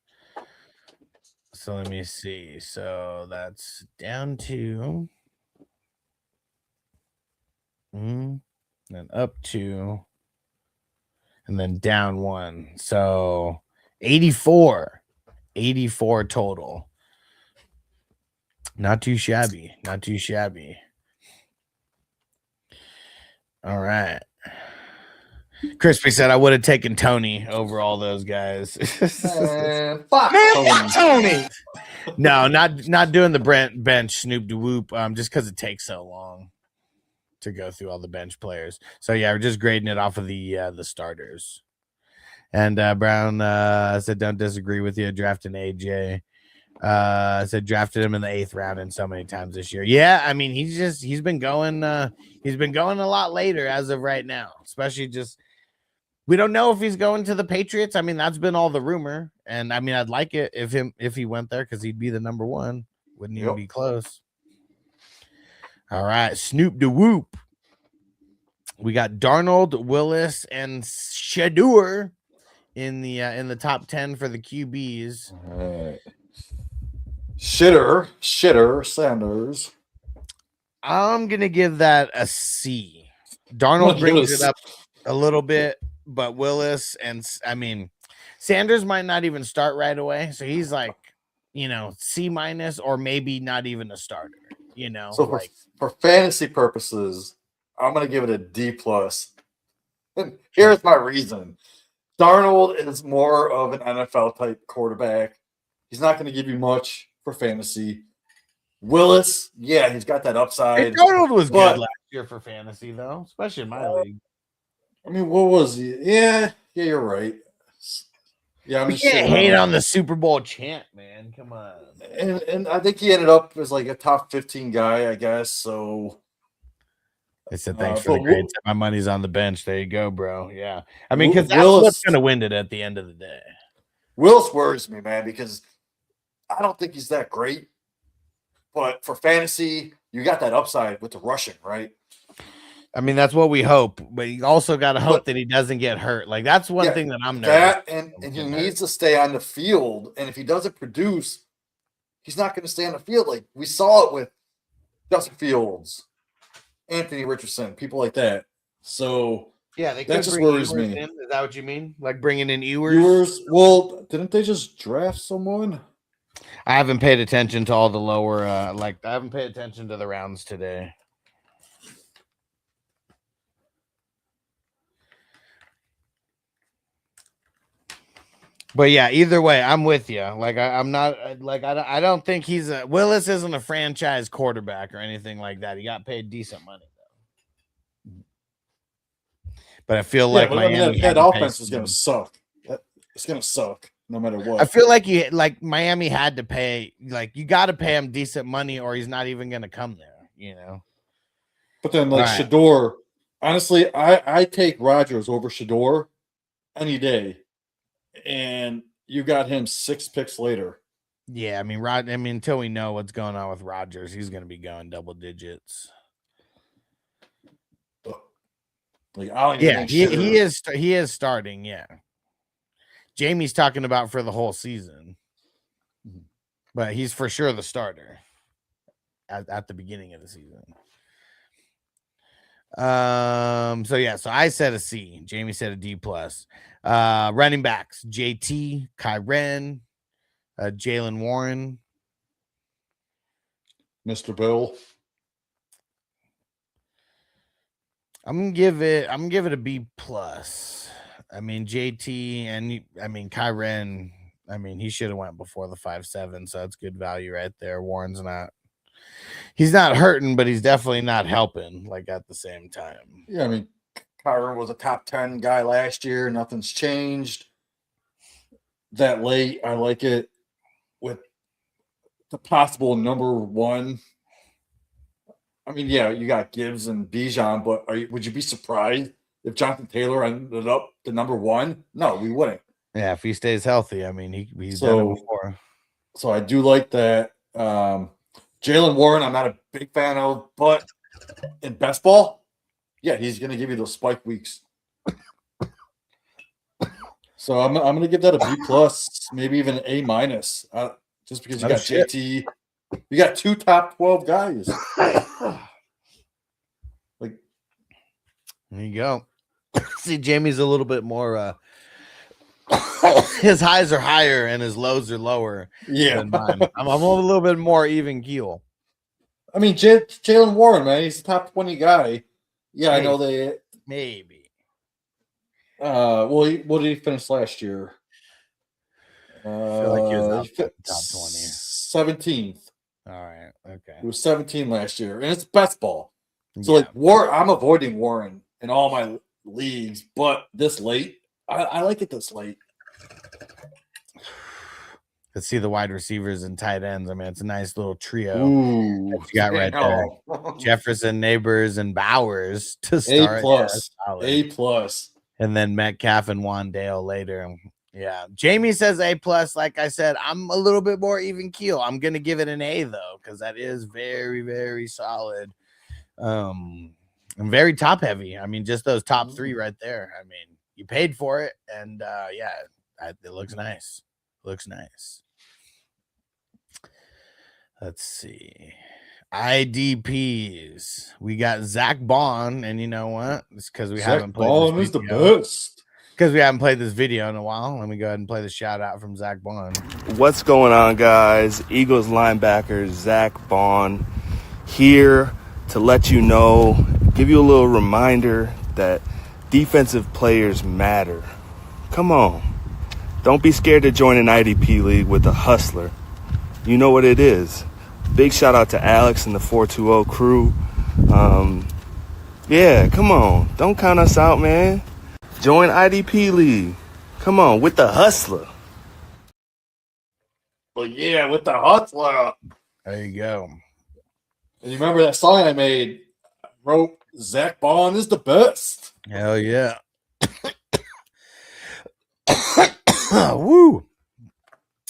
So let me see. So that's down to then up 2, and then down 1. So 84 total. Not too shabby. Not too shabby. All right. Crispy said I would have taken Tony over all those guys. Man, fuck Man, Tony. fuck Tony. No, not doing the bench Snoop de Whoop. Just because it takes so long to go through all the bench players. So yeah, we're just grading it off of the starters. And Brown said, "Don't disagree with you. Drafting AJ." Said drafted him in the 8th round and so many times this year. Yeah, I mean he's been going a lot later as of right now, especially just. We don't know if he's going to the Patriots. I mean, that's been all the rumor. And I mean, I'd like it if he went there because he'd be the number 1. Wouldn't even be close. All right. Snoop de Whoop. We got Darnold, Willis, and Shadur in the top 10 for the QBs. All right. Shitter, Sanders. I'm gonna give that a C. Darnold brings it up a little bit. But Willis and I mean, Sanders might not even start right away. So he's like, C- or maybe not even a starter, So for fantasy purposes, I'm going to give it a D+. And here's my reason. Darnold is more of an NFL type quarterback. He's not going to give you much for fantasy. Willis, yeah, he's got that upside. Darnold was good last year for fantasy, though, especially in my league. I mean, what was he? Yeah, you're right. Yeah, we can't hate on the Super Bowl champ, man. Come on. And I think he ended up as like a top 15 guy, I guess. So I said thanks for the grades. My money's on the bench. There you go, bro. Yeah, I mean, because that's what's going to win it at the end of the day. Willis worries me, man, because I don't think he's that great. But for fantasy, you got that upside with the rushing, right? I mean, that's what we hope, but you also got to hope that he doesn't get hurt. Like, that's one thing that I'm nervous. And he needs to stay on the field. And if he doesn't produce, he's not going to stay on the field. Like, we saw it with Justin Fields, Anthony Richardson, people like that. So, yeah, that just worries me. Is that what you mean? Like bringing in Ewers? Ewers? Well, didn't they just draft someone? I haven't paid attention to all the lower, I haven't paid attention to the rounds today. But yeah, either way, I'm with you. Like I'm not I don't think Willis isn't a franchise quarterback or anything like that. He got paid decent money though. But I feel like Miami that offense is going to suck. It's going to suck no matter what. I feel like Miami had to pay. Like you got to pay him decent money, or he's not even going to come there. But then Shador, honestly, I take Rodgers over Shador any day. And you got him 6 picks later. Yeah, I mean, until we know what's going on with Rodgers, he's going to be going double digits. He is starting. Yeah, Jamie's talking about for the whole season, but he's for sure the starter at the beginning of the season. So I said a C. Jamie said a D+. Running backs: JT, Kyren, Jalen Warren, Mr. Bill. I'm gonna give it a B+. I mean, JT and Kyren. I mean, he should have went before the 5.7, so that's good value right there. Warren's not. He's not hurting, but he's definitely not helping. Like at the same time. Yeah, I mean, Kyren was a top 10 guy last year. Nothing's changed. That late, I like it with the possible number 1. I mean, yeah, you got Gibbs and Bijan, but would you be surprised if Jonathan Taylor ended up the number 1? No, we wouldn't. Yeah, if he stays healthy, I mean, he's done it before. So I do like that. Jalen Warren, I'm not a big fan of, but in best ball, yeah, he's going to give you those spike weeks. So I'm going to give that a B+, maybe even an A-, just because you got JT. You got 2 top 12 guys. Like, There you go. See, Jamie's a little bit more. His highs are higher and his lows are lower Yeah. than mine. I'm a little bit more even keel. I mean, Jalen Warren, man, he's a top 20 guy. Yeah, I know they. Maybe. Well, what did he finish last year? I feel like he was outside the top 17th. All right. Okay. He was 17 last year, and it's best ball. So Yeah. like Warren, I'm avoiding Warren in all my leagues, but this late, I like it this late. Let's see the wide receivers and tight ends. I mean, it's a nice little trio Ooh, that you got right there. Jefferson, Neighbors, and Bowers to start. A plus. And then Metcalf and Wandale later. Yeah. Jamie says A plus. Like I said, I'm a little bit more even keel. I'm gonna give it an A though, because that is very, very solid. And very top heavy. I mean, just those top three right there. I mean, you paid for it, and it looks nice. Looks nice. Let's see. IDPs. We got Zach Bond, and you know what? It's because we haven't played. Bond is the best. Because we haven't played this video in a while. Let me go ahead and play the shout out from Zach Bond. What's going on, guys? Eagles linebacker Zach Bond here to let you know, give you a little reminder that defensive players matter. Come on. Don't be scared to join an IDP league with a hustler. You know what it is. Big shout out to Alex and the 420 crew. Yeah, come on. Don't count us out, man. Join IDP league. Come on, with the hustler. Well, yeah, with the hustler. There you go. And you remember that song I made? I wrote Zach Bond is the best. Hell yeah. Woo.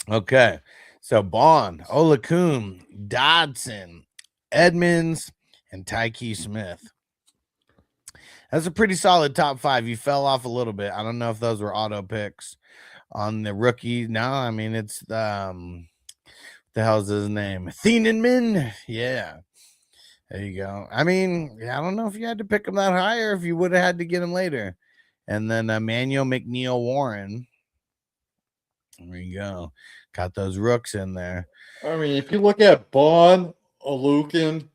Okay. So Bond, Olakun, Dodson, Edmonds, and Tyke Smith. That's a pretty solid top five. You fell off a little bit. I don't know if those were auto picks on the rookie. No, I mean it's the hell's his name? Thienenman. Yeah. There you go. I mean, I don't know if you had to pick him that high or if you would have had to get him later. And then Emmanuel McNeil Warren. There you go. Got those rooks in there. I mean, if you look at Bond, Olukin,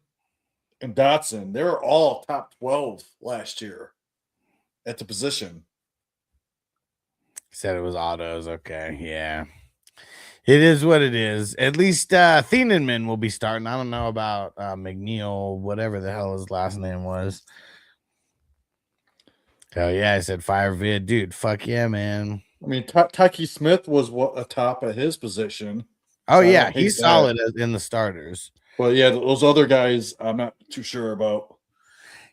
and Dotson, they were all top 12 last year at the position. Said it was autos. Okay. Yeah. It is what it is. At least Thienenman will be starting. I don't know about McNeil, whatever the hell his last name was. Oh, yeah. I said fire vid. Dude, fuck yeah, man. I mean, Tyke Smith was a top at his position. Oh, So yeah. He's solid in the starters. But yeah, those other guys, I'm not too sure about.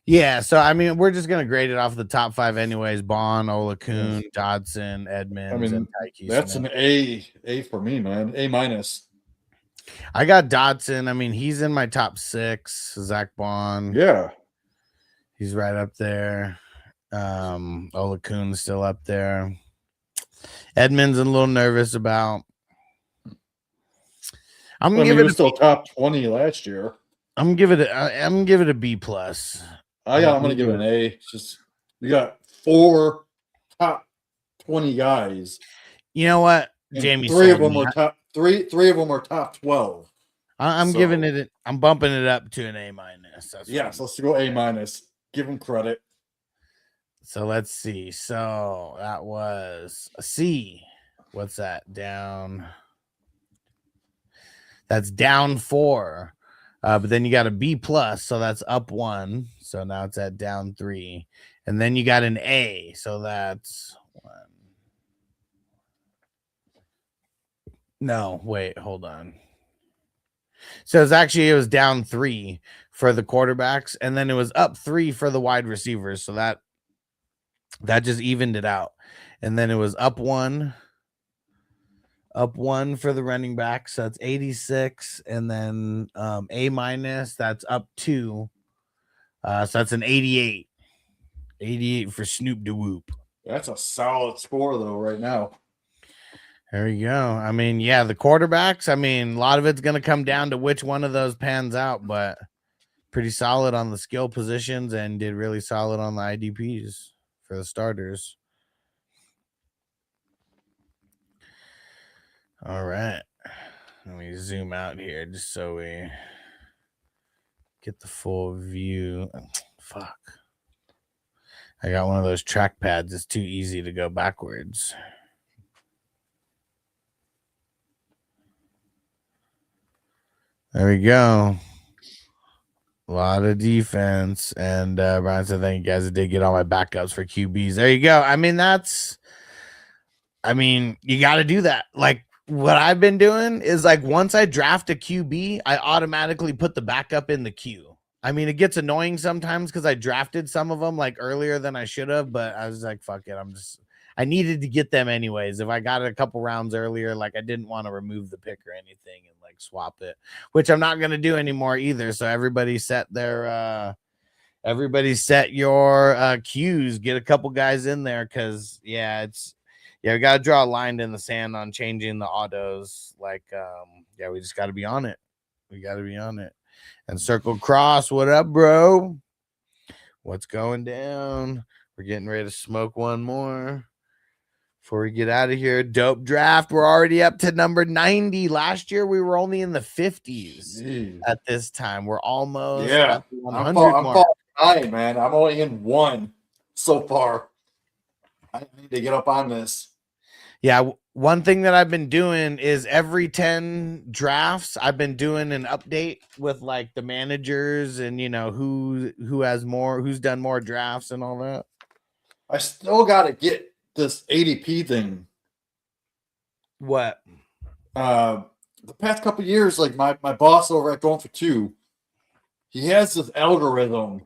Yeah, so I mean, we're just gonna grade it off the top five, anyways. Bond, Olakun, Dodson, Edmonds, and Tyke. That's Smith. an A for me, man. A minus. I got Dodson. I mean, he's in my top 6. Zach Bond, Yeah, he's right up there. Olakun's still up there. Edmonds, I'm a little nervous about. I'm gonna give it still top 20 last year. I'm gonna give it a B plus. I'm gonna give it an A. It's just you got 4 top 20 guys. You know what, Jamie? 3 of them were top 3 of them were top 12. I'm giving it. I'm bumping it up to an A minus. Yes, let's go A minus. Give them credit. So let's see. So that was a C. What's that? Down. That's down 4. But then you got a B plus, so that's up 1. So now it's at down 3. And then you got an A, so that's 1. No, wait, hold on. So it was down 3 for the quarterbacks, and then it was up 3 for the wide receivers. So that just evened it out. And then it was up 1 for the running back, so that's 86, and then A minus, that's up 2, so that's an 88 for Snoop DeWhoop. That's a solid score though right now. There you go. I mean, yeah, the quarterbacks, I mean, a lot of it's going to come down to which one of those pans out, but pretty solid on the skill positions and did really solid on the IDPs for the starters. All right. Let me zoom out here just so we get the full view. Fuck. I got one of those track pads. It's too easy to go backwards. There we go. A lot of defense. And Brian said, thank you guys. I did get all my backups for QBs. There you go. I mean, you got to do that. Like, what I've been doing is like once I draft a QB, I automatically put the backup in the queue. I mean, it gets annoying sometimes because I drafted some of them like earlier than I should have, but I was like, fuck it. I needed to get them anyways. If I got it a couple rounds earlier, like I didn't want to remove the pick or anything and like swap it, which I'm not going to do anymore either. So everybody set your queues, get a couple guys in there. Cause we got to draw a line in the sand on changing the autos. Like, we just got to be on it. We got to be on it. And Circle Cross, what up, bro? What's going down? We're getting ready to smoke one more before we get out of here. Dope draft. We're already up to number 90. Last year, we were only in the 50s at this time. We're almost at the 100 mark. I'm man. I'm only in one so far. I need to get up on this. Yeah, one thing that I've been doing is every 10 drafts, I've been doing an update with like the managers and who has more, who's done more drafts and all that. I still got to get this ADP thing. What? The past couple of years, like my boss over at Going for Two, he has this algorithm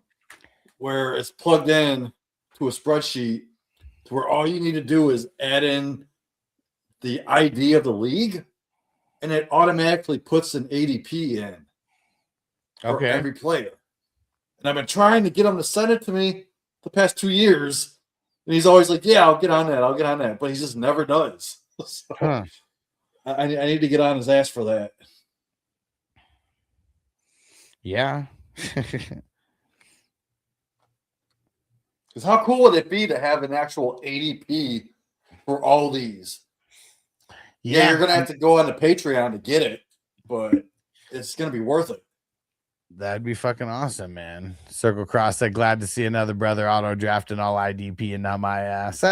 where it's plugged in to a spreadsheet to where all you need to do is add in the ID of the league, and it automatically puts an ADP in for every player. And I've been trying to get him to send it to me the past 2 years, and he's always like, "Yeah, I'll get on that," but he just never does. So I need to get on his ass for that. Yeah. Because how cool would it be to have an actual ADP for all these? Yeah, you're going to have to go on the Patreon to get it, but it's going to be worth it. That'd be fucking awesome, man. Circle Cross said, glad to see another brother auto drafting all IDP and not my ass.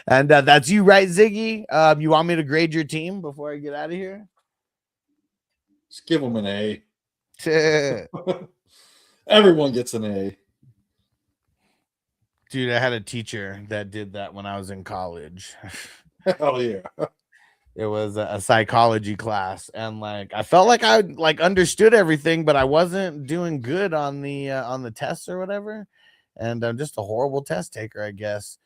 And that's you, right, Ziggy? You want me to grade your team before I get out of here? Just give them an A. Everyone gets an A. Dude, I had a teacher that did that when I was in college. Hell yeah. It was a psychology class, and like I felt like I like understood everything, but I wasn't doing good on the tests or whatever. And I'm just a horrible test taker, I guess.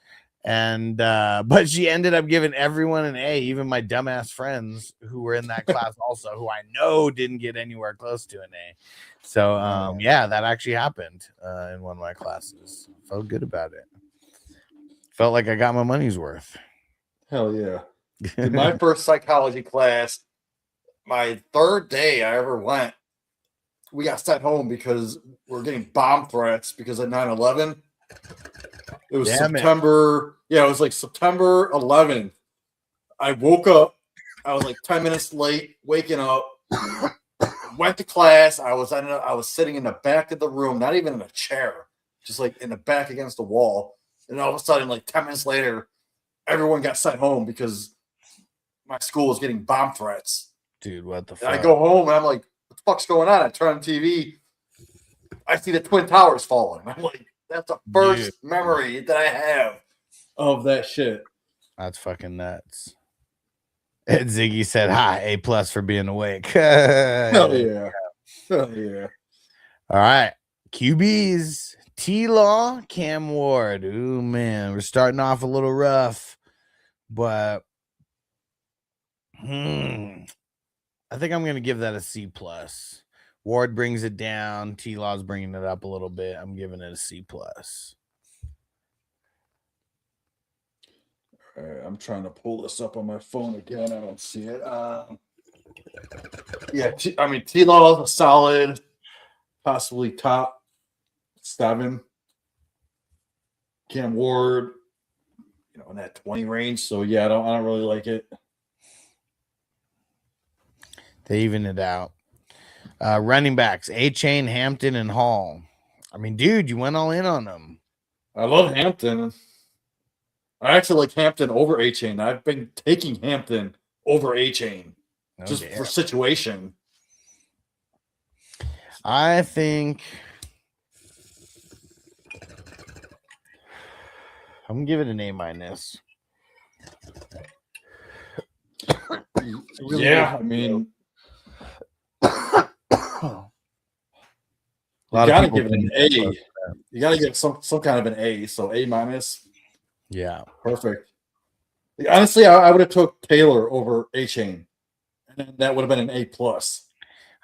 And but she ended up giving everyone an A, even my dumbass friends who were in that class also, who I know didn't get anywhere close to an A. So yeah, that actually happened in one of my classes. Felt good about it. Felt like I got my money's worth. Hell yeah. In my first psychology class, my third day I ever went, we got sent home because we're getting bomb threats because of 9/11. It was September. Yeah, it was like September 11th. I woke up. I was like 10 minutes late waking up. Went to class. I was sitting in the back of the room, not even in a chair, just like in the back against the wall. And all of a sudden, like 10 minutes later, everyone got sent home because my school was getting bomb threats. Dude, what the fuck? And I go home and I'm like, what the fuck's going on? I turn on TV. I see the Twin Towers falling. I'm like, that's the first memory that I have of that shit. That's fucking nuts. And Ziggy said, hi, A+ for being awake. Hell yeah. Hell yeah. All right. QBs. T-Law, Cam Ward. Ooh, man. We're starting off a little rough. But I think I'm going to give that a C+. Ward brings it down. T-Law's bringing it up a little bit. I'm giving it a C+. All right, I'm trying to pull this up on my phone again. I don't see it. Yeah, I mean, T-Law, solid, possibly top 7. Cam Ward, in that 20 range. So yeah, I don't really like it. They even it out. Running backs: A-Chain, Hampton, and Hall. I mean, dude, you went all in on them. I love Hampton. I actually like Hampton over A-Chain. I've been taking Hampton over A-Chain just for situation. I think I'm gonna give it an A-. Yeah, I mean, A lot you of gotta people give it an think A. You gotta give some kind of an A. So A-. Yeah. Perfect. Honestly, I would have took Taylor over A-Chain, and then that would have been an A+.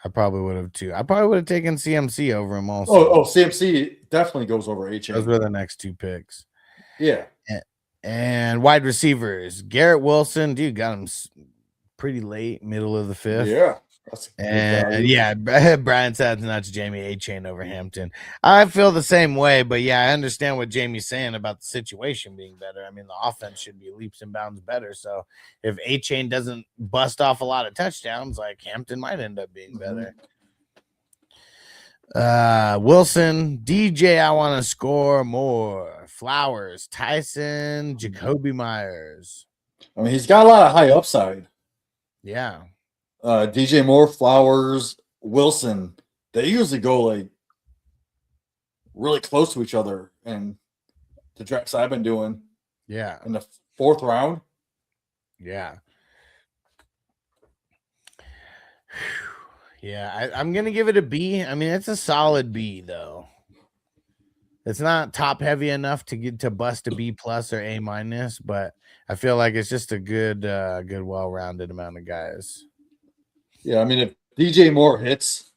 I probably would have too. I probably would have taken CMC over him also. Oh, CMC definitely goes over A-Chain. Those were the next 2 picks. Yeah. And wide receivers, Garrett Wilson, dude, got him pretty late, middle of the 5th. Yeah. And yeah, Brian said that's Jamie A-Chain over Hampton. I feel the same way, but yeah, I understand what Jamie's saying about the situation being better. I mean, the offense should be leaps and bounds better. So if A-Chain doesn't bust off a lot of touchdowns, like Hampton might end up being better. Wilson, DJ, I want to score more. Flowers, Tyson, Jacoby Myers. I mean, he's got a lot of high upside. Yeah. DJ Moore, Flowers, Wilson, they usually go like really close to each other. And the drafts I've been doing, yeah, in the 4th round, yeah, yeah. I'm gonna give it a B. I mean, it's a solid B though. It's not top heavy enough to get to bust a B+ or A-, but I feel like it's just a good, well-rounded amount of guys. Yeah, I mean, if DJ Moore hits,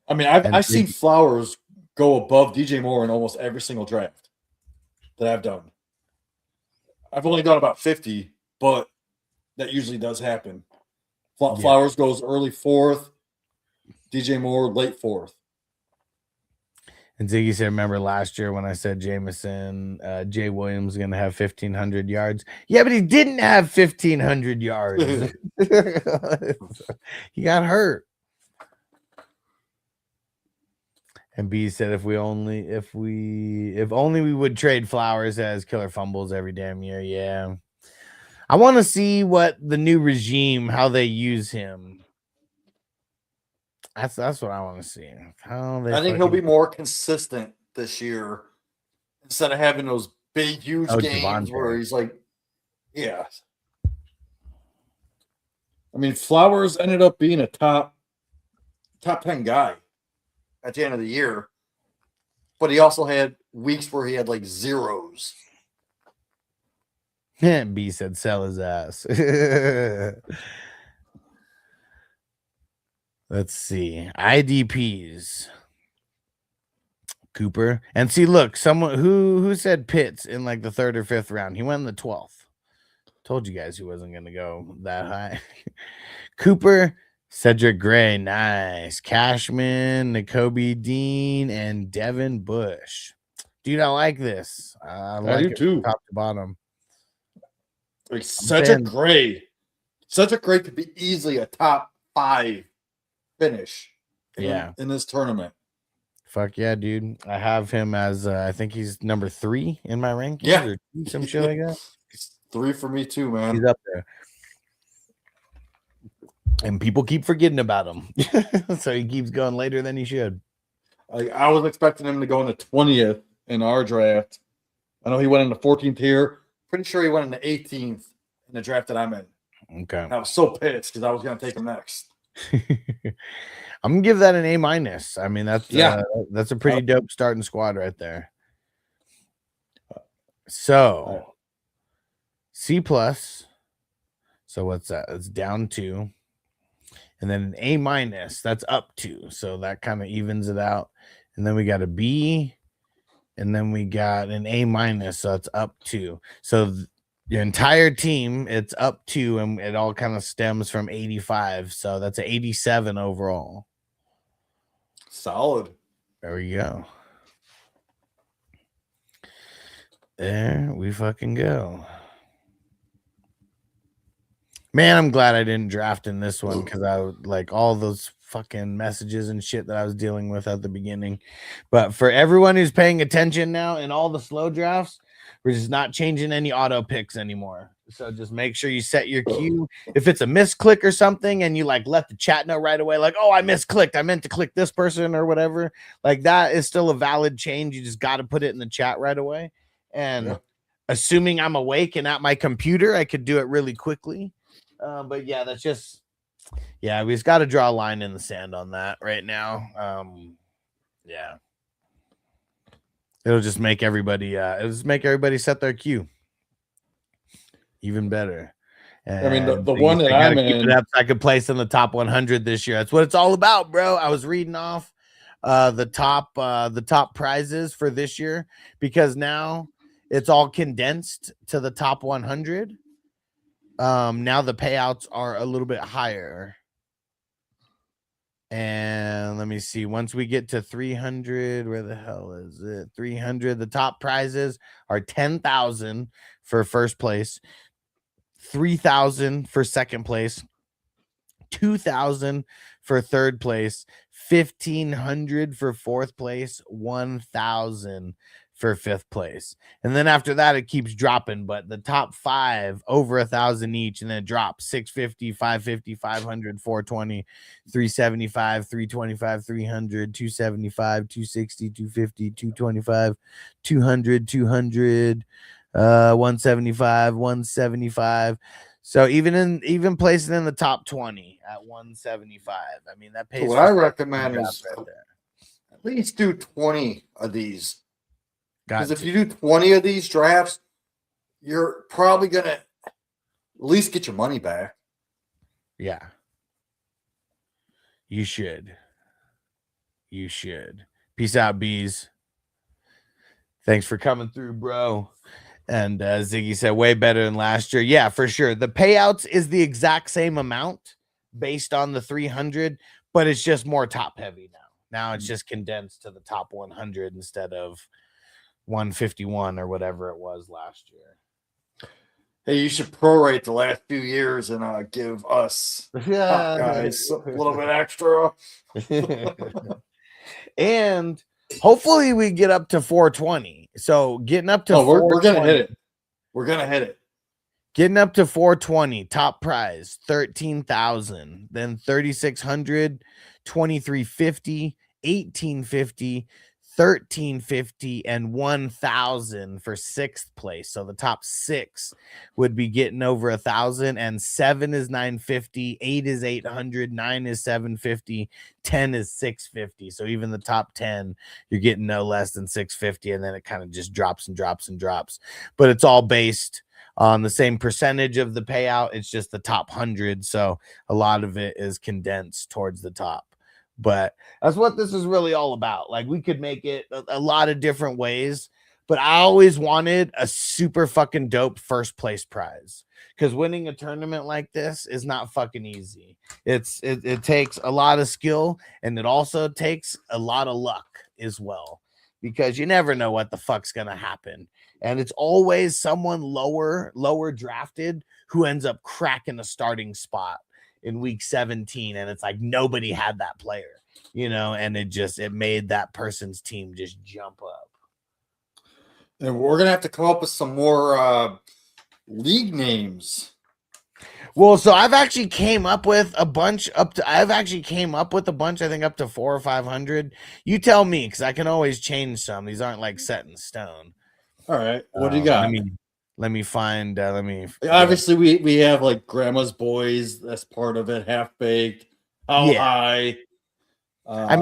I mean, I've seen Flowers go above DJ Moore in almost every single draft that I've done. I've only done about 50, but that usually does happen. Flowers goes early 4th, DJ Moore late 4th. And Ziggy said, remember last year when I said Jameson, Jay Williams going to have 1,500 yards? Yeah, but he didn't have 1,500 yards. He got hurt. And B said, if only we would trade Flowers as killer fumbles every damn year. Yeah. I want to see what the new regime, how they use him. That's what I want to see. I think he'll be more consistent this year instead of having those big, huge games where he's like, yeah. I mean, Flowers ended up being a top 10 guy at the end of the year, but he also had weeks where he had like zeros. B said, sell his ass. Let's see. IDPs. Cooper. And see, look, someone who said Pitts in like the 3rd or 5th round. He went in the 12th. Told you guys he wasn't going to go that high. Cooper, Cedric Gray, nice. Cashman, Nakobe Dean, and Devin Bush. Dude, I like this. I like do too. Top to bottom. Like Cedric Gray could be easily a top 5 finish in this tournament. Fuck yeah, dude. I have him as I think he's number 3 in my rankings. Yeah. Or some shit like that. He's 3 for me too, man. He's up there. And people keep forgetting about him. So he keeps going later than he should. I was expecting him to go in the 20th in our draft. I know he went in the 14th here. Pretty sure he went in the 18th in the draft that I'm in. Okay. And I was so pissed because I was going to take him next. I'm gonna give that an A-. I mean, that's a pretty dope starting squad right there. So C+. So what's that? It's down 2. And then an A-, that's up 2. So that kind of evens it out. And then we got a B. And then we got an A-, so it's up 2. So Your entire team, it's up to, and it all kind of stems from 85. So that's an 87 overall. Solid. There we go. There we fucking go. Man, I'm glad I didn't draft in this one because I would like all those fucking messages and shit that I was dealing with at the beginning. But for everyone who's paying attention now in all the slow drafts, we're just not changing any auto picks anymore. So just make sure you set your queue. If it's a misclick or something and you like let the chat know right away, like, oh, I misclicked. I meant to click this person or whatever. Like that is still a valid change. You just got to put it in the chat right away. And assuming I'm awake and at my computer, I could do it really quickly. But yeah, that's just, yeah, we just got to draw a line in the sand on that right now. Yeah. It'll just make everybody set their queue even better. And I mean, the one that I'm in, I could place in the top 100 this year. That's what it's all about, bro. I was reading off the top prizes for this year because now it's all condensed to the top 100. Now the payouts are a little bit higher. And let me see. Once we get to 300, where the hell is it? 300. The top prizes are 10,000 for first place, 3,000 for second place, 2,000 for third place, 1,500 for fourth place, 1,000 for fifth place. And then after that, it keeps dropping, but the top 5 over 1,000 each, and then it drops 650, 550, 500, 420, 375, 325, 300, 275, 260, 250, 225, 200, 200, 175, 175. So even placing in the top 20 at 175. I mean, that pays. So what I recommend is at least do 20 of these. Because if you do 20 of these drafts, you're probably going to at least get your money back. Yeah. You should. You should. Peace out, bees. Thanks for coming through, bro. And Ziggy said, way better than last year. Yeah, for sure. The payouts is the exact same amount based on the 300, but it's just more top heavy now. Now it's just condensed to the top 100 instead of 151 or whatever it was last year. Hey, you should prorate the last few years and give us guys a little bit extra. And hopefully we get up to 420. So getting up to we're gonna hit it. We're gonna hit it. Getting up to 420, top prize 13,000, then 3,600, 2,350, 1,850, 1,350, and 1,000 for sixth place. So the top 6 would be getting over 1,000, and 7 is 950, 8 is 800, 9 is 750, 10 is 650. So even the top 10, you're getting no less than 650, and then it kind of just drops and drops and drops. But it's all based on the same percentage of the payout. It's just the top 100. So a lot of it is condensed towards the top. But that's what this is really all about. Like, we could make it a lot of different ways, but I always wanted a super fucking dope first place prize, because winning a tournament like this is not fucking easy. It takes a lot of skill, and it also takes a lot of luck as well, because you never know what the fuck's gonna happen. And it's always someone lower drafted who ends up cracking a starting spot in week 17, and it's like nobody had that player, and it made that person's team just jump up. And we're gonna have to come up with some more league names. Well, so I've actually came up with a bunch I think up to 400 or 500. You tell me, because I can always change some. These aren't like set in stone. All right, what do you got? Let me find. Obviously, we have like Grandma's Boys. That's part of it. Half Baked. How High.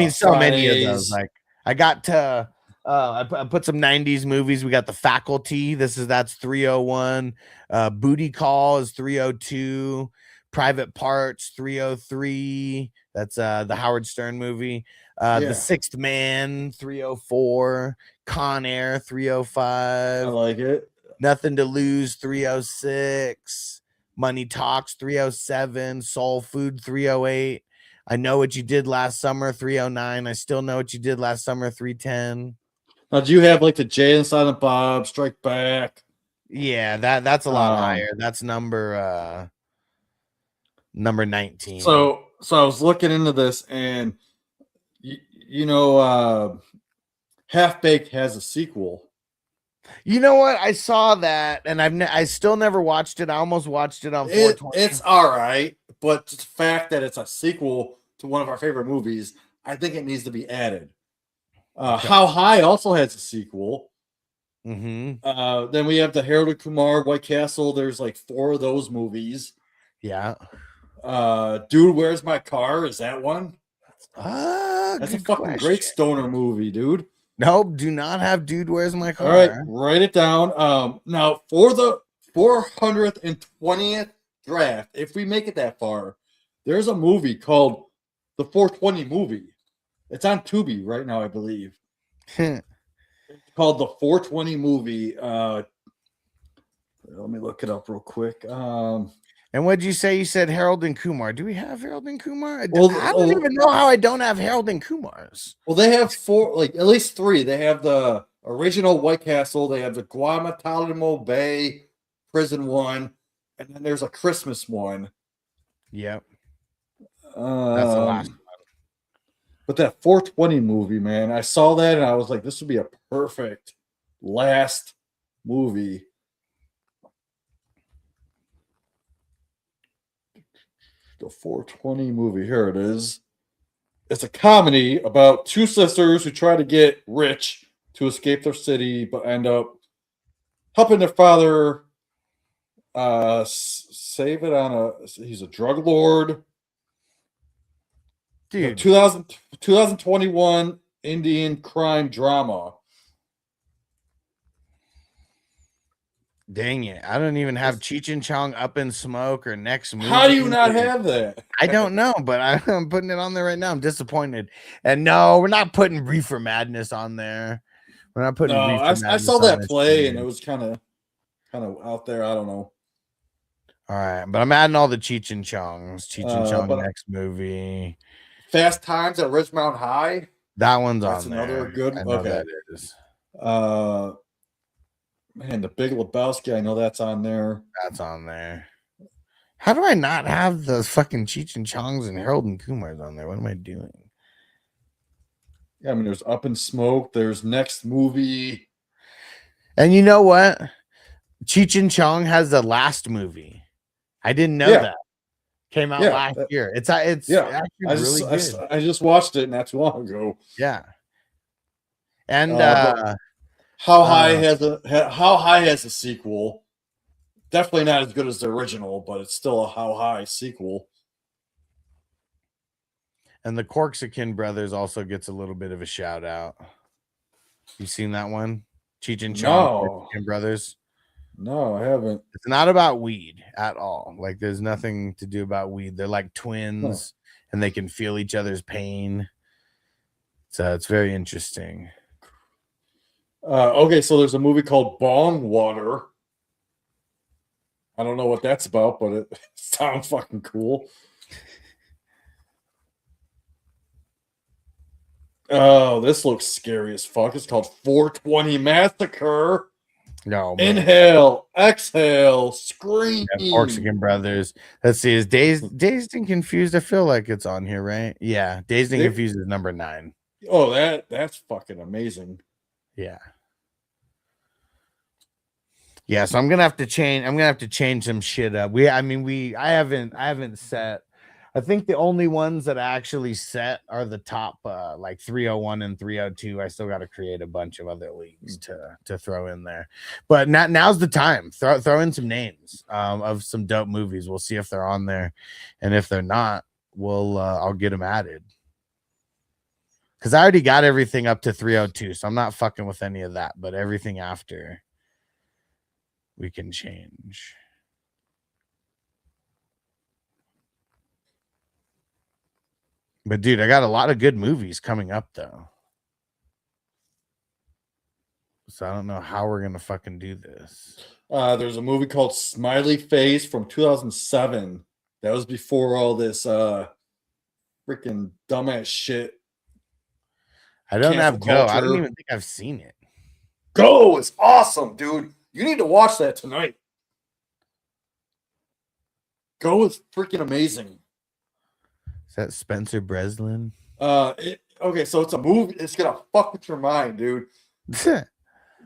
So many of those. Like, I got to. I put some 90s movies. We got The Faculty. That's 301. Booty Call is 302. Private Parts 303. That's the Howard Stern movie. The Sixth Man 304. Con Air 305. I like it. Nothing to Lose 306. Money Talks 307. Soul Food 308. I Know What You Did Last Summer 309. I Still Know What You Did Last Summer 310. Now, do you have like the Jay and Silent Bob Strike Back? Yeah, that's a lot higher. That's number 19. So I was looking into this, and Half Baked has a sequel. You know what? I saw that, and I still never watched it. I almost watched it on 420. It's all right, but the fact that it's a sequel to one of our favorite movies, I think it needs to be added. Okay. How High also has a sequel. Mm-hmm. Then we have the Harold and Kumar White Castle. There's like 4 of those movies. Yeah. Dude, Where's My Car? Is that one? That's a Good fucking question. great stoner movie, dude. Nope, do not have Dude, Where's My Car? All right, write it down. Now for the 420th draft, if we make it that far, there's a movie called The 420 Movie. It's on Tubi right now, I believe. It's called The 420 Movie. Let me look it up real quick. And what'd you say? You said Harold and Kumar. Do we have Harold and Kumar? I Well, don't even know how I don't have Harold and Kumars. Well, they have 4, like at least 3. They have the original White Castle. They have the Guantanamo Bay prison one, and then there's a Christmas one. Yep. That's the last one. But that 420 movie, man, I saw that and I was like, this would be a perfect last movie. The 420 movie. Here it is. It's a comedy about 2 sisters who try to get rich to escape their city, but end up helping their father save it on he's a drug lord. Dude. 2021 Indian crime drama. Dang it. I don't even have Cheech and Chong Up in Smoke or Next Movie. How do you not have that? I don't know, but I'm putting it on there right now. I'm disappointed. And no, we're not putting Reefer Madness on there. We're not putting No, Reefer I Madness saw on that this play thing. and it was kind of out there. I don't know. All right, but I'm adding all the Cheech and Chongs. Cheech and Chong but- Next Movie. Fast Times at Ridgemont High. That one's That's on there. another good. I know Okay. that is. Man, The Big Lebowski. I know that's on there. That's on there. How do I not have the fucking Cheech and Chongs and Harold and Kumars on there? What am I doing? Yeah, I mean, there's Up in Smoke. There's Next Movie. And you know what? Cheech and Chong has the last movie. I didn't know that. Came out last year. It's actually really good. I just watched it not too long ago. Yeah. And How High has a sequel. Definitely not as good as the original, but it's still a How High sequel. And the Corksican Brothers also gets a little bit of a shout out. You seen that one? Cheech and Chong, Corksican Brothers. No, I haven't. It's not about weed at all. Like, there's nothing to do about weed. They're like twins, and they can feel each other's pain. So it's very interesting. Okay, so there's a movie called Bong Water. I don't know what that's about, but it sounds fucking cool. Oh, this looks scary as fuck. It's called 420 Massacre. No, man. Inhale, exhale, scream. Yeah, Corksican Brothers. Let's see. Is Dazed and Confused? I feel like it's on here, right? Yeah. Dazed and Confused is number 9. Oh, that's fucking amazing. Yeah. Yeah, so I'm gonna have to change some shit up. I haven't set. I think the only ones that I actually set are the top like 301 and 302. I still got to create a bunch of other leagues to throw in there. But now's the time. Throw in some names of some dope movies. We'll see if they're on there. And if they're not, I'll get them added. Cuz I already got everything up to 302, so I'm not fucking with any of that, but everything after we can change. But dude, I got a lot of good movies coming up though. So I don't know how we're gonna fucking do this. There's a movie called Smiley Face from 2007. That was before all this freaking dumbass shit. I don't Cancel have Go. I don't culture. even think I've seen it. Go is awesome, dude. You need to watch that tonight. Go is freaking amazing. Is that Spencer Breslin? Okay, so it's a movie. It's gonna fuck with your mind, dude.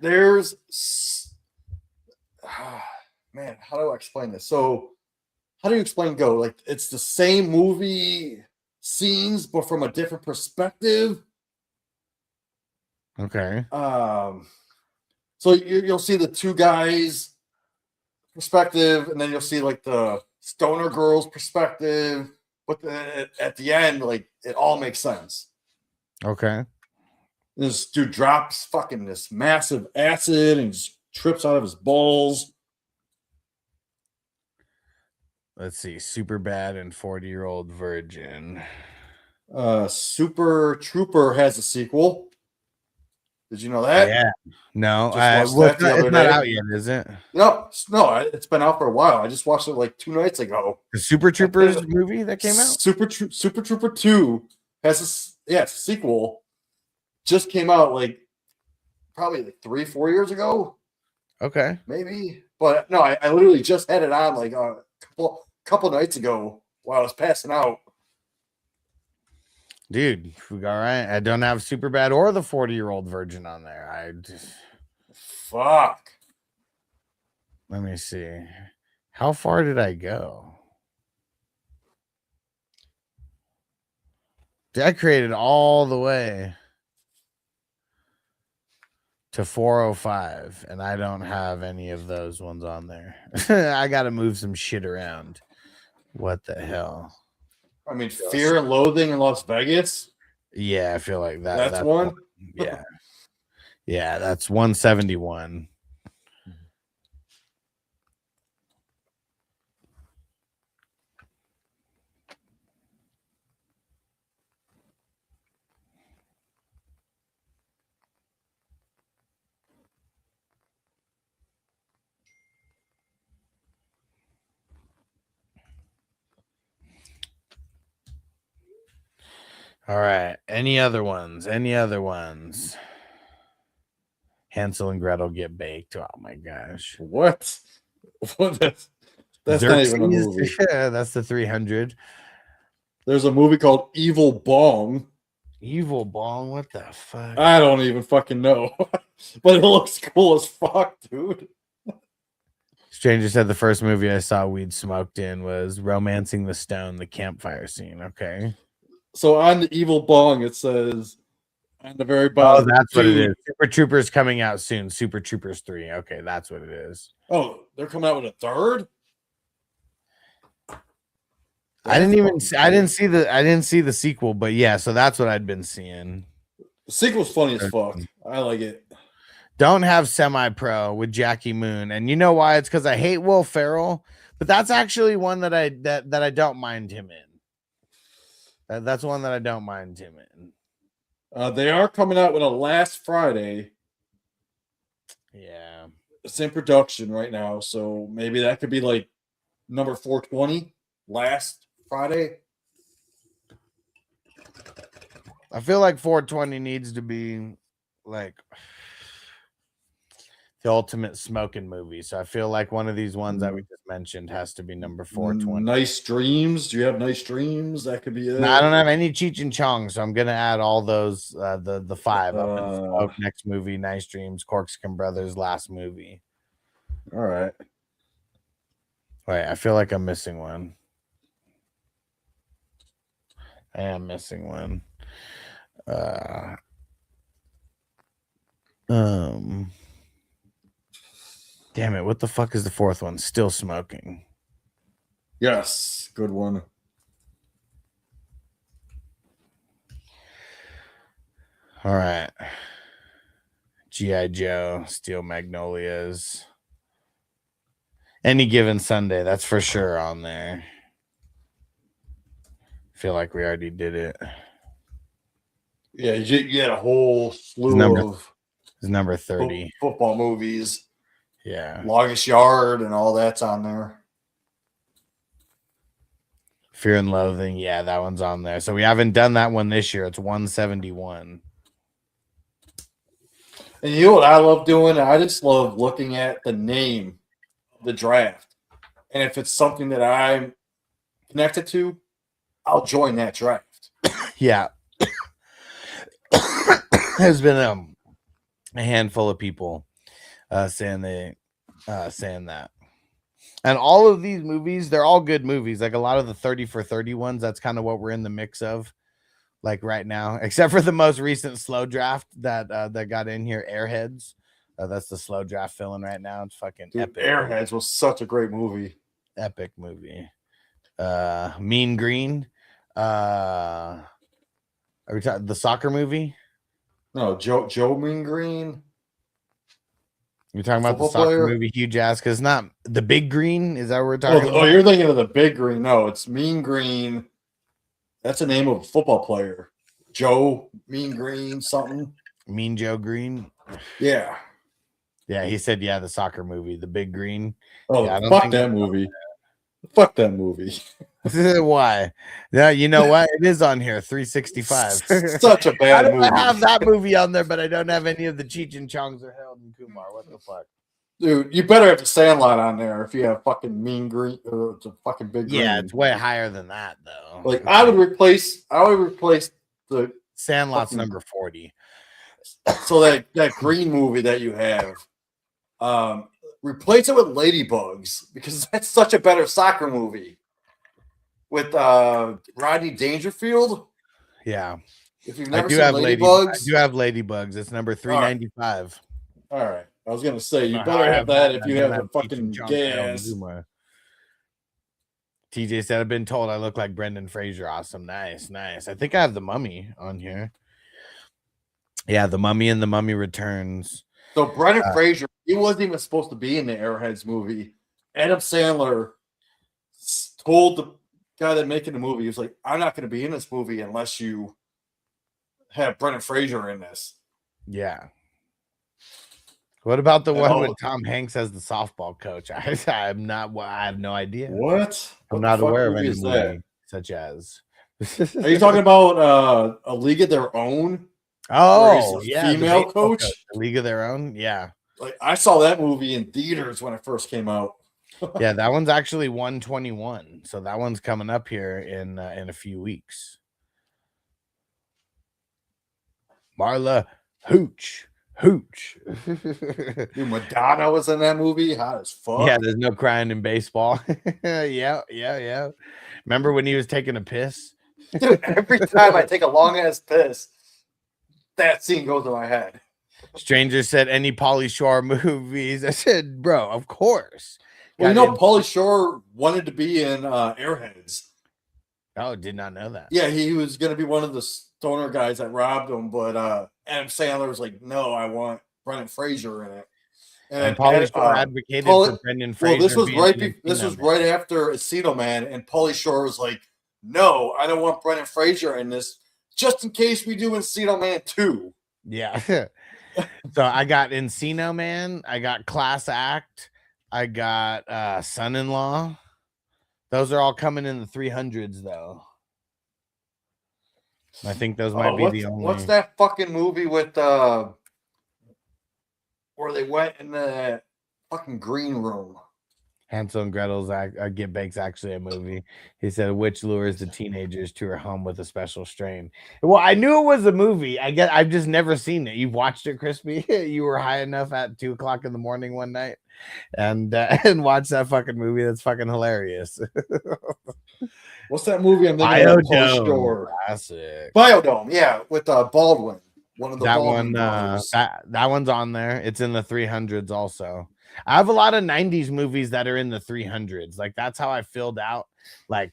There's man, how do I explain this? So, how do you explain Go? Like, it's the same movie scenes, but from a different perspective. Okay. So you'll see the two guys' perspective, and then you'll see like the stoner girl's perspective. But at the end, like, it all makes sense. Okay. This dude drops fucking this massive acid and just trips out of his balls. Let's see. Super Bad and 40-Year-Old Virgin. Super Trooper has a sequel. Did you know that? Yeah. No, Just watched well, that the other it's not day. out yet, is it? No, it's been out for a while. I just watched it like 2 nights ago. The Super Troopers movie that came out? Super Trooper 2 has it's a sequel. Just came out like probably like 3-4 years ago, Okay. maybe. But no, I literally just had it on like a couple nights ago while I was passing out. Dude, we got right. I don't have Super Bad or the 40-Year-Old Virgin on there. I just Fuck. let me see. How far did I go? I created all the way to 405, and I don't have any of those ones on there. I got to move some shit around. What the hell? I mean, Fear and Loathing in Las Vegas. Yeah, I feel like That's one. Yeah. Yeah, that's 171. All right. Any other ones? Any other ones? Hansel and Gretel get baked. Oh my gosh. What? What? That's not even a movie. Yeah, that's the 300. There's a movie called Evil Bong. Evil Bong. What the fuck? I don't even fucking know, but it looks cool as fuck, dude. Stranger said the first movie I saw weed smoked in was Romancing the Stone, the campfire scene. Okay. So on the Evil Bong, it says on the very Oh, bottom. that's what it dude- is. Super Troopers coming out soon. Super Troopers 3. Okay, that's what it is. Oh, they're coming out with a third. I didn't see the sequel, but yeah, so that's what I'd been seeing. The sequel's funny as fuck. I like it. Don't have Semi-Pro with Jackie Moon, and you know why? It's because I hate Will Ferrell, but that's actually one that I don't mind him in. That's one that I don't mind him in. They are coming out with a Last Friday. Yeah. It's in production right now, so maybe that could be like number 420. Last Friday. I feel like 420 needs to be like the ultimate smoking movie. So I feel like one of these ones that we just mentioned has to be number 420. Nice Dreams. Do you have Nice Dreams? That could be it. No, I don't have any Cheech and Chong, so I'm gonna add all those the 5 up in Smoke, next movie, Nice Dreams, Corkscrew Brothers, last movie. All right. Wait, I feel like I'm missing one. I am missing one. Damn it, what the fuck is the 4th one? Still Smoking. Yes, good one. All right. G.I. Joe, Steel Magnolias. Any Given Sunday, that's for sure on there. Feel like we already did it. Yeah, you had a whole slew Number- of It's number 30. Football movies, Yeah. Longest Yard, and all that's on there. Fear and Loathing. Yeah, that one's on there. So we haven't done that one this year. It's 171. And you know what I love doing? I just love looking at the name of the draft. And if it's something that I'm connected to, I'll join that draft. Yeah. There's been a handful of people saying that. And all of these movies, they're all good movies. Like a lot of the 30 for 30 ones, that's kind of what we're in the mix of. Like right now, except for the most recent slow draft that got in here, Airheads. That's the slow draft filling right now. It's fucking epic. Airheads was such a great movie. Epic movie. Mean Green. Are we talking the soccer movie? No, Joe Mean Green. You're talking about the Football soccer player? movie, Huge Ass, because it's not the Big Green. Is that what we're talking Oh, about? you're thinking of the Big Green. No, it's Mean Green. That's the name of a football player. Joe Mean Green, something. Mean Joe Green. Yeah. Yeah, he said, yeah, the soccer movie, the Big Green. Oh, Yeah, I don't fuck think- that movie. Fuck that movie. Why? Yeah, you know what? It is on here, 365. Such a How bad do movie. I have that movie on there, but I don't have any of the Cheech and Chongs or Harold and Kumar? What the fuck? Dude, you better have the Sandlot on there if you have fucking Mean Green or it's a fucking Big Green. Yeah, it's way higher than that, though. Like I would replace the Sandlot's fucking- number 40. so that green movie that you have. Replace it with Ladybugs because that's such a better soccer movie. With Rodney Dangerfield. Yeah. If you've I never do seen have Ladybugs, I do have Ladybugs. It's number 395. all right. I was gonna say you I better have that if I you don't have the Cheech fucking and Chong, Harold and gas. Kumar. TJ said, I've been told I look like Brendan Fraser. Awesome. Nice. I think I have the Mummy on here. Yeah, the Mummy and the Mummy Returns. So Brendan Fraser, he wasn't even supposed to be in the Airheads movie. Adam Sandler told the guy that making the movie, he was like, "I'm not going to be in this movie unless you have Brendan Fraser in this." Yeah. What about the one Oh. with Tom Hanks as the softball coach? I have no idea. What? I'm What not the fuck aware of movie any is movie that? such as. Are you talking about A League of Their Own? Oh, Where he's a yeah, the female baseball coach? The League of Their Own. Yeah, Like I saw that movie in theaters when it first came out. yeah, that one's actually 121. So that one's coming up here in a few weeks. Marla Hooch. Dude, Madonna was in that movie. Hot as fuck. Yeah, there's no crying in baseball. Yeah. Remember when he was taking a piss? Dude, every time I take a long ass piss, that scene goes in my head. Stranger said any Pauly Shore movies. I said, bro, of course. Well, you Got know, in- Pauly Shore wanted to be in Airheads. Oh, did not know that. Yeah, he was going to be one of the stoner guys that robbed him, but Adam Sandler was like, "No, I want Brendan Fraser in it." And Pauly Shore advocated for Brendan Fraser. Well, this was being right. an This was Encino right after Encino Man, and Pauly Shore was like, "No, I don't want Brendan Fraser in this, just in case we do Encino Man 2." Yeah. So I got Encino Man. I got Class Act. I got Son-in-Law. Those are all coming in the 300s, though. I think those might be the only. What's that fucking movie with where they went in the fucking green room? Hansel and Gretel's Get Baked's actually a movie. He said, which lures the teenagers to her home with a special strain. Well, I knew it was a movie. I've just never seen it. You've watched it, Crispy? You were high enough at 2:00 in the morning one night and watched that fucking movie. That's fucking hilarious. What's that movie I'm thinking of? Pauly Biodome. Shore. Classic. Biodome, yeah, with Baldwin. One of the That Baldwin one, brothers. that one's on there. It's in the 300s also. I have a lot of 90s movies that are in the 300s. Like that's how I filled out like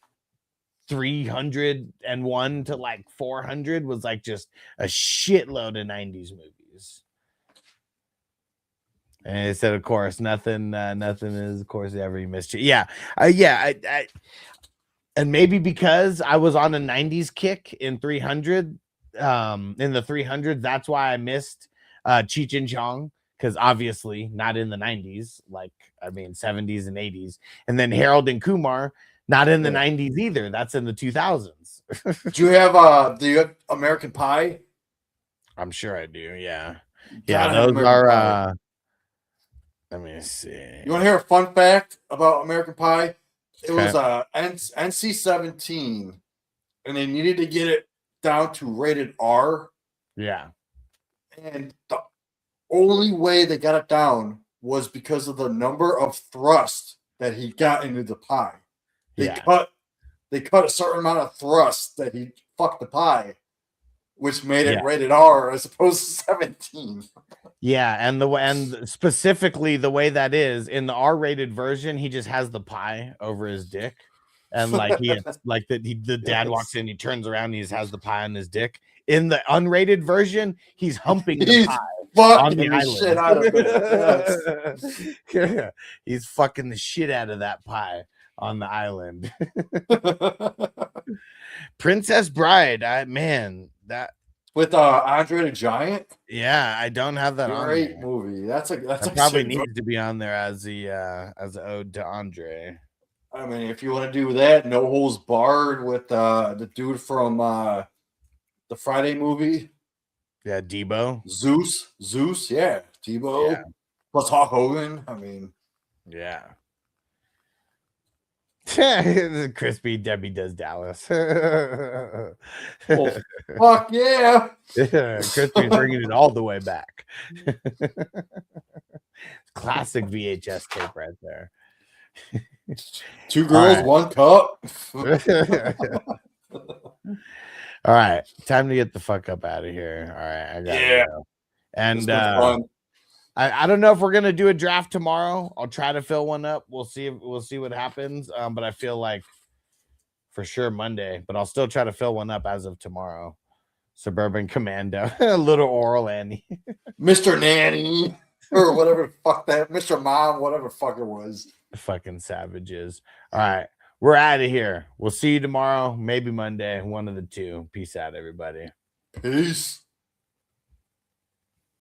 301 to like 400 was like just a shitload of 90s movies. And it said, of course, nothing is, of course, ever you missed. Yeah. And maybe because I was on a 90s kick in 300, in the 300, that's why I missed Cheech and Chong, because obviously not in the 90s, 70s and 80s. And then Harold and Kumar, not in the 90s either. That's in the 2000s. Do you have American Pie? I'm sure I do. Yeah. Gotta have Those American are Pie. let me see. You want to hear a fun fact about American Pie? It Okay. was NC-17, and they needed to get it down to rated R. Yeah. And the only way they got it down was because of the number of thrust that he got into the pie. They cut a certain amount of thrust that he fucked the pie, which made it rated R as opposed to 17. Yeah, and specifically the way that is in the R-rated version, he just has the pie over his dick, and the dad walks in, he turns around, and he just has the pie on his dick. In the unrated version, he's humping the pie on the island. Shit out of it. Yeah, he's fucking the shit out of that pie on the island. Princess Bride, that. With Andre the Giant. Yeah, I don't have that on. Great movie. That's probably needs to be on there as an ode to Andre. I mean, if you want to do that, No Holds Barred with the dude from the Friday movie. Yeah, Debo. Zeus, yeah, Debo. Yeah. Plus Hulk Hogan. I mean, yeah. Crispy Debbie Does Dallas. Fuck yeah. Crispy's bringing it all the way back. Classic VHS tape right there. 2 girls, 1 cup. All right, time to get the fuck up out of here. All right, I gotta go. And I don't know if we're gonna do a draft tomorrow. I'll try to fill one up. We'll see what happens. But I feel like for sure Monday. But I'll still try to fill one up as of tomorrow. Suburban Commando, Little Oral Annie, Mr. Nanny, or whatever fuck that, Mr. Mom, whatever fuck it was. Fucking savages. All right, we're out of here. We'll see you tomorrow, maybe Monday, one of the two. Peace out, everybody. Peace.